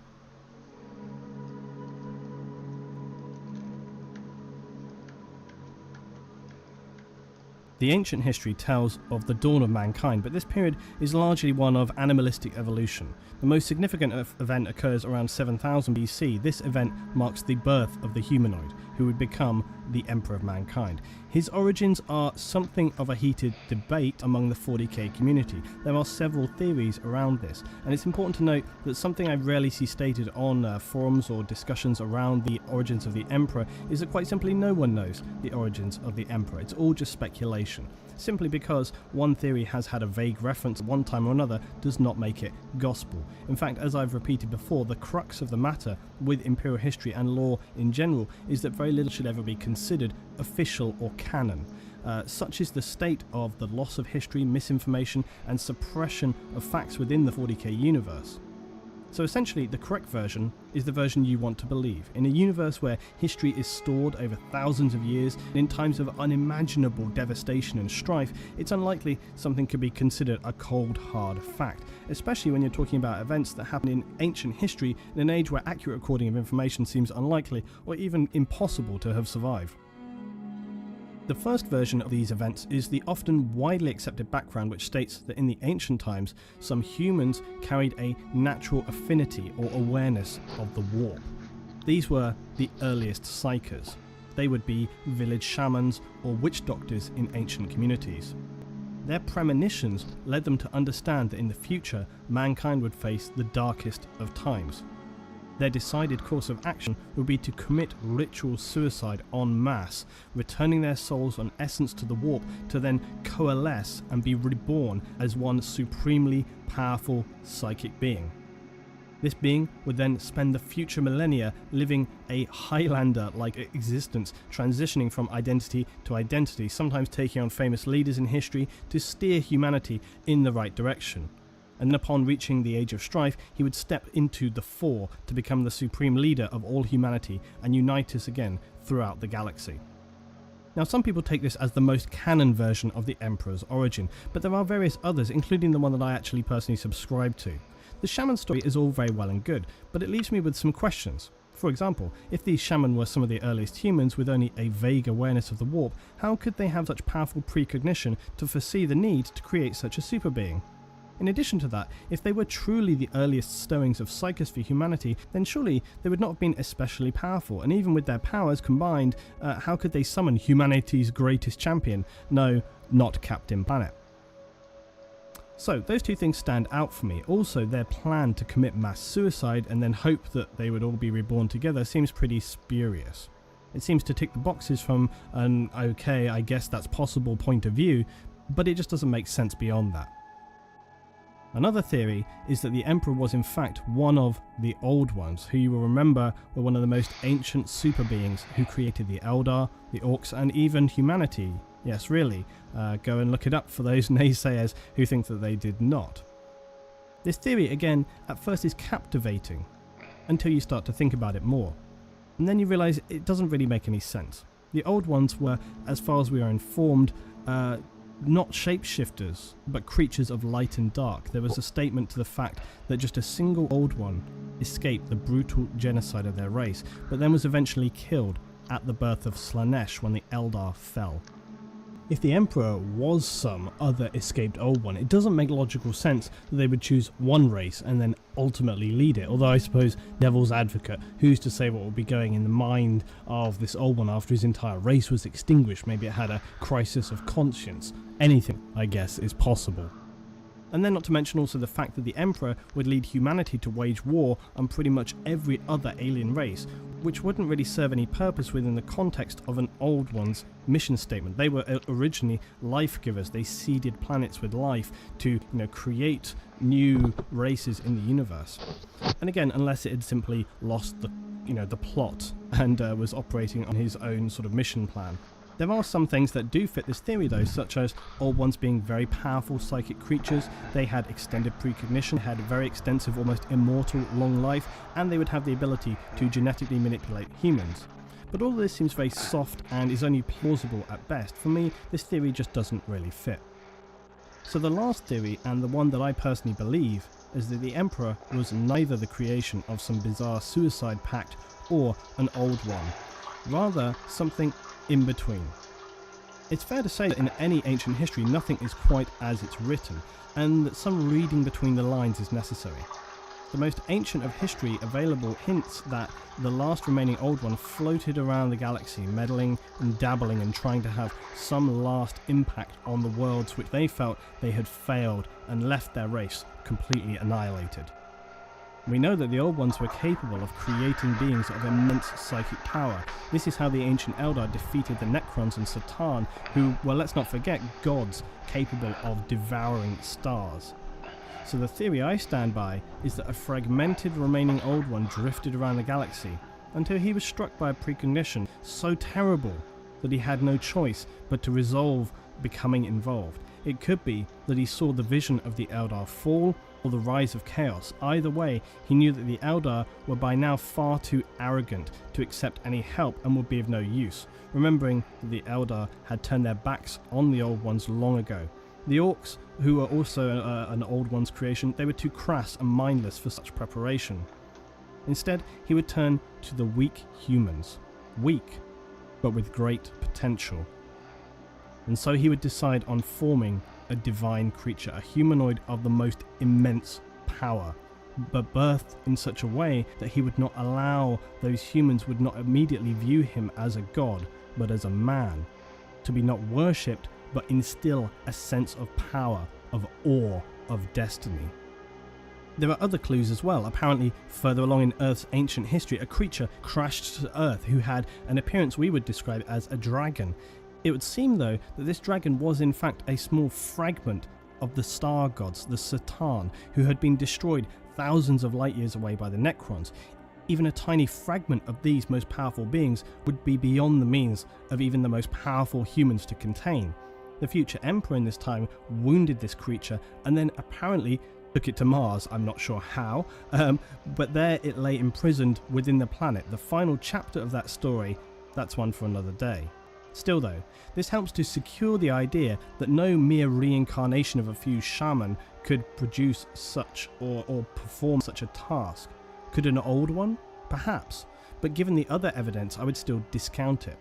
The ancient history tells of the dawn of mankind, but this period is largely one of animalistic evolution. The most significant event occurs around 7000 BC. This event marks the birth of the humanoid, who would become the Emperor of Mankind. His origins are something of a heated debate among the 40k community. There are several theories around this, and it's important to note that something I rarely see stated on forums or discussions around the origins of the Emperor is that quite simply no one knows the origins of the Emperor. It's all just speculation. Simply because one theory has had a vague reference at one time or another does not make it gospel. In fact, as I've repeated before, the crux of the matter with imperial history and lore in general is that very little should ever be considered official or canon. Such is the state of the loss of history, misinformation, and suppression of facts within the 40k universe. So essentially, the correct version is the version you want to believe. In a universe where history is stored over thousands of years, in times of unimaginable devastation and strife, it's unlikely something could be considered a cold, hard fact, especially when you're talking about events that happen in ancient history in an age where accurate recording of information seems unlikely or even impossible to have survived. The first version of these events is the often widely accepted background, which states that in the ancient times, some humans carried a natural affinity or awareness of the warp. These were the earliest psykers. They would be village shamans or witch doctors in ancient communities. Their premonitions led them to understand that in the future, mankind would face the darkest of times. Their decided course of action would be to commit ritual suicide en masse, returning their souls and essence to the warp to then coalesce and be reborn as one supremely powerful psychic being. This being would then spend the future millennia living a Highlander-like existence, transitioning from identity to identity, sometimes taking on famous leaders in history to steer humanity in the right direction. And then upon reaching the age of strife, he would step into the fore to become the supreme leader of all humanity and unite us again throughout the galaxy. Now, some people take this as the most canon version of the Emperor's origin, but there are various others, including the one that I actually personally subscribe to. The shaman story is all very well and good, but it leaves me with some questions. For example, if these shaman were some of the earliest humans with only a vague awareness of the warp, how could they have such powerful precognition to foresee the need to create such a super being? In addition to that, if they were truly the earliest stowings of psychers for humanity, then surely they would not have been especially powerful, and even with their powers combined, how could they summon humanity's greatest champion? No, not Captain Planet. So, those two things stand out for me. Also, their plan to commit mass suicide and then hope that they would all be reborn together seems pretty spurious. It seems to tick the boxes from an okay, I guess that's possible point of view, but it just doesn't make sense beyond that. Another theory is that the Emperor was in fact one of the Old Ones, who you will remember were one of the most ancient super beings who created the Eldar, the Orcs, and even humanity. Yes, really, go and look it up for those naysayers who think that they did not. This theory, again, at first is captivating, until you start to think about it more. And then you realise it doesn't really make any sense. The Old Ones were, as far as we are informed, not shapeshifters, but creatures of light and dark. There was a statement to the fact that just a single Old One escaped the brutal genocide of their race, but then was eventually killed at the birth of Slanesh when the Eldar fell. If the Emperor was some other escaped Old One, it doesn't make logical sense that they would choose one race and then ultimately lead it, although I suppose, devil's advocate, who's to say what would be going in the mind of this Old One after his entire race was extinguished? Maybe it had a crisis of conscience. Anything, I guess, is possible. And then not to mention also the fact that the Emperor would lead humanity to wage war on pretty much every other alien race, which wouldn't really serve any purpose within the context of an Old One's mission statement. They were originally life givers. They seeded planets with life to, create new races in the universe. And again, unless it had simply lost the the plot and was operating on his own sort of mission plan. There are some things that do fit this theory though, such as Old Ones being very powerful psychic creatures. They had extended precognition, had very extensive, almost immortal long life, and they would have the ability to genetically manipulate humans. But all of this seems very soft and is only plausible at best. For me, this theory just doesn't really fit. So the last theory, and the one that I personally believe, is that the Emperor was neither the creation of some bizarre suicide pact or an Old One, rather something in between. It's fair to say that in any ancient history nothing is quite as it's written, and that some reading between the lines is necessary. The most ancient of history available hints that the last remaining Old One floated around the galaxy, meddling and dabbling and trying to have some last impact on the worlds which they felt they had failed and left their race completely annihilated. We know that the Old Ones were capable of creating beings of immense psychic power. This is how the ancient Eldar defeated the Necrons and Satan, who were, let's not forget, gods capable of devouring stars. So the theory I stand by is that a fragmented remaining Old One drifted around the galaxy until he was struck by a precognition so terrible that he had no choice but to resolve becoming involved. It could be that he saw the vision of the Eldar fall or the rise of chaos. Either way, he knew that the Eldar were by now far too arrogant to accept any help and would be of no use, remembering that the Eldar had turned their backs on the Old Ones long ago. The Orcs, who were also an Old One's creation, they were too crass and mindless for such preparation. Instead, he would turn to the weak humans. Weak, but with great potential. And so he would decide on forming a divine creature, a humanoid of the most immense power, but birthed in such a way that he would not allow those humans would not immediately view him as a god, but as a man, to be not worshipped, but instill a sense of power, of awe, of destiny. There are other clues as well. Apparently, further along in Earth's ancient history, a creature crashed to Earth who had an appearance we would describe as a dragon. It would seem, though, that this dragon was in fact a small fragment of the star gods, the Satan, who had been destroyed thousands of light years away by the Necrons. Even a tiny fragment of these most powerful beings would be beyond the means of even the most powerful humans to contain. The future Emperor in this time wounded this creature and then apparently took it to Mars. I'm not sure how, but there it lay imprisoned within the planet. The final chapter of that story, that's one for another day. Still though, this helps to secure the idea that no mere reincarnation of a few shaman could produce such or perform such a task. Could an Old One? Perhaps, but given the other evidence I would still discount it.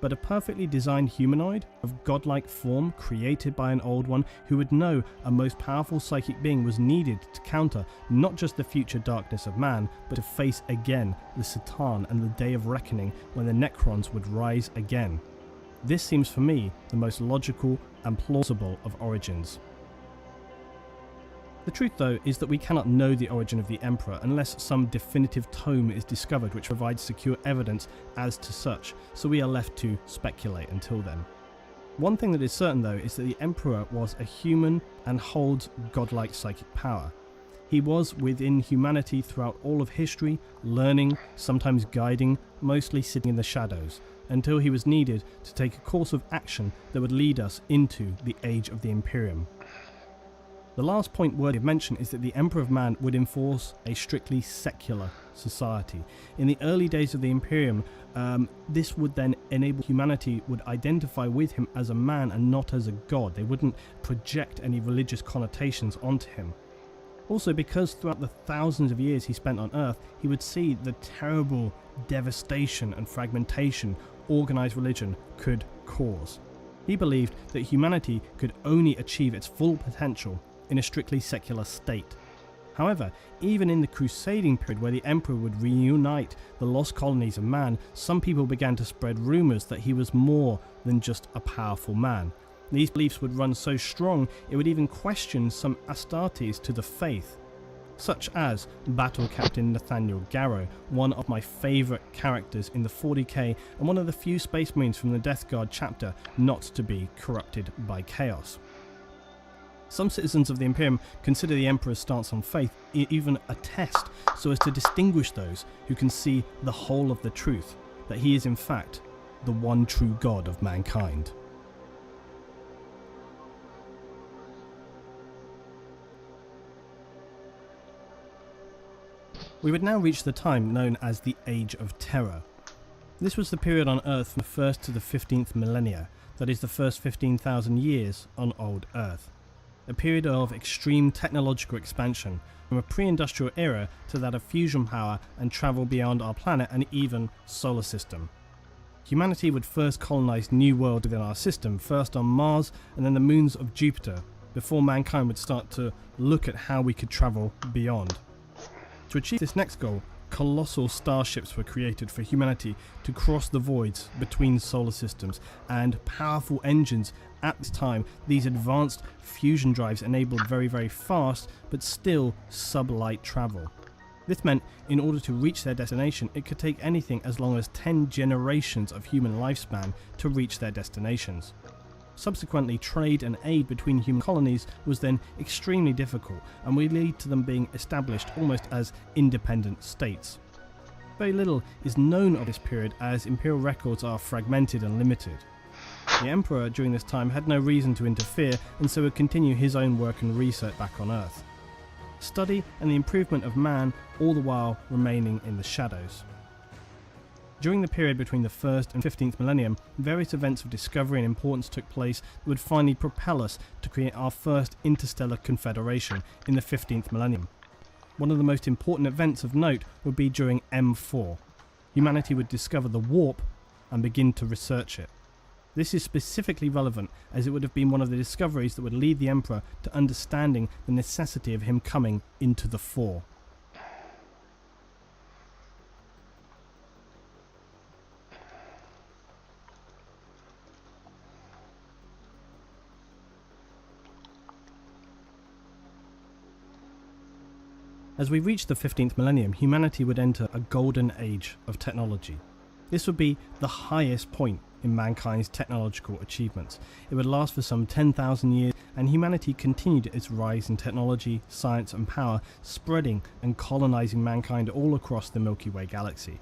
But a perfectly designed humanoid of godlike form created by an Old One who would know a most powerful psychic being was needed to counter not just the future darkness of man, but to face again the Satan and the day of reckoning when the Necrons would rise again. This seems for me the most logical and plausible of origins. The truth though is that we cannot know the origin of the Emperor unless some definitive tome is discovered which provides secure evidence as to such, so we are left to speculate until then. One thing that is certain though is that the Emperor was a human and holds godlike psychic power. He was within humanity throughout all of history, learning, sometimes guiding, mostly sitting in the shadows, until he was needed to take a course of action that would lead us into the Age of the Imperium. The last point worthy of mention is that the Emperor of Man would enforce a strictly secular society. In the early days of the Imperium, this would then enable humanity would identify with him as a man and not as a god. They wouldn't project any religious connotations onto him. Also, because throughout the thousands of years he spent on Earth, he would see the terrible devastation and fragmentation organized religion could cause. He believed that humanity could only achieve its full potential in a strictly secular state. However, even in the crusading period where the Emperor would reunite the lost colonies of man, some people began to spread rumours that he was more than just a powerful man. These beliefs would run so strong it would even question some Astartes to the faith, such as Battle Captain Nathaniel Garrow, one of my favourite characters in the 40k and one of the few Space Marines from the Death Guard chapter not to be corrupted by chaos. Some citizens of the Imperium consider the Emperor's stance on faith even a test, so as to distinguish those who can see the whole of the truth, that he is in fact the one true God of mankind. We would now reach the time known as the Age of Terror. This was the period on Earth from the 1st to the 15th millennia, that is the first 15,000 years on old Earth. A period of extreme technological expansion, from a pre-industrial era to that of fusion power and travel beyond our planet and even solar system. Humanity would first colonize new worlds within our system, first on Mars and then the moons of Jupiter, before mankind would start to look at how we could travel beyond. To achieve this next goal, colossal starships were created for humanity to cross the voids between solar systems, and powerful engines at this time. These advanced fusion drives enabled very, very fast but still sublight travel. This meant in order to reach their destination, it could take anything as long as 10 generations of human lifespan to reach their destinations. Subsequently, trade and aid between human colonies was then extremely difficult and would lead to them being established almost as independent states. Very little is known of this period, as imperial records are fragmented and limited. The Emperor during this time had no reason to interfere, and so would continue his own work and research back on Earth. Study and the improvement of man, all the while remaining in the shadows. During the period between the 1st and 15th millennium, various events of discovery and importance took place that would finally propel us to create our first interstellar confederation in the 15th millennium. One of the most important events of note would be during M4. Humanity would discover the warp and begin to research it. This is specifically relevant as it would have been one of the discoveries that would lead the Emperor to understanding the necessity of him coming into the fore. As we reach the 15th millennium, humanity would enter a golden age of technology. This would be the highest point in mankind's technological achievements. It would last for some 10,000 years, and humanity continued its rise in technology, science and power, spreading and colonizing mankind all across the Milky Way galaxy.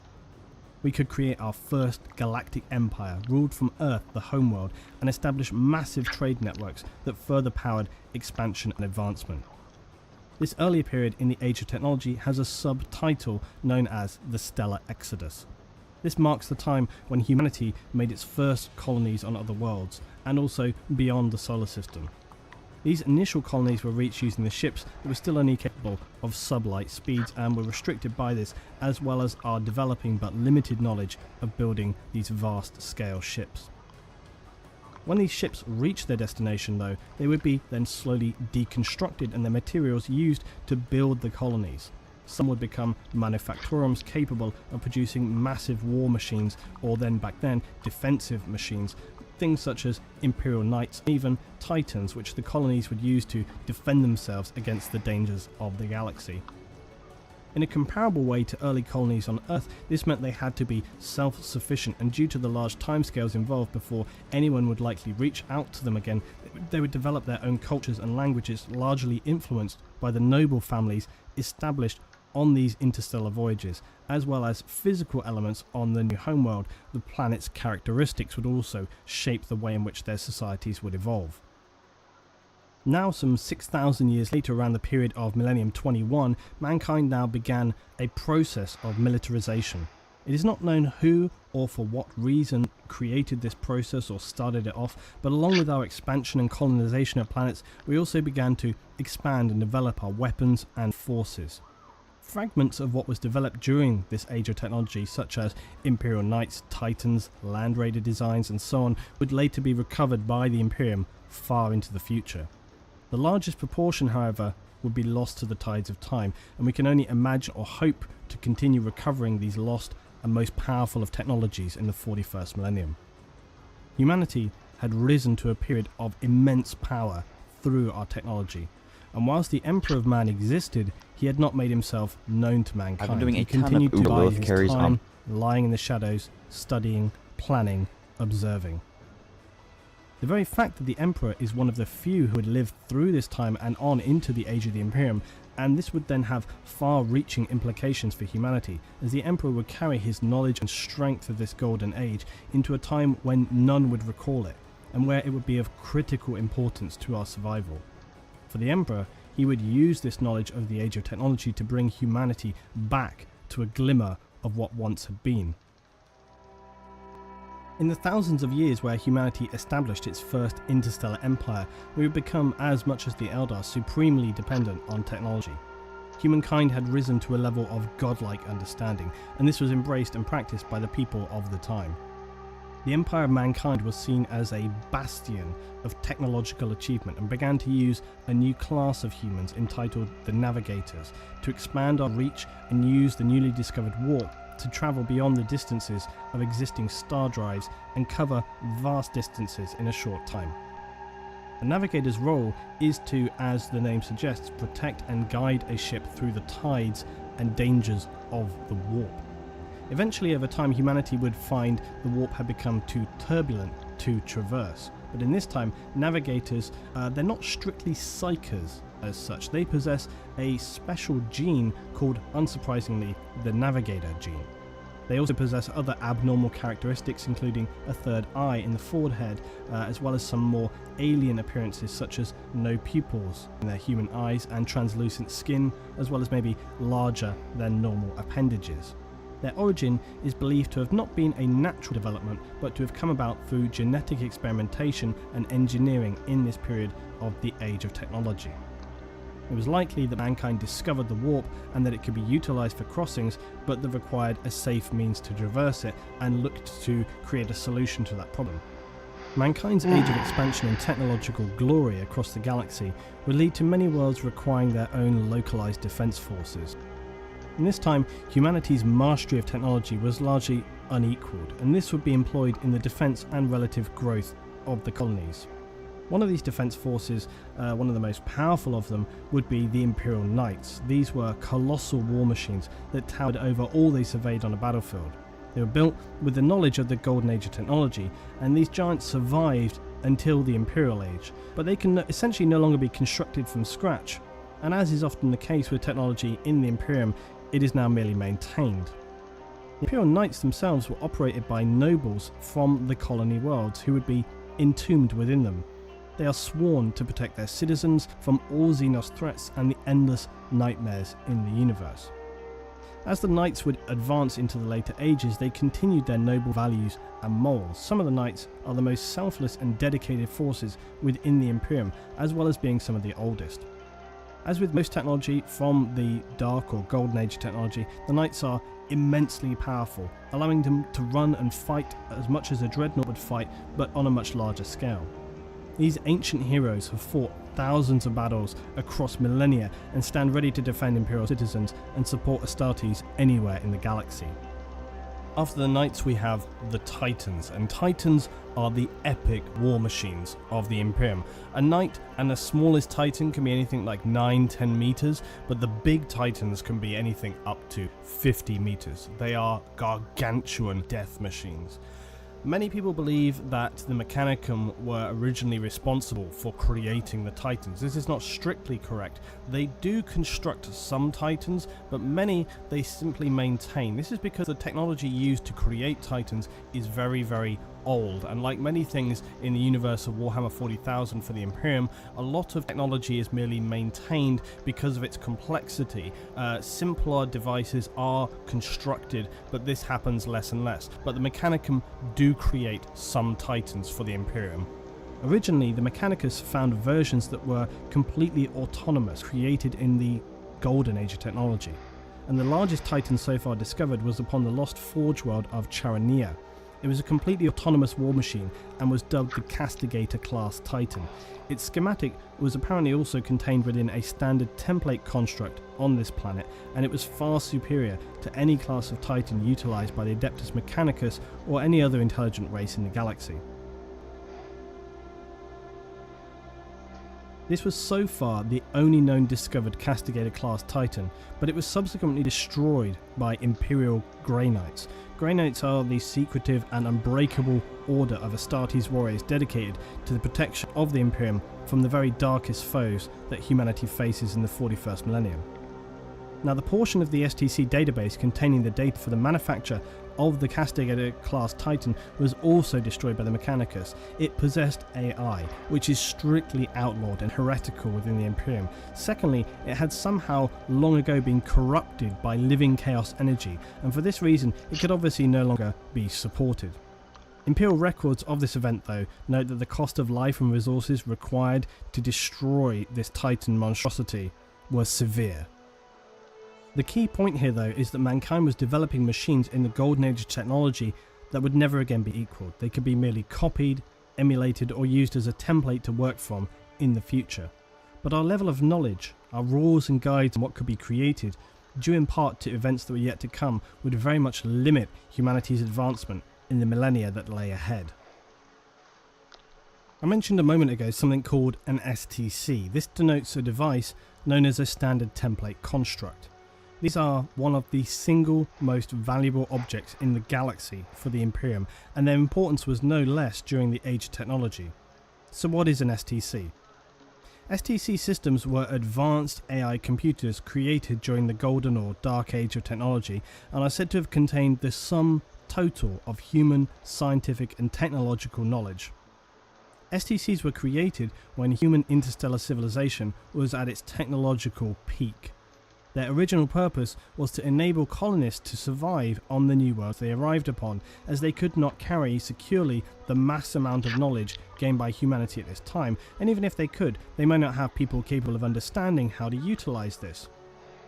We could create our first galactic empire, ruled from Earth, the homeworld, and establish massive trade networks that further powered expansion and advancement. This earlier period in the Age of Technology has a subtitle known as the Stellar Exodus. This marks the time when humanity made its first colonies on other worlds, and also beyond the solar system. These initial colonies were reached using the ships that were still only capable of sublight speeds, and were restricted by this, as well as our developing but limited knowledge of building these vast scale ships. When these ships reached their destination though, they would be then slowly deconstructed and the materials used to build the colonies. Some would become manufactorums capable of producing massive war machines, or then back then defensive machines, things such as Imperial Knights, even Titans, which the colonies would use to defend themselves against the dangers of the galaxy. In a comparable way to early colonies on Earth, this meant they had to be self-sufficient, and due to the large timescales involved before anyone would likely reach out to them again, they would develop their own cultures and languages, largely influenced by the noble families established on these interstellar voyages, as well as physical elements on the new homeworld. The planet's characteristics would also shape the way in which their societies would evolve. Now, some 6,000 years later, around the period of Millennium 21, mankind now began a process of militarization. It is not known who or for what reason created this process or started it off, but along with our expansion and colonization of planets, we also began to expand and develop our weapons and forces. Fragments of what was developed during this age of technology, such as Imperial Knights, Titans, Land Raider designs and so on, would later be recovered by the Imperium far into the future. The largest proportion, however, would be lost to the tides of time, and we can only imagine or hope to continue recovering these lost and most powerful of technologies in the 41st millennium. Humanity had risen to a period of immense power through our technology, and whilst the Emperor of Man existed, he had not made himself known to mankind. I've been doing he a ton continued of to bide Uber his carries time, on. lying in the shadows, studying, planning, observing. The very fact that the Emperor is one of the few who had lived through this time and on into the Age of the Imperium, and this would then have far-reaching implications for humanity, as the Emperor would carry his knowledge and strength of this golden age into a time when none would recall it, and where it would be of critical importance to our survival. For the Emperor, he would use this knowledge of the Age of Technology to bring humanity back to a glimmer of what once had been. In the thousands of years where humanity established its first interstellar empire, we would become, as much as the Eldar, supremely dependent on technology. Humankind had risen to a level of godlike understanding, and this was embraced and practiced by the people of the time. The Empire of Mankind was seen as a bastion of technological achievement and began to use a new class of humans entitled the Navigators to expand our reach and use the newly discovered warp to travel beyond the distances of existing star drives and cover vast distances in a short time. The navigator's role is to, as the name suggests, protect and guide a ship through the tides and dangers of the warp. Eventually, over time, humanity would find the warp had become too turbulent to traverse. But in this time, navigators, they're not strictly psychers as such. They possess a special gene called, unsurprisingly, the navigator gene. They also possess other abnormal characteristics, including a third eye in the forehead, as well as some more alien appearances such as no pupils in their human eyes and translucent skin, as well as maybe larger than normal appendages. Their origin is believed to have not been a natural development, but to have come about through genetic experimentation and engineering in this period of the Age of Technology. It was likely that mankind discovered the warp and that it could be utilised for crossings, but that required a safe means to traverse it and looked to create a solution to that problem. Mankind's age of expansion and technological glory across the galaxy would lead to many worlds requiring their own localised defence forces. In this time, humanity's mastery of technology was largely unequalled, and this would be employed in the defence and relative growth of the colonies. One of these defence forces, one of the most powerful of them, would be the Imperial Knights. These were colossal war machines that towered over all they surveyed on a battlefield. They were built with the knowledge of the Golden Age of technology, and these giants survived until the Imperial Age, but they can essentially no longer be constructed from scratch. And as is often the case with technology in the Imperium, it is now merely maintained. The Imperial Knights themselves were operated by nobles from the colony worlds who would be entombed within them. They are sworn to protect their citizens from all Xenos threats and the endless nightmares in the universe. As the Knights would advance into the later ages, they continued their noble values and morals. Some of the Knights are the most selfless and dedicated forces within the Imperium, as well as being some of the oldest. As with most technology from the Dark or Golden Age technology, the Knights are immensely powerful, allowing them to run and fight as much as a Dreadnought would fight, but on a much larger scale. These ancient heroes have fought thousands of battles across millennia and stand ready to defend Imperial citizens and support Astartes anywhere in the galaxy. After the Knights we have the Titans, and Titans are the epic war machines of the Imperium. A Knight and the smallest Titan can be anything like 9-10 meters, but the big Titans can be anything up to 50 meters. They are gargantuan death machines. Many people believe that the Mechanicum were originally responsible for creating the Titans. This is not strictly correct. They do construct some Titans, but many they simply maintain. This is because the technology used to create Titans is very, very old, and like many things in the universe of Warhammer 40,000 for the Imperium, a lot of technology is merely maintained because of its complexity. Simpler devices are constructed, but this happens less and less. But the Mechanicum do create some Titans for the Imperium. Originally, the Mechanicus found versions that were completely autonomous, created in the Golden Age of technology. And the largest Titan so far discovered was upon the lost forge world of Charania. It was a completely autonomous war machine and was dubbed the Castigator class Titan. Its schematic was apparently also contained within a standard template construct on this planet, and it was far superior to any class of Titan utilised by the Adeptus Mechanicus or any other intelligent race in the galaxy. This was so far the only known discovered Castigator-class Titan, but it was subsequently destroyed by Imperial Grey Knights. Grey Knights are the secretive and unbreakable order of Astartes warriors dedicated to the protection of the Imperium from the very darkest foes that humanity faces in the 41st millennium. Now, the portion of the STC database containing the data for the manufacture of the Castigator-class Titan was also destroyed by the Mechanicus. It possessed AI, which is strictly outlawed and heretical within the Imperium. Secondly, it had somehow long ago been corrupted by living chaos energy, and for this reason it could obviously no longer be supported. Imperial records of this event, though, note that the cost of life and resources required to destroy this Titan monstrosity was severe. The key point here, though, is that mankind was developing machines in the Golden Age of technology that would never again be equaled. They could be merely copied, emulated, or used as a template to work from in the future. But our level of knowledge, our rules and guides on what could be created, due in part to events that were yet to come, would very much limit humanity's advancement in the millennia that lay ahead. I mentioned a moment ago something called an STC. This denotes a device known as a standard template construct. These are one of the single most valuable objects in the galaxy for the Imperium, and their importance was no less during the Age of Technology. So what is an STC? STC systems were advanced AI computers created during the Golden or Dark Age of Technology, and are said to have contained the sum total of human, scientific and technological knowledge. STCs were created when human interstellar civilization was at its technological peak. Their original purpose was to enable colonists to survive on the new worlds they arrived upon, as they could not carry securely the mass amount of knowledge gained by humanity at this time, and even if they could, they might not have people capable of understanding how to utilize this.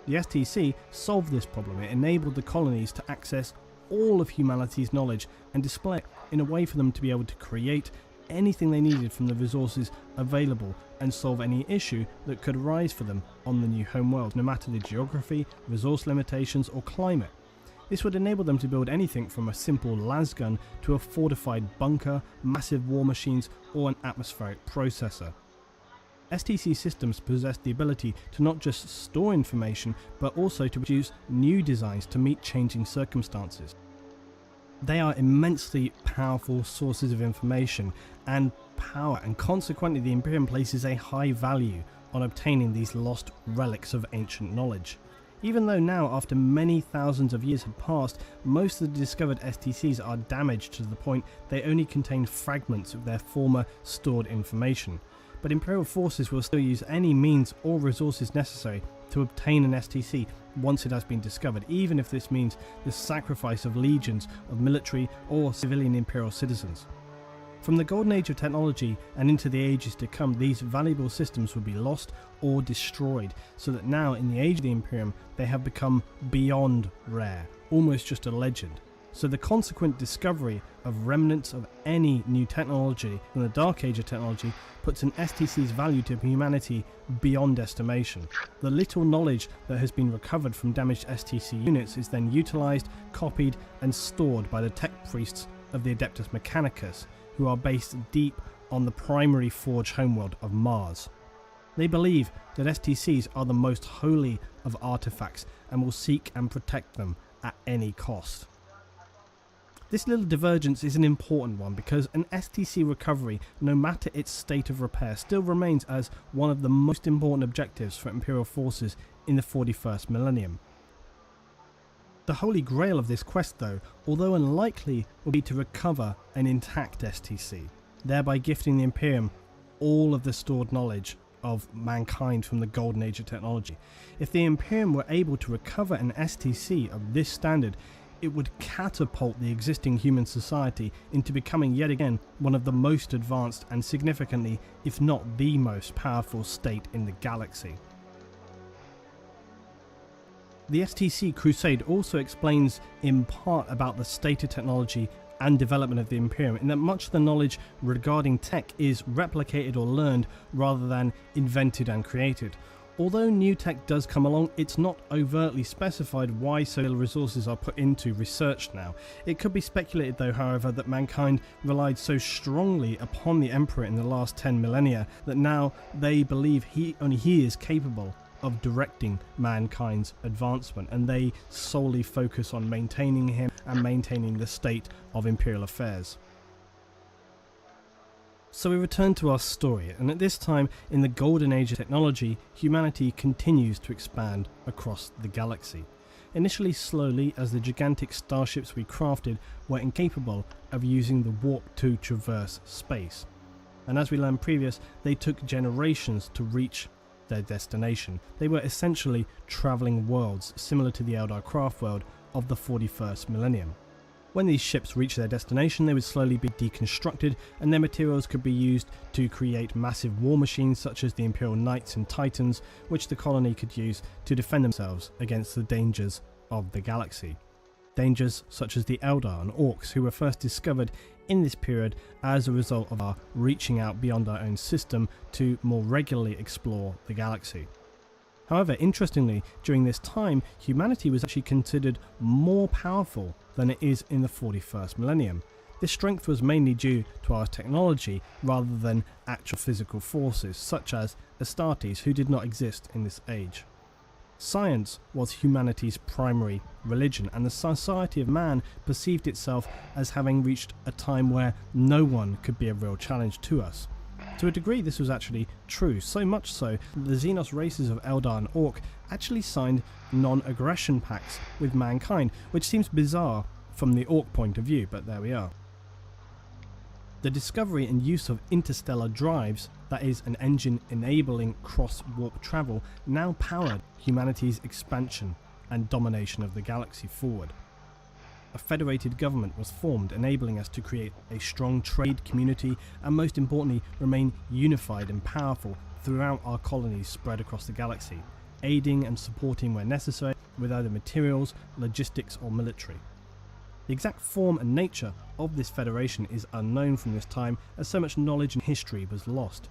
The STC solved this problem. It enabled the colonies to access all of humanity's knowledge and display it in a way for them to be able to create anything they needed from the resources available and solve any issue that could arise for them on the new homeworld, no matter the geography, resource limitations or climate. This would enable them to build anything from a simple lasgun to a fortified bunker, massive war machines or an atmospheric processor. STC systems possess the ability to not just store information but also to produce new designs to meet changing circumstances. They are immensely powerful sources of information and power, and consequently the Imperium places a high value on obtaining these lost relics of ancient knowledge. Even though now, after many thousands of years had passed, most of the discovered STCs are damaged to the point they only contain fragments of their former stored information. But Imperial forces will still use any means or resources necessary to obtain an STC once it has been discovered, even if this means the sacrifice of legions of military or civilian Imperial citizens. From the Golden Age of Technology and into the ages to come, these valuable systems will be lost or destroyed, so that now in the Age of the Imperium they have become beyond rare, almost just a legend. So the consequent discovery of remnants of any new technology from the Dark Age of Technology puts an STC's value to humanity beyond estimation. The little knowledge that has been recovered from damaged STC units is then utilized, copied and stored by the tech priests of the Adeptus Mechanicus, who are based deep on the primary forge homeworld of Mars. They believe that STCs are the most holy of artifacts and will seek and protect them at any cost. This little divergence is an important one because an STC recovery, no matter its state of repair, still remains as one of the most important objectives for Imperial forces in the 41st millennium. The holy grail of this quest, though, although unlikely, will be to recover an intact STC, thereby gifting the Imperium all of the stored knowledge of mankind from the Golden Age of Technology. If the Imperium were able to recover an STC of this standard, it would catapult the existing human society into becoming yet again one of the most advanced and significantly, if not the most powerful state in the galaxy. The STC Crusade also explains in part about the state of technology and development of the Imperium, in that much of the knowledge regarding tech is replicated or learned rather than invented and created. Although new tech does come along, it's not overtly specified why so little resources are put into research now. It could be speculated though, however, that mankind relied so strongly upon the Emperor in the last 10 millennia that now they believe only he is capable of directing mankind's advancement, and they solely focus on maintaining him and maintaining the state of imperial affairs. So we return to our story, and at this time in the golden age of technology, humanity continues to expand across the galaxy. Initially slowly, as the gigantic starships we crafted were incapable of using the warp to traverse space. And as we learned previous, they took generations to reach their destination. They were essentially travelling worlds, similar to the Eldar craft world of the 41st millennium. When these ships reached their destination, they would slowly be deconstructed, and their materials could be used to create massive war machines such as the Imperial Knights and Titans, which the colony could use to defend themselves against the dangers of the galaxy. Dangers such as the Eldar and Orcs, who were first discovered in this period as a result of our reaching out beyond our own system to more regularly explore the galaxy. However, interestingly, during this time, humanity was actually considered more powerful than it is in the 41st millennium. This strength was mainly due to our technology rather than actual physical forces, such as Astartes, who did not exist in this age. Science was humanity's primary religion, and the society of man perceived itself as having reached a time where no one could be a real challenge to us. To a degree, this was actually true, so much so that the Xenos races of Eldar and Orc actually signed non-aggression pacts with mankind, which seems bizarre from the Orc point of view, but there we are. The discovery and use of interstellar drives, that is, an engine enabling cross-warp travel, now powered humanity's expansion and domination of the galaxy forward. A federated government was formed, enabling us to create a strong trade community and, most importantly, remain unified and powerful throughout our colonies spread across the galaxy, aiding and supporting where necessary with either materials, logistics or military. The exact form and nature of this federation is unknown from this time, as so much knowledge and history was lost.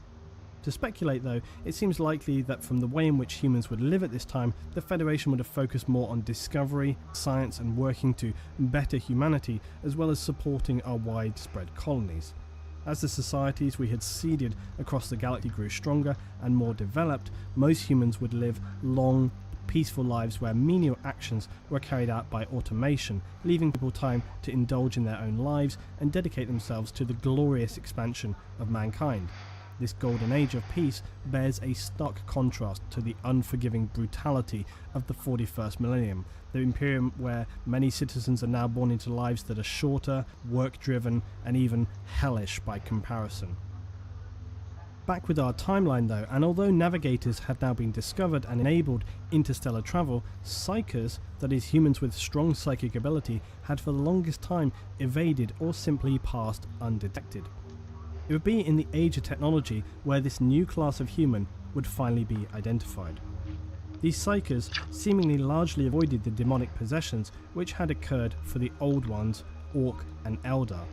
To speculate though, it seems likely that from the way in which humans would live at this time, the Federation would have focused more on discovery, science and working to better humanity, as well as supporting our widespread colonies. As the societies we had seeded across the galaxy grew stronger and more developed, most humans would live long, peaceful lives where menial actions were carried out by automation, leaving people time to indulge in their own lives and dedicate themselves to the glorious expansion of mankind. This golden age of peace bears a stark contrast to the unforgiving brutality of the 41st millennium, the Imperium where many citizens are now born into lives that are shorter, work-driven, and even hellish by comparison. Back with our timeline though, and although navigators had now been discovered and enabled interstellar travel, psychers, that is humans with strong psychic ability, had for the longest time evaded or simply passed undetected. It would be in the age of technology where this new class of human would finally be identified. These psychers seemingly largely avoided the demonic possessions which had occurred for the old ones, Orc and Eldar.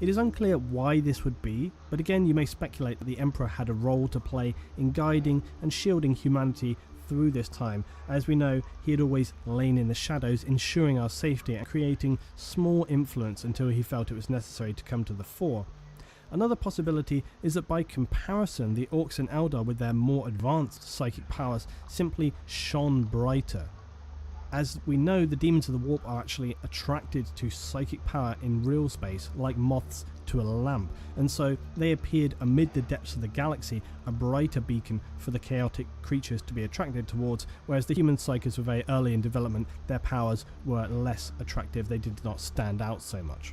It is unclear why this would be, but again you may speculate that the Emperor had a role to play in guiding and shielding humanity through this time. As we know, he had always lain in the shadows, ensuring our safety and creating small influence until he felt it was necessary to come to the fore. Another possibility is that by comparison, the Orcs and Eldar with their more advanced psychic powers simply shone brighter. As we know, the demons of the warp are actually attracted to psychic power in real space like moths to a lamp, and so they appeared amid the depths of the galaxy, a brighter beacon for the chaotic creatures to be attracted towards, whereas the human psychers were very early in development, their powers were less attractive, they did not stand out so much.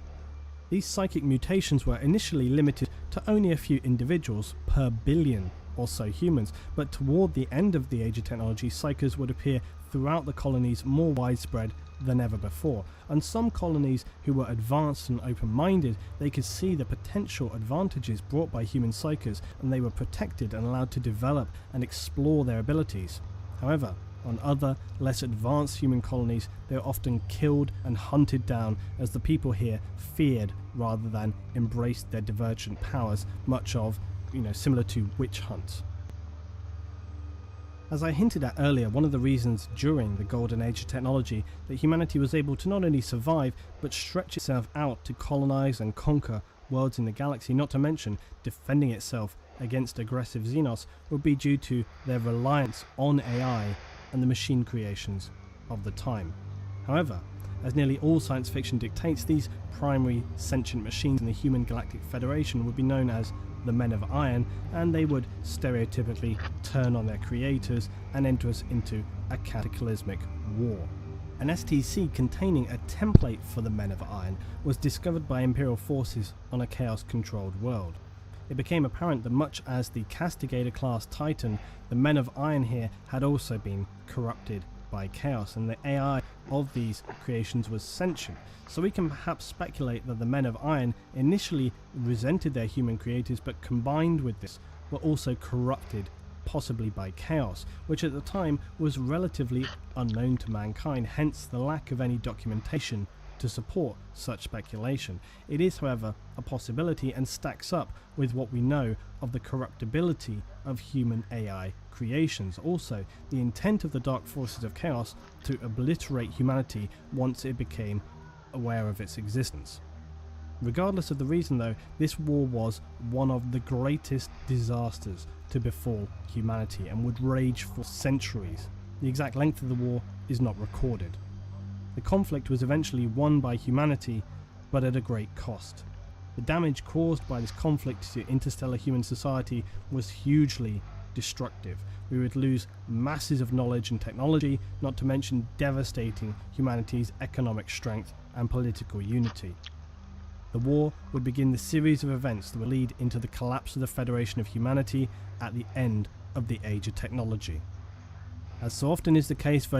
These psychic mutations were initially limited to only a few individuals per billion or so humans, but toward the end of the age of technology, psychers would appear throughout the colonies more widespread than ever before, and some colonies who were advanced and open-minded, they could see the potential advantages brought by human psychers, and they were protected and allowed to develop and explore their abilities. However, on other, less advanced human colonies, they were often killed and hunted down as the people here feared rather than embraced their divergent powers, much of, similar to witch hunts. As I hinted at earlier, one of the reasons during the golden age of technology that humanity was able to not only survive but stretch itself out to colonize and conquer worlds in the galaxy, not to mention defending itself against aggressive Xenos, would be due to their reliance on AI and the machine creations of the time. However, as nearly all science fiction dictates, these primary sentient machines in the Human Galactic Federation would be known as the Men of Iron, and they would stereotypically turn on their creators and enter us into a cataclysmic war. An STC containing a template for the Men of Iron was discovered by Imperial forces on a Chaos-controlled world. It became apparent that much as the Castigator-class Titan, the Men of Iron here had also been corrupted by Chaos, and the AI of these creations was sentient. So we can perhaps speculate that the Men of Iron initially resented their human creators, but combined with this were also corrupted, possibly by Chaos, which at the time was relatively unknown to mankind, hence the lack of any documentation to support such speculation. It is, however, a possibility and stacks up with what we know of the corruptibility of human AI creations. Also, the intent of the dark forces of Chaos to obliterate humanity once it became aware of its existence. Regardless of the reason though, this war was one of the greatest disasters to befall humanity and would rage for centuries. The exact length of the war is not recorded. The conflict was eventually won by humanity, but at a great cost. The damage caused by this conflict to interstellar human society was hugely destructive. We would lose masses of knowledge and technology, not to mention devastating humanity's economic strength and political unity. The war would begin the series of events that would lead into the collapse of the Federation of Humanity at the end of the Age of Technology. As so often is the case for